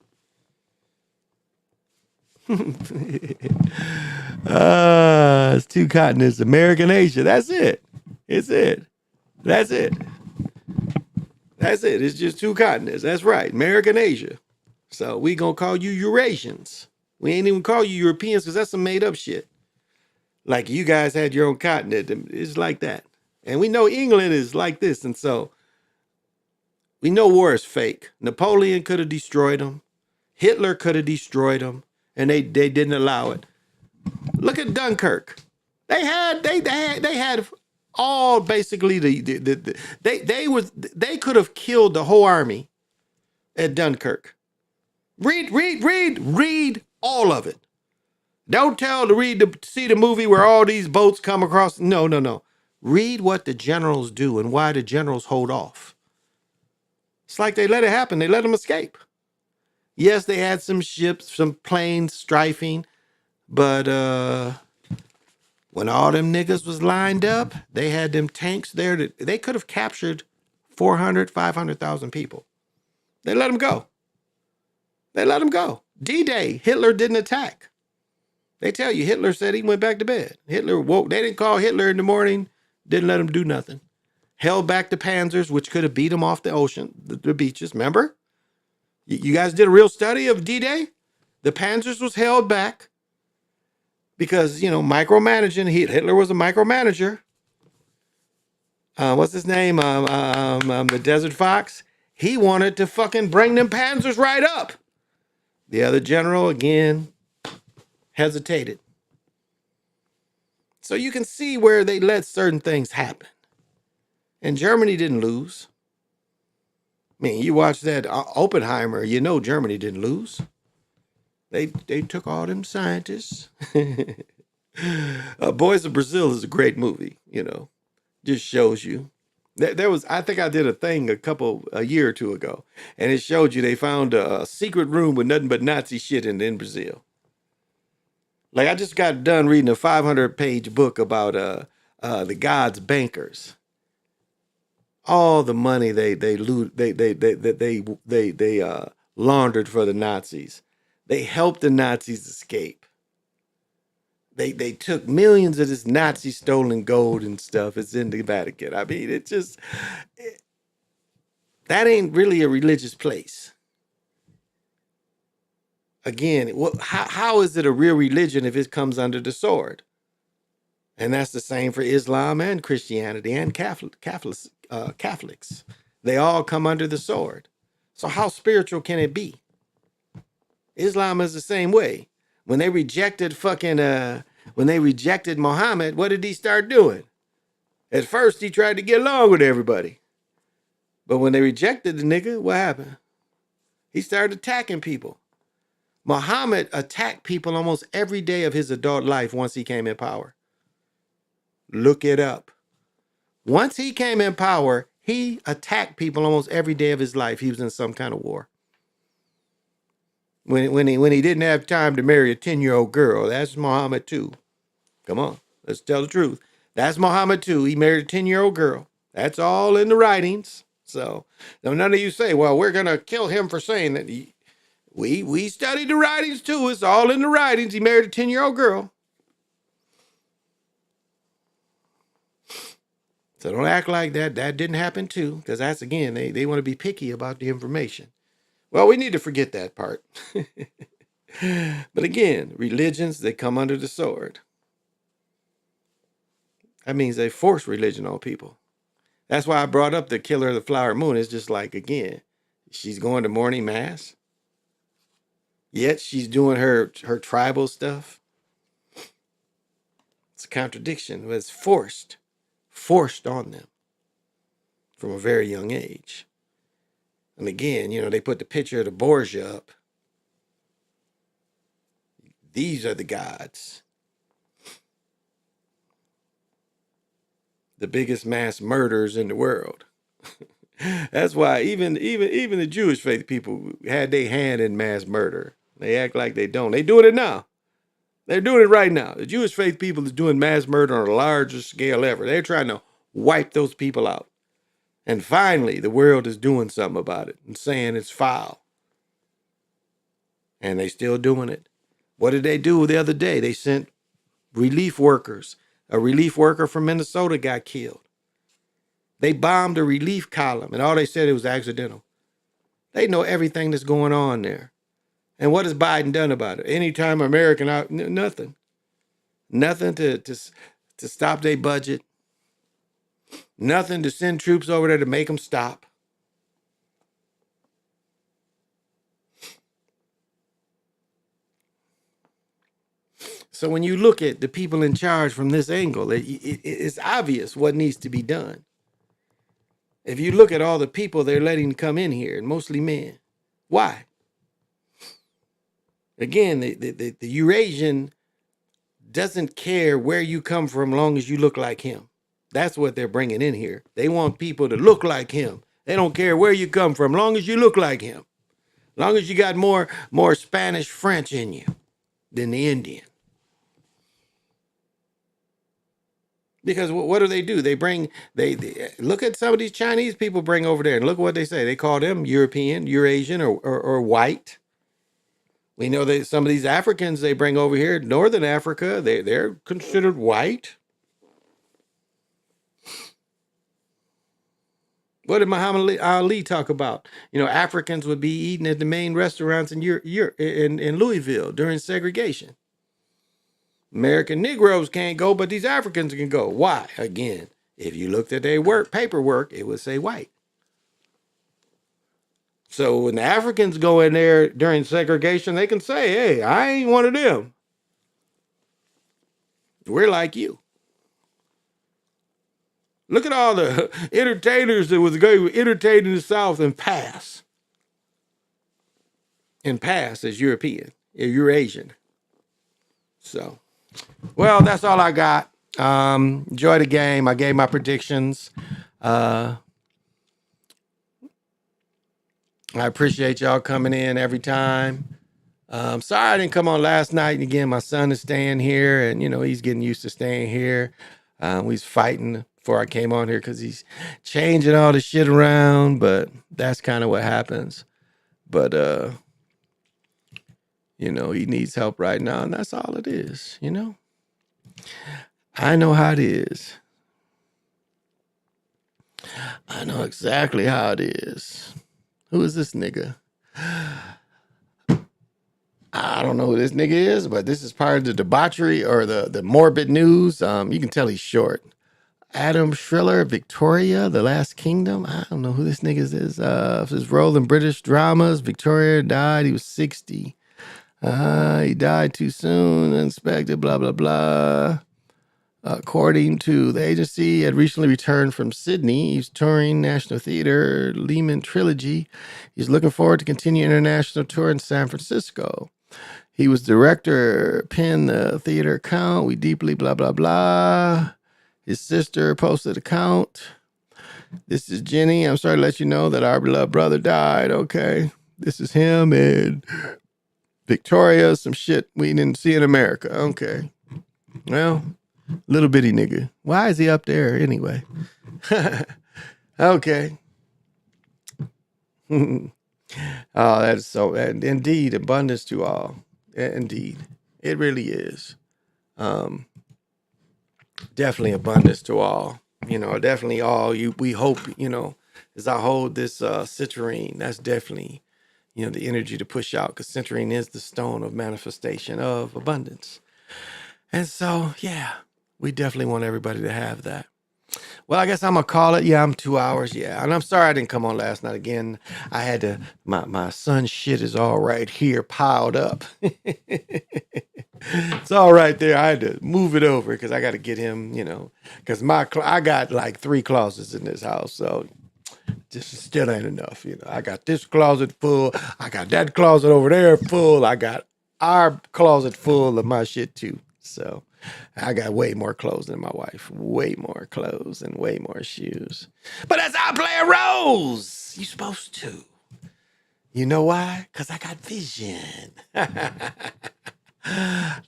It's two continents, America and Asia. That's it. It's it. That's it. That's it. It's just two continents. That's right. America and Asia. So we gonna call you Eurasians. We ain't even call you Europeans because that's some made up shit. Like you guys had your own continent. It's like that. And we know England is like this. And so we know war is fake. Napoleon could have destroyed them. Hitler could have destroyed them. And they didn't allow it. Look at Dunkirk. They had all basically they could have killed the whole army at Dunkirk. Read all of it. Don't see the movie where all these boats come across. No. Read what the generals do and why the generals hold off. It's like they let it happen. They let them escape. Yes, they had some ships, some planes strafing, but when all them niggas was lined up, they had them tanks there that they could have captured 400, 500,000 people. They let them go. D-Day, Hitler didn't attack. They tell you Hitler said he went back to bed. Hitler woke. They didn't call Hitler in the morning. Didn't let him do nothing. Held back the Panzers, which could have beat them off the ocean, the beaches. Remember? You guys did a real study of D-Day? The Panzers was held back because, micromanaging. Hitler was a micromanager. What's his name? The Desert Fox. He wanted to fucking bring them Panzers right up. The other general, again, hesitated. So you can see where they let certain things happen. And Germany didn't lose. I mean, you watch that Oppenheimer, Germany didn't lose. They took all them scientists. Boys of Brazil is a great movie, just shows you. There was, I think I did a thing a year or two ago, and it showed you they found a secret room with nothing but Nazi shit in Brazil. Like I just got done reading a 500-page book about the God's bankers. All the money they laundered for the Nazis. They helped the Nazis escape. They took millions of this Nazi stolen gold and stuff. It's in the Vatican. I mean, that ain't really a religious place. Again, how is it a real religion if it comes under the sword? And that's the same for Islam and Christianity and Catholics. They all come under the sword. So how spiritual can it be? Islam is the same way. When they rejected Muhammad, what did he start doing? At first, he tried to get along with everybody. But when they rejected the nigga, what happened? He started attacking people. Muhammad attacked people almost every day of his adult life once he came in power. Look it up. Once he came in power, he attacked people almost every day of his life. He was in some kind of war. When he didn't have time to marry a 10-year-old girl, that's Muhammad too. Come on, let's tell the truth. That's Muhammad too. He married a 10-year-old girl. That's all in the writings. So none of you say, well, we're gonna kill him for saying that. We studied the writings too. It's all in the writings. He married a 10-year-old girl. So don't act like that didn't happen too, because that's, again, they want to be picky about the information. Well, we need to forget that part. But again, religions, they come under the sword. That means they force religion on people. That's why I brought up the killer of the flower moon. It's just like, again, she's going to morning mass, yet she's doing her tribal stuff. It's a contradiction, but it's forced on them from a very young age. And again, they put the picture of the Borgia up. These are the gods. The biggest mass murderers in the world. That's why even the Jewish faith people had their hand in mass murder. They act like they don't. They're doing it now. They're doing it right now. The Jewish faith people is doing mass murder on the largest scale ever. They're trying to wipe those people out. And finally, the world is doing something about it and saying it's foul. And they still doing it. What did they do the other day? They sent relief workers. A relief worker from Minnesota got killed. They bombed a relief column, and all they said it was accidental. They know everything that's going on there. And what has Biden done about it? Anytime American out, nothing. Nothing to stop their budget. Nothing to send troops over there to make them stop. So when you look at the people in charge from this angle, it's obvious what needs to be done. If you look at all the people they're letting come in here, and mostly men, why? Again, the Eurasian doesn't care where you come from, long as you look like him. That's what they're bringing in here. They want people to look like him. They don't care where you come from, long as you look like him. Long as you got more Spanish, French in you than the Indian. Because what do? They look at some of these Chinese people bring over there and look what they say. They call them European, Eurasian, or white. We know that some of these Africans they bring over here, Northern Africa, they're considered white. What did Muhammad Ali talk about? Africans would be eating at the main restaurants in Louisville during segregation. American Negroes can't go, but these Africans can go. Why? Again, if you looked at their paperwork, it would say white. So when the Africans go in there during segregation, they can say, hey, I ain't one of them. We're like you. Look at all the entertainers that was entertaining the South and pass. And pass as European, Eurasian. So, well, that's all I got. Enjoy the game. I gave my predictions. I appreciate y'all coming in every time. Sorry I didn't come on last night. And again, my son is staying here, and he's getting used to staying here. He's fighting before I came on here because he's changing all the shit around, but that's kind of what happens. But he needs help right now, and that's all it is, I know how it is. I know exactly how it is. Who is this nigga? I don't know who this nigga is, but this is part of the debauchery or the morbid news. You can tell he's short. Adam Shriller, Victoria, The Last Kingdom. I don't know who this nigga is. His role in British dramas. Victoria died. He was 60. He died too soon. Unexpected, blah, blah, blah. According to the agency, he had recently returned from Sydney. He's touring National Theater, Lehman Trilogy. He's looking forward to continue international tour in San Francisco. He was director, penned the theater account. We deeply blah, blah, blah. His sister posted account. This is Jenny. I'm sorry to let you know that our beloved brother died. Okay. This is him and Victoria. Some shit we didn't see in America. Okay. Well, little bitty nigga. Why is he up there anyway? Okay. Oh, that is so, indeed, abundance to all. Indeed. It really is. Definitely abundance to all. Definitely all we hope, as I hold this citrine, that's definitely, the energy to push out, because citrine is the stone of manifestation of abundance. And so, yeah, we definitely want everybody to have that. Well, I guess I'm going to call it. Yeah, I'm 2 hours. Yeah. And I'm sorry I didn't come on last night again. I had to, my son's shit is all right here piled up. It's all right there. I had to move it over because I got to get him, because I got like 3 closets in this house. So just still ain't enough. I got this closet full. I got that closet over there full. I got our closet full of my shit too. So I got way more clothes than my wife. Way more clothes and way more shoes. But that's how I play a rose. You're supposed to. You know why? Because I got vision.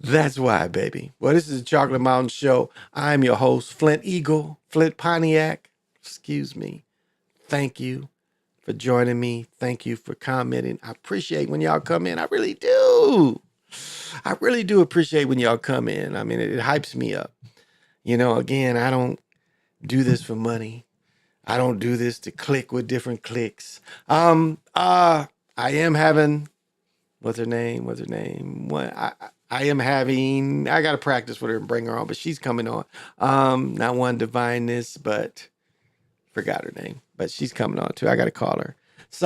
That's why, baby. Well, this is the Chocolate Mountain Show. I'm your host, Flint Eagle, Flint Pontiac. Excuse me. Thank you for joining me. Thank you for commenting. I appreciate when y'all come in. I really do. I really do appreciate when y'all come in. I mean, it hypes me up. Again, I don't do this for money. I don't do this to click with different clicks. I am having, what's her name? What, I got to practice with her and bring her on, but she's coming on. Not one divineness, but forgot her name, but she's coming on too. I got to call her.